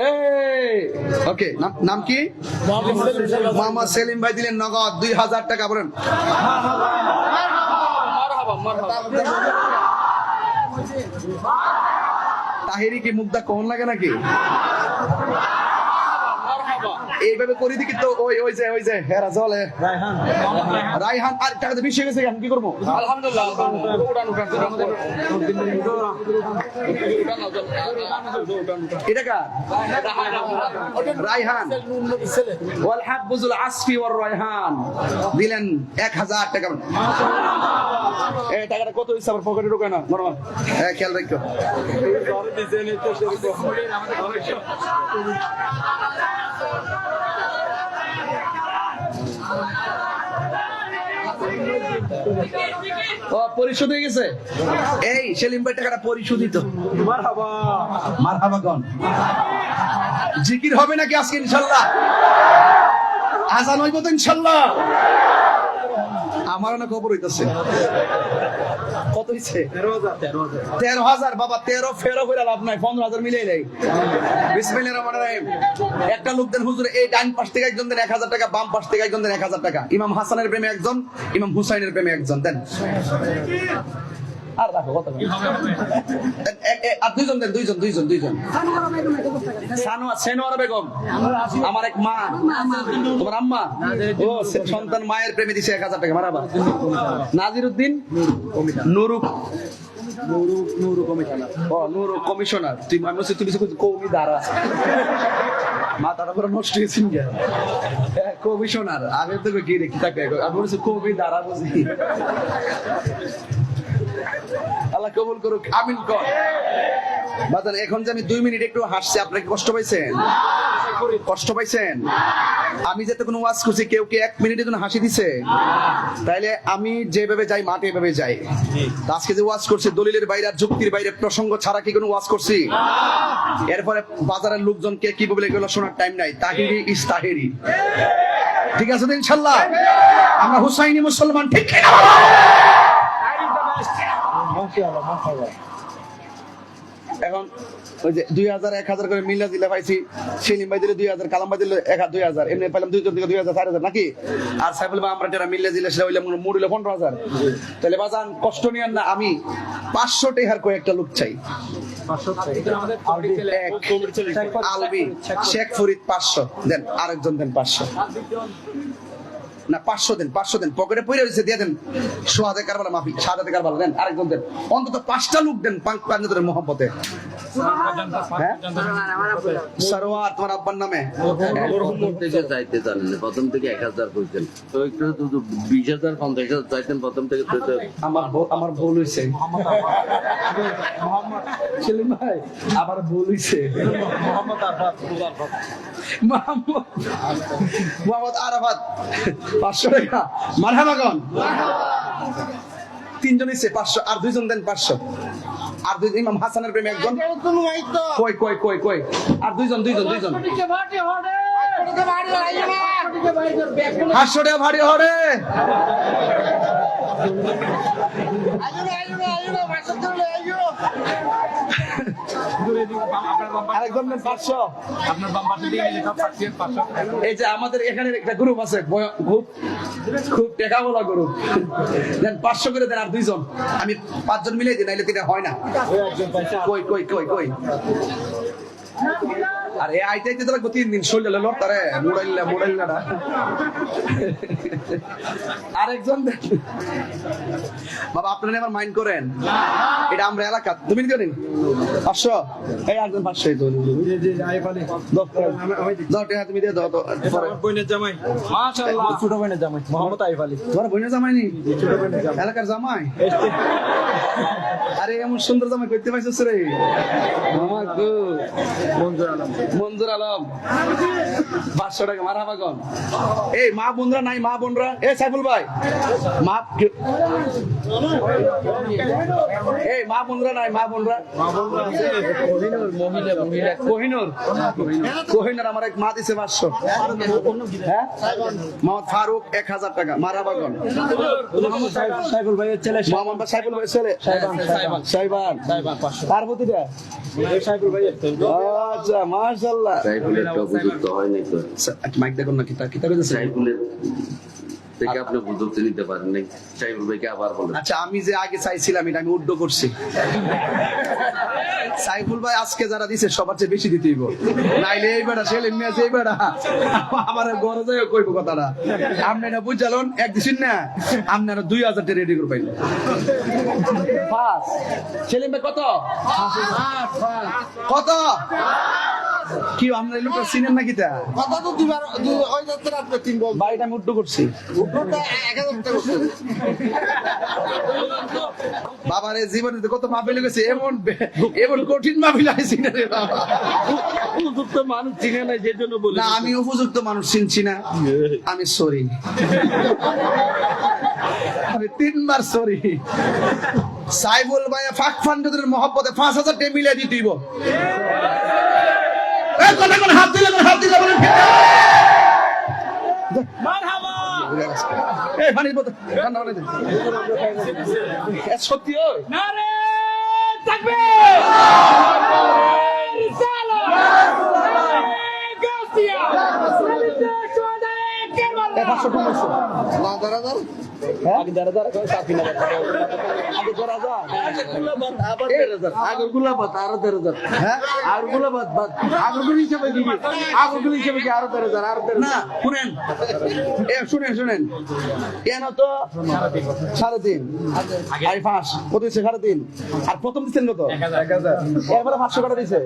এই ওকে, নাম কি? মোহাম্মদ সেলিম ভাই দিলেন নগদ 2000 টাকা। বলেন তাহিরি কি মুগ্ধা কোন লাগে নাকি? এইভাবে করে দিকে তো ওই যে হেরা জলে রায়হান আর টাকা তো বেশি গেছে, কি করবো? আলহামদুলিল্লাহ এটা কার? রায়হান ওয়াল হাবুজুল আসফি ওয়ার রায়হান দিলেন 1000 টাকা। এই টাকাটা কত হইছে আমার পকেটে ঢোকে না নরমাল। হ্যাঁ খেয়াল রাখো। ও পরিশোধ হয়ে গেছে। এই সেলিম ভাই টাকাটা পরিশোধিত। মারহাবা গন। জিকির হবে নাকি আজকে ইনশাল্লাহ? আজান হইব তো ইনশাল্লাহ? আমার না খবর হইতেছে। কত হইছে? 13,000 বাবা, 13 ফেরো করে লাভ নাই, 15,000 মিলিয়ে দেয়। বিসমিল্লাহির রহমানির রহিম। একটা লোক দেন হুজুর, এই ডান পাশ থেকে একজন দেন 1,000 টাকা, বাম পাশ থেকে একজন দেন 1,000 টাকা। ইমাম হাসানের প্রেমে একজন, ইমাম হুসাইনের প্রেমে একজন দেন। আর রাখো কত? আর দুইজন দেন, দুইজন। সেনোয়ারা বেগম, আমার এক মা, তোমার আম্মা। ও সন্তান মায়ের প্রেমে দিছে 1,000 টাকা। মারাবা। নাজিরউদ্দিন নুরু কমিশনার। তুমি কৌমি দ্বারা মাথাটা পুরো নষ্ট হয়েছিল। কমিশনার আগে তো কি রেখে থাকে, আমি বলছি কৌমি দ্বারা বুঝি। আল্লাহ কবুল করুক, আমিন কর। বাজান এখন যে আমি 2 মিনিট একটু হাসছি, আপনাকে কষ্ট পাইছেন? কষ্ট পাইছেন? আমি যে কোনো ওয়াজ করছি, কেউ কি 1 মিনিটের জন্য হাসি দিছে? তাইলে আমি যেভাবে যাই মাঠে এভাবে যাই। আজকে যে ওয়াজ করছি দলিলের বাইরে আর যুক্তির বাইরে প্রসঙ্গ ছাড়া কি কোনো ওয়াজ করছি? এরপরে বাজারের লোকজনকে কি বলে এগুলো শোনার টাইম নাই। তাহিরি ইস্তাহিরি, ঠিক আছে তো ইনশাল্লাহ? আমরা হুসাইনি মুসলমান, ঠিক কিনা? এখন ওই যে 2,000 1,000 করে মিল্লা দিলে পাইছি, সেলিম ভাই দিলে 2,000, কালাম ভাই দিলে 2,000, এমনি পাইলাম 2 জন থেকে 2,000 4,000 নাকি? আর সাইফুল ভাই আমরা যারা মিল্লা দিলে সেটা হইলে মুড় হইলো 15,000। তাহলে বাজান কষ্ট নিয়েন না, আমি 500 টাকার কয়েকটা লোক চাই। আলবি শেখ ফরিদ 500 দেন, আরেকজন দেন 500 না 500 দেন, 500 দেন। পকেটে পড়ে রয়েছে দিয়ে দেন। সোহাদে কারবালা মাফি, শাহাদাতে কারবালা দেন, আরেকজন দেন। অন্তত 5টা লোক দেন পাঞ্জাবের মোহাম্মতে। হ্যাঁ সরোয়ার তোমার আব্বার নামে
প্রথম থেকে চাইতে জানেন, প্রথম থেকে 1,000 কইতেন, তো একটু 20,000 50,000 চাইতেন প্রথম থেকে।
আমার ভুল হয়েছে সেলিম ভাই, আমার ভুল হয়েছে। মোহাম্মদ আরাফাত 500 টাকা। মারহাবা গন। 3 জন হইছে 500, আর 2 জন দেন 500। আর 2 ইমাম হাসানের প্রেমে একজন। কই আর 2 জন 500 টাকা ভারী হরে। আরেকজন দেন 500। এই যে আমাদের এখানে একটা গ্রুপ আছে, খুব টেকা বলা গ্রুপ, দেন 500 করে দেন। আর 2 জন, আমি 5 জন মিলে দিই, নাইলে এটা হয় না। কই আর এই আইটাইতে তো লাগবে 3 দিন। শরীর লড় তারে মোড়াইলা না। আরেকজন বাবা আপনারা আমার মাইন্ড করেন, এটা আমরা এলাকা। তুমি কি করেন 500? এই একজন 500 তো তুমি দিয়ে দাও তো।
বোনের জামাই, মাশাআল্লাহ, ছোট বোনের জামাই মোহাম্মদ আইফ আলী।
তোমার বোনের জামাই নি? এলাকার জামাই? আরে এমন সুন্দর জামাই করতে পাইছিস রে মামা গো। মঞ্জুর আলম 500 টাকা। মারহাবা গন। এই মা বোনরা নাই, মা বোনরা। এ সাইফুল ভাই মা, এই মা বোনরা নাই, মা বোনরা। কোহিনুর আমার এক মা দিছে 500। হ্যাঁ মোহাম্মদ ফারুক 1,000 টাকা। মারহাবা গন।
সাইফুল ভাইয়ের ছেলে,
মোহাম্মদ সাইফুল ভাইয়ের ছেলে সাইবান। তার প্রতিটা
সাইফুল ভাইয়ের।
আচ্ছা মাশাআল্লাহ।
সাইফুলের তো উপযুক্ত হয় নাই তো।
মাইক দেখুন না, কিতা কইতেছে?
সাইফুলের থেকে আপনি উপযুক্ত নিতে পারেন নাই। সাইফুল ভাইকে আবার বলেন।
আচ্ছা আমি যে আগে চাইছিলাম এটা আমি উড্ড করছি। সাইফুল ভাই আজকে যারা দিছে সবার চেয়ে বেশি দিতেই গো, নাইলে এই বেড়া সেলিম মিয়া যে বেড়া আমার ঘরে যাই কইব কথাটা। আপনি না বুঝালন এক দিন না, আপনারা 2,000 টাকা রেডি করে পাইলেন। পাস সেলিম ভাই কত কত কি আমরা এই লোকটা চিনেন নাকি? তা
কথা তো দিবার ওই যাত্রা আপনি তিন বল
বাড়িটা আমি উড্ড করছি। বাবারে জীবনে কত মাহফিল গেছে, এমন কঠিন মাহফিল আইছি না রে বাবা।
উপযুক্ত মানুষ চিনে নাই, যে জন্য বলি
না আমি উপযুক্ত মানুষ চিনছি না, আমি সরি। আমি 3 বার সরি। সাইফুল ভাই ফাক ফান্ডদের মহব্বতে 5000 টাকা মিলিয়ে দিয়ে দিব। এই কোন হাত দিলে বলেন
মারহাবা
এই পানির বোতল ঠান্ডা পানি দে। এ সত্যি ওই
নারে তাকবীর রিসালাত গাছিয়া
এ 500 টাকা আছে।
আগে দাঁড়া সাফি না আগে জোরা যা
আগর গুলা বাত আরো 13000
হ্যাঁ
আর গুলা বাত আগর হিসেবে কি আগর হিসেবে কি আরো 13000 আরো 13000
না শুনেন কেন তো 3.5 আর 5 কত দিছে 3.5 আর প্রথম দিছেন কত 1000 এরপরে 500 টাকা দিছে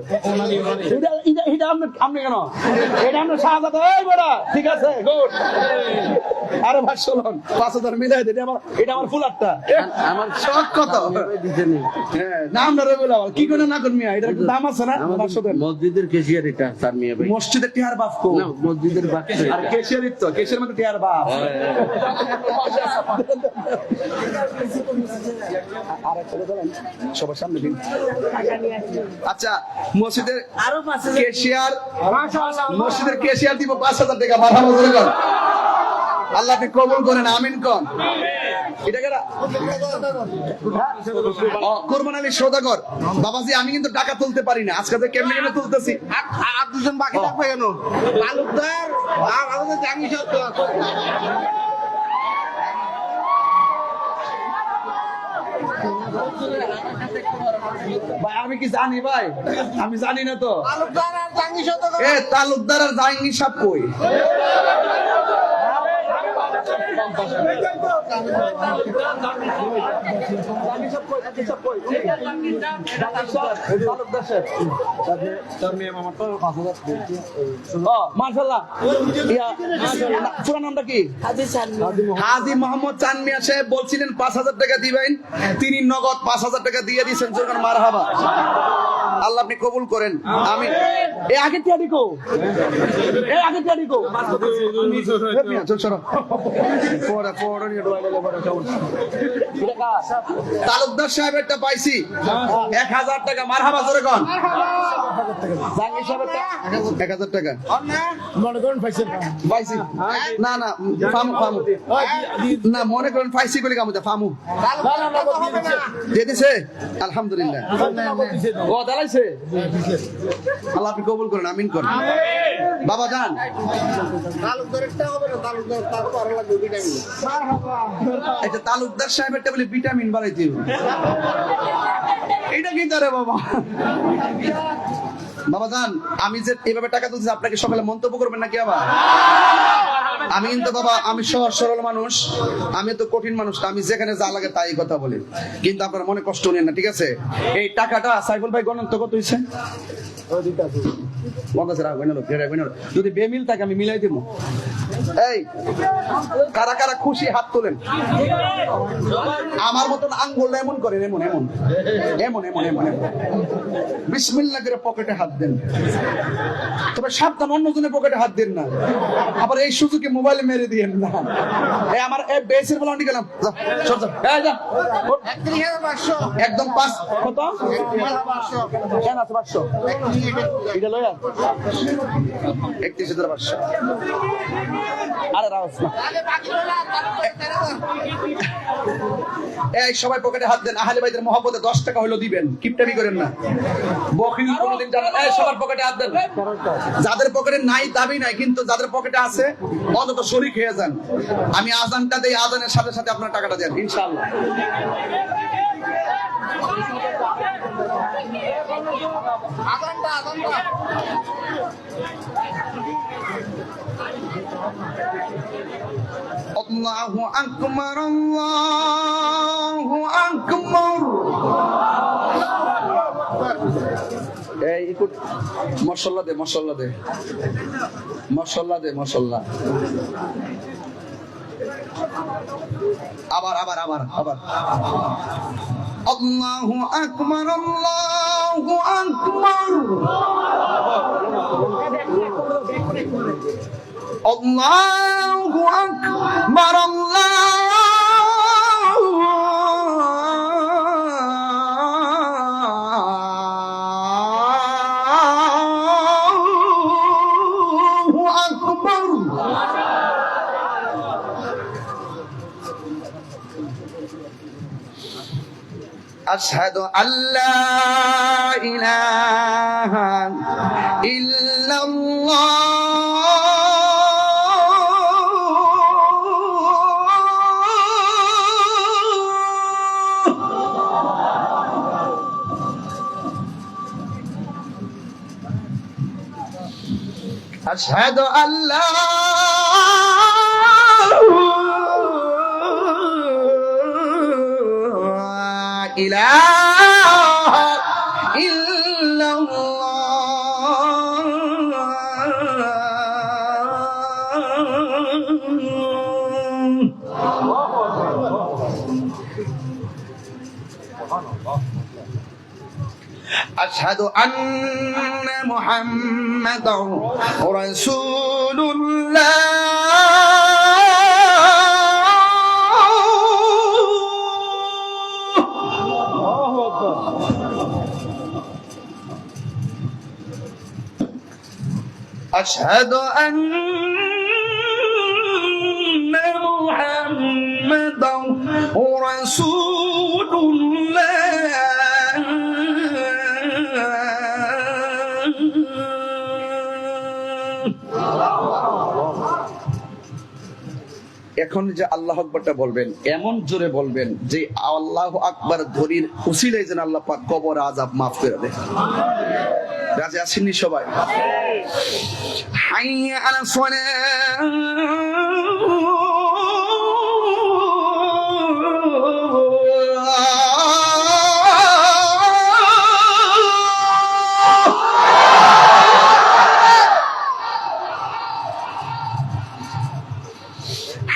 এটা আপনি কেন এটা আমরা শাহজাদা এই বড় ঠিক আছে গুড আরে 500 লোন 5000 মিলাই দে এটা আমার ফুল আটটা
আমার
শখ কত
দিতে নেই
হ্যাঁ নাম না রে বলা কি কোন না করমিয়া এটার একটা দাম আছে না 500 দেন
মসজিদের কেশিয়ার এটা স্যার মিয়া ভাই
মসজিদের টিহার বাপ কো
না মসজিদের বাচ্চা
আর কেশিয়ার তো কেশিয়ার মধ্যে টিহার বাপ আর একটা বলেন সবার সামনে দিন আচ্ছা মসজিদের
আরো 5000
কেশিয়ার
মাশাআল্লাহ
মসজিদের কেশিয়ার দিব 5000 টাকা মারহাবা বলে কর আল্লাহ আপনি কবুল করেন আমিন কোন এটা কেডা কোরবান আলী সওদাগর বাবাজি আমি কিন্তু টাকা তুলতে পারি না আজকে তো কেমনে তুলতেছি
আর দুজন বাকি থাকবে কেন তালুকদার আর আমাদের জাঙ্গি সত্য
ভাই আমি কি জানি ভাই আমি জানি না তো
তালুকদার আর জাঙ্গি সত্য
এ তালুকদার আর জাইনি সাপ কই মাশাআল্লাহ পুরো নামটা কি হাজী মোহাম্মদ চান মিয়া সাহেব বলছিলেন 5000 টাকা দিবেন তিনি নগদ 5000 টাকা দিয়ে দিয়েছেন জোরকার মারহাবা আল্লাহ আপনি কবুল করেন আমি এ আগে টিয়াডিকো চল সরো পরে নিয়ে ডোয়াইলে পরে চল তালুকদার সাহেবেরটা পাইছি 1000 টাকা মারহাবা জোরে কোন জাঙ্গি সাহেবেরটা 1000 টাকা
মনে করেন পাইছেন
পাইছি না ফামু না মনে করেন পাইছি বলে কামুতে ফামু দিয়ে দিছে আলহামদুলিল্লাহ ও দালাইছে আল্লাহ আপনি কবুল করেন আমিন করেন বাবা যান
তালুকদারটা হবে না তালুকদার তারপর আরো লাগবে ভিটামিন
এটা তালুকদার সাহেবেরটা বলে ভিটামিন বাড়াইতে এটা কি করে বাবা বাবা যান আমি যে এইভাবে টাকা তুলছি আপনাকে সকালে মন্তব্য করবেন নাকি আবার আমি কিন্তু বাবা আমি সহজ সরল মানুষ আমি তো কঠিন মানুষ আমি যেখানে যা লাগে তাই কথা বলি কিন্তু আপনার মনে কষ্ট নেন না ঠিক আছে এই টাকাটা সাইফুল ভাই গণন তো কত হইছে যদি বেমিল থাকে আমি মিলাই দিব এই কারা কারা খুশি হাত তোলেন আমার মতন আঙ্গুল এমন করেন এমন এমন এমন এমন এমন এমন বিসমিল্লাহ করে পকেটে হাত দেন তবে সাবধান অন্যজনের পকেটে হাত দেন না আবার এই সুযোগে মোবাইলে মেরে দিয়েন না এই আমার এই বেসের বলা নিয়ে গেলাম চল চল এই যা
31500
একদম 5 কত কেন আছে 500 এটা লয়া 31500 আরে রাউস না এই সবাই পকেটে হাত দেন আহলে বাইদের মহব্বতে 10 টাকা হলো দিবেন কিপটামি করেন না বখিল কোনদিন জানা এই সবার পকেটে হাত দেন যাদের পকেটে নাই দাবি নাই কিন্তু যাদের পকেটে আছে অন্তত শরীক হয়ে যান আমি আজানটা দেই আজানের সাথে সাথে আপনার টাকাটা দেন ইনশাআল্লাহ আল্লাহু আকবার আল্লাহু আকবার এই একটু মশলা দে আবার আল্লাহু আকবার আল্লাহু আকবার আল্লাহু আকবার আল্লাহু আশহাদু আল্লা ইলাহা ইল্লাল্লাহ আশহাদু আল্লা ইলাহা ইল্লাল্লাহ আশহাদু আন্না মুহাম্মাদার রাসূলুল্লাহ أشهد أن محمدا رسول এখন যে আল্লাহ আকবারটা বলবেন এমন জোরে বলবেন যে আল্লাহ আকবার ধ্বনির উসিলায় যেন আল্লাহ পাক কবর আযাব মাফ করে দেয়। রাজি আসেননি সবাই? হাইয়া আলা সালাহ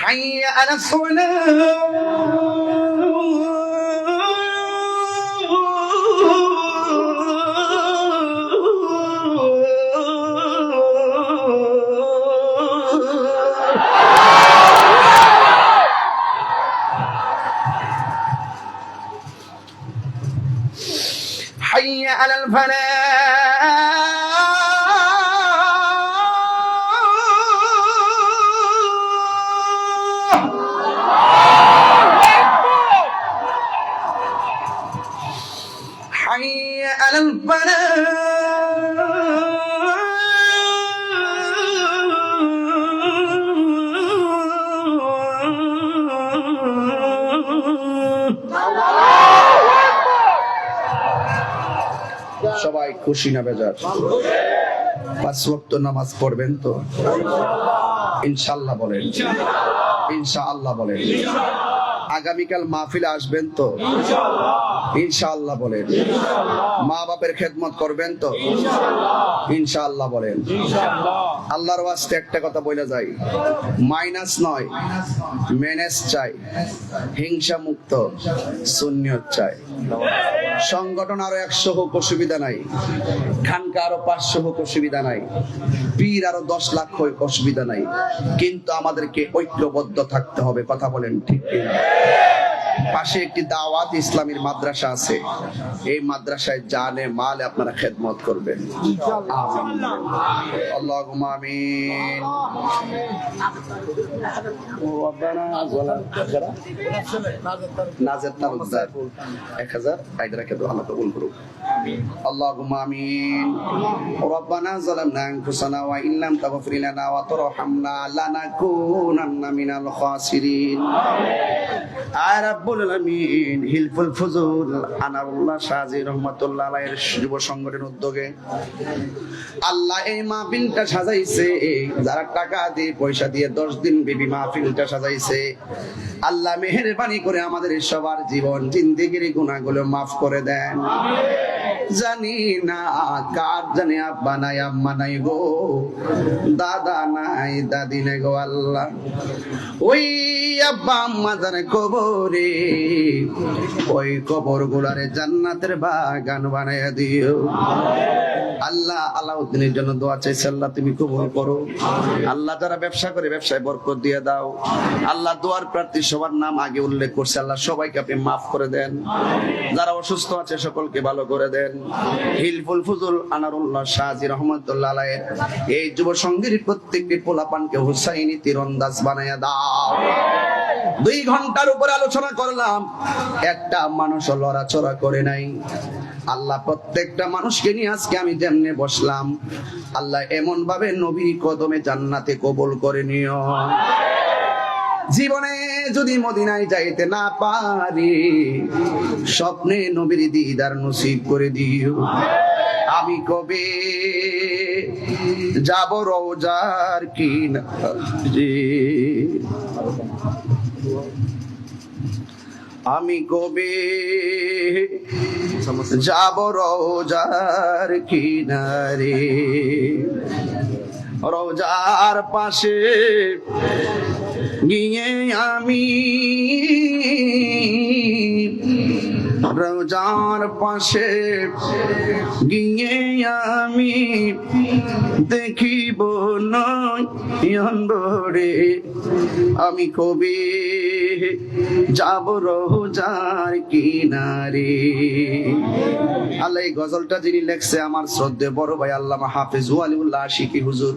حي على الصلاة حي على الفلاح حي على الفلاح সবাই খুশি না বেজার? 5 ওয়াক্ত নামাজ পড়বেন তো ইনশাআল্লাহ বলেন, ইনশাআল্লাহ বলেন। আগামীকাল মাহফিলে আসবেন তো ইনশাআল্লাহ বলেন। মা বাপের খেদমত করবেন তো ইনশাআল্লাহ বলেন। আল্লাহর ওয়াস্তে একটা কথা বলে যাই, মাইনাস নয় ম্যানেজ চাই, হিংসা মুক্ত সুন্নিয়ত চাই। সংগঠন আরো 100 হোক অসুবিধা নাই, খানকা আরো 500 হোক অসুবিধা নাই, পীর আরো 10 লাখ হোক অসুবিধা নাই, কিন্তু আমাদেরকে ঐক্যবদ্ধ থাকতে হবে। কথা বলেন ঠিক কিনা? পাশে একটি দাওয়াত ইসলামীর মাদ্রাসা আছে, এই মাদ্রাসায় জানে মালে আপনারা খেদমত করবেন। আমিন আল্লাহুম্মা আমিন। নাজের তালুকদার 1000 আইডা রেখে দাও, আল্লাহ কবুল করুক। আল্লাহুম্মা আমিন। রব্বানা যালামনা আনফুসানা ওয়া ইল্লাম তাগফির লানা ওয়া তারহামনা লানাকুনান্না মিনাল খাসিরিন। আয় রাব্বুল আলামিন, হিলফুল ফুজুল আনারুল্লাহ শাহজি রহমাতুল্লাহ আলাইহির যুব সংগঠনের উদ্যোগে আল্লাহ এই মাহফিলটা সাজাইছে, যারা টাকা দিয়ে পয়সা দিয়ে 10 দিন বিবি মাহফিলটা সাজাইছে, আল্লাহ মেহেরবানি করে আমাদের সবার জীবন জিন্দেগির গুনাহগুলো মাফ করে দেন। জানি না কার জানি আব্বা নাই আম্মা নাই গো, দাদা নাই দাদি নাই গো আল্লাহ, ওই আব্বা আম্মা জানে কবরে, ওই কবর গুলারে জান্নাতের বাগান বানাইয়া দিও। আল্লাহ আলাউদ্দিনের জন্য দোয়া চাইছে, আল্লাহ তুমি কবুল করো। আল্লাহ যারা ব্যবসা করে ব্যবসায় বরকত দিয়ে দাও। আল্লাহ দোয়ার প্রার্থী সবার নাম আগে উল্লেখ করছে, আল্লাহ সবাইকে আপনি মাফ করে দেন। যারা অসুস্থ আছে সকলকে ভালো করে দেন। হিলফুল ফুজুল আনারুল্লাহ শাহজি রহমাতুল্লাহ আলাইহির এই যুব সংঘের প্রত্যেকটি পোলাপানকে হুসাইনি তীরন্দাজ বানায়া দাও। 2 ঘন্টার উপরে আলোচনা করলাম, একটা মানুষও লড়াচড়া করে নাই। আল্লাহ প্রত্যেকটা মানুষকে নিয়ে আজকে আমি যেমনে বসলাম, আল্লাহ এমন ভাবে নবীর কদমে জান্নাতে কবুল করে নিও। জীবনে যদি মদিনায় যাইতে না পারি, স্বপ্নে নবীর দিদার নসিব করে দিও। আমি কবে যাব রওজার কিনারে, আমি কবে যাব রওজার কিনারে, রওজার পাশে গিয়ে আমি, রওজার পাশে গিয়ে আমি দেখিব নয়নভরে, আমি কবে যাব রওজার কিনারে। আল্লাহ এই গজলটা যিনি লেখছে আমার শ্রদ্ধেয় বড় ভাই আল্লামা হাফেজ ওয়ালিউল্লাহ আশিকি হুজুর,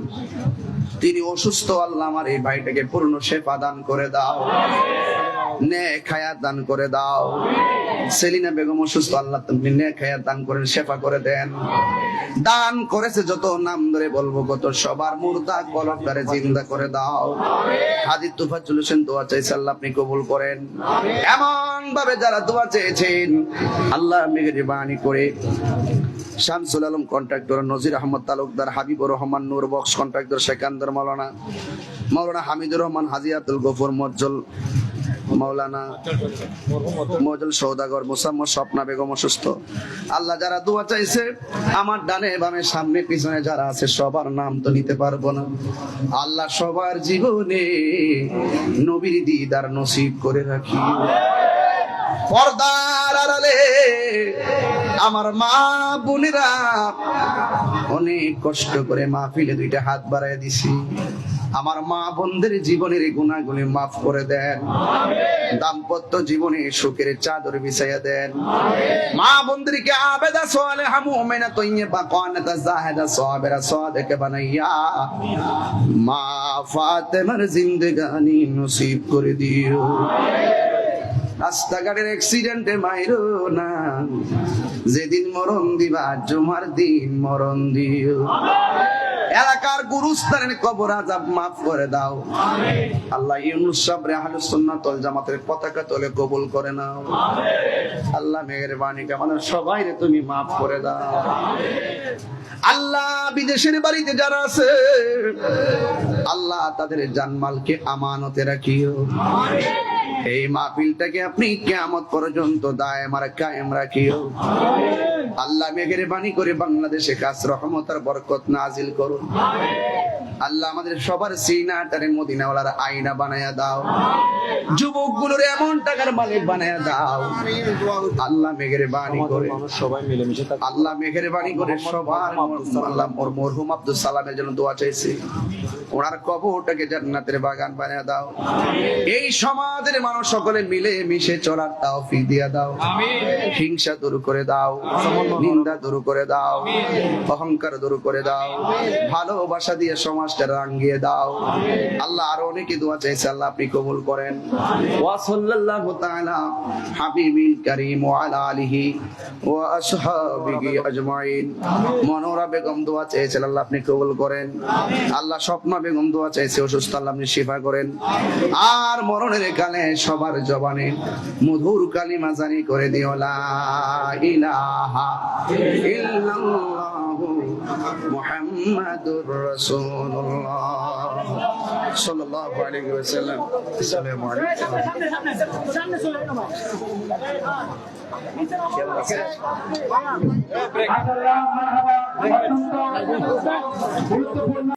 তিনি অসুস্থ। আল্লাহ আমার এই ভাইটাকে পূর্ণ শেফা দান করে দাও, নেক হায়াত দান করে দাও। সেলিনা বেগম অসুস্থ, আল্লাহ তুমি নেক হায়াত দান করেন, শেফা করে দেন। দান করেছে যত, নাম ধরে বলবো কত, সবার মুর্দা কলবটারে জিন্দা করে দাও। হাজী তুফাজ্জল হোসেন দোয়া চাইছে, আল্লাহ আপনি কবুল করেন। এমন ভাবে যারা দোয়া চেয়েছেন আল্লাহ মেহেরবানি করে, শামসুল আলম কন্ট্রাক্টর, নজির আহমদ তালুকদার, হাবিবুর রহমান নূর বক্স কন্ট্রাক্টর, সেকান্দর মাওলানা, মাওলানা হামিদুর রহমান, হাজী আব্দুল গফুর মজ্জল, মাওলানা মজল সৌদাগর, মুসাম্মদ স্বপ্না বেগম অসুস্থ। আল্লাহ যারা দোয়া চাইছে আমার ডানে বামে সামনে পিছনে যারা আছে সবার নাম তো নিতে পারবো না, আল্লাহ সবার জীবনে নবীর দিদার নসিব করে রাখি। পর্দার আড়ালে আমার মা বোনেরা অনেক কষ্ট করে মাহফিলে 2টা হাত বাড়ায় দিছি। আমার মা বোনদের জীবনের গুনাহগুলি মাফ করে দেন, দাম্পত্য জীবনে সুখের চাদর বিছাইয়া দেন। মা বোনদেরকে আবেদা সালেহা মুমিনা তাইয়্যিবা কানাতা জাহিদা সাবিরা সাদিকা বানাইয়া মা ফাতেমার জিন্দেগানি নসিব করে দিও। রাস্তাঘাটের অ্যাক্সিডেন্টে মাইরো না, যেদিন মরণ দিবা জুমার দিন মরণ দিও। এলাকার গুরুস্থানের কবর আযাব মাফ করে দাও। আল্লাহ ইউনূস সাবরে আহলুস সুন্নাত ওয়াল জামাতের পতাকা তলে কবুল করে নাও। আল্লাহ মেহেরবানি করে আমাদের সবাইরে তুমি মাফ করে দাও। আল্লাহ বিদেশের বাড়িতে যারা আছে আল্লাহ তাদের জানমালকে আমানতে রাখিও। এই মাহফিলটাকে আপনি কিয়ামত পর্যন্ত দায়েম আর কায়েম রাখিও। আল্লাহ মেহেরবানি করে বাংলাদেশে খাস রহমত আর বরকত নাজিল করুন। আল্লাহ আমাদের সবার সিনাটারে মদিনাওয়ালার আয়না বানায়া দাও, যুবকগুলোর এমন টাকার মালিক বানায়া দাও। আল্লাহ মেহেরবানি করে
সবাই মিলেমিশে থাকবে।
আল্লাহ মেহেরবানি করে সবার আল্লাহ মরহুম আব্দুল সালামের জন্য দোয়া চাইছি, ওনার কবরটাকে জান্নাতের বাগান বানায়া দাও। এই সমাজের মানুষ সকলে মিলে মিশে চলার তৌফিক দিয়া দাও। হিংসা দূর করে দাও, নিন্দা দূর করে দাও, অহংকার দূর করে দাও, ভালোবাসা দিয়ে সমাজটা রাঙিয়ে দাও। আল্লাহ আরো অনেকে দোয়া চাইছে, আল্লাহ আপনি কবুল করেন। ওয়া সাল্লাল্লাহু তাআলা হাবিবিল কারীম ওয়া আলা আলিহি ওয়া আসহাবিহি আজমাইন। মনোরা বেগম দোয়া চেয়েছেন, আল্লাহ আপনি কবুল করেন। আল্লাহ স্বপ্না বেগম দোয়া চাইছে, অসুস্থ, আল্লাহ আপনি শিফা করেন। আর মরণের কালে সবার জবানে মধুর কালিমা জারি করে দিও, লা ইলাহা ইল্লাল্লাহু মুহাম্মাদুর রাসূলুল্লাহ সাল্লাল্লাহু আলাইহি ওয়াসাল্লাম। আসসালামু আলাইকুম।
মারহাবা।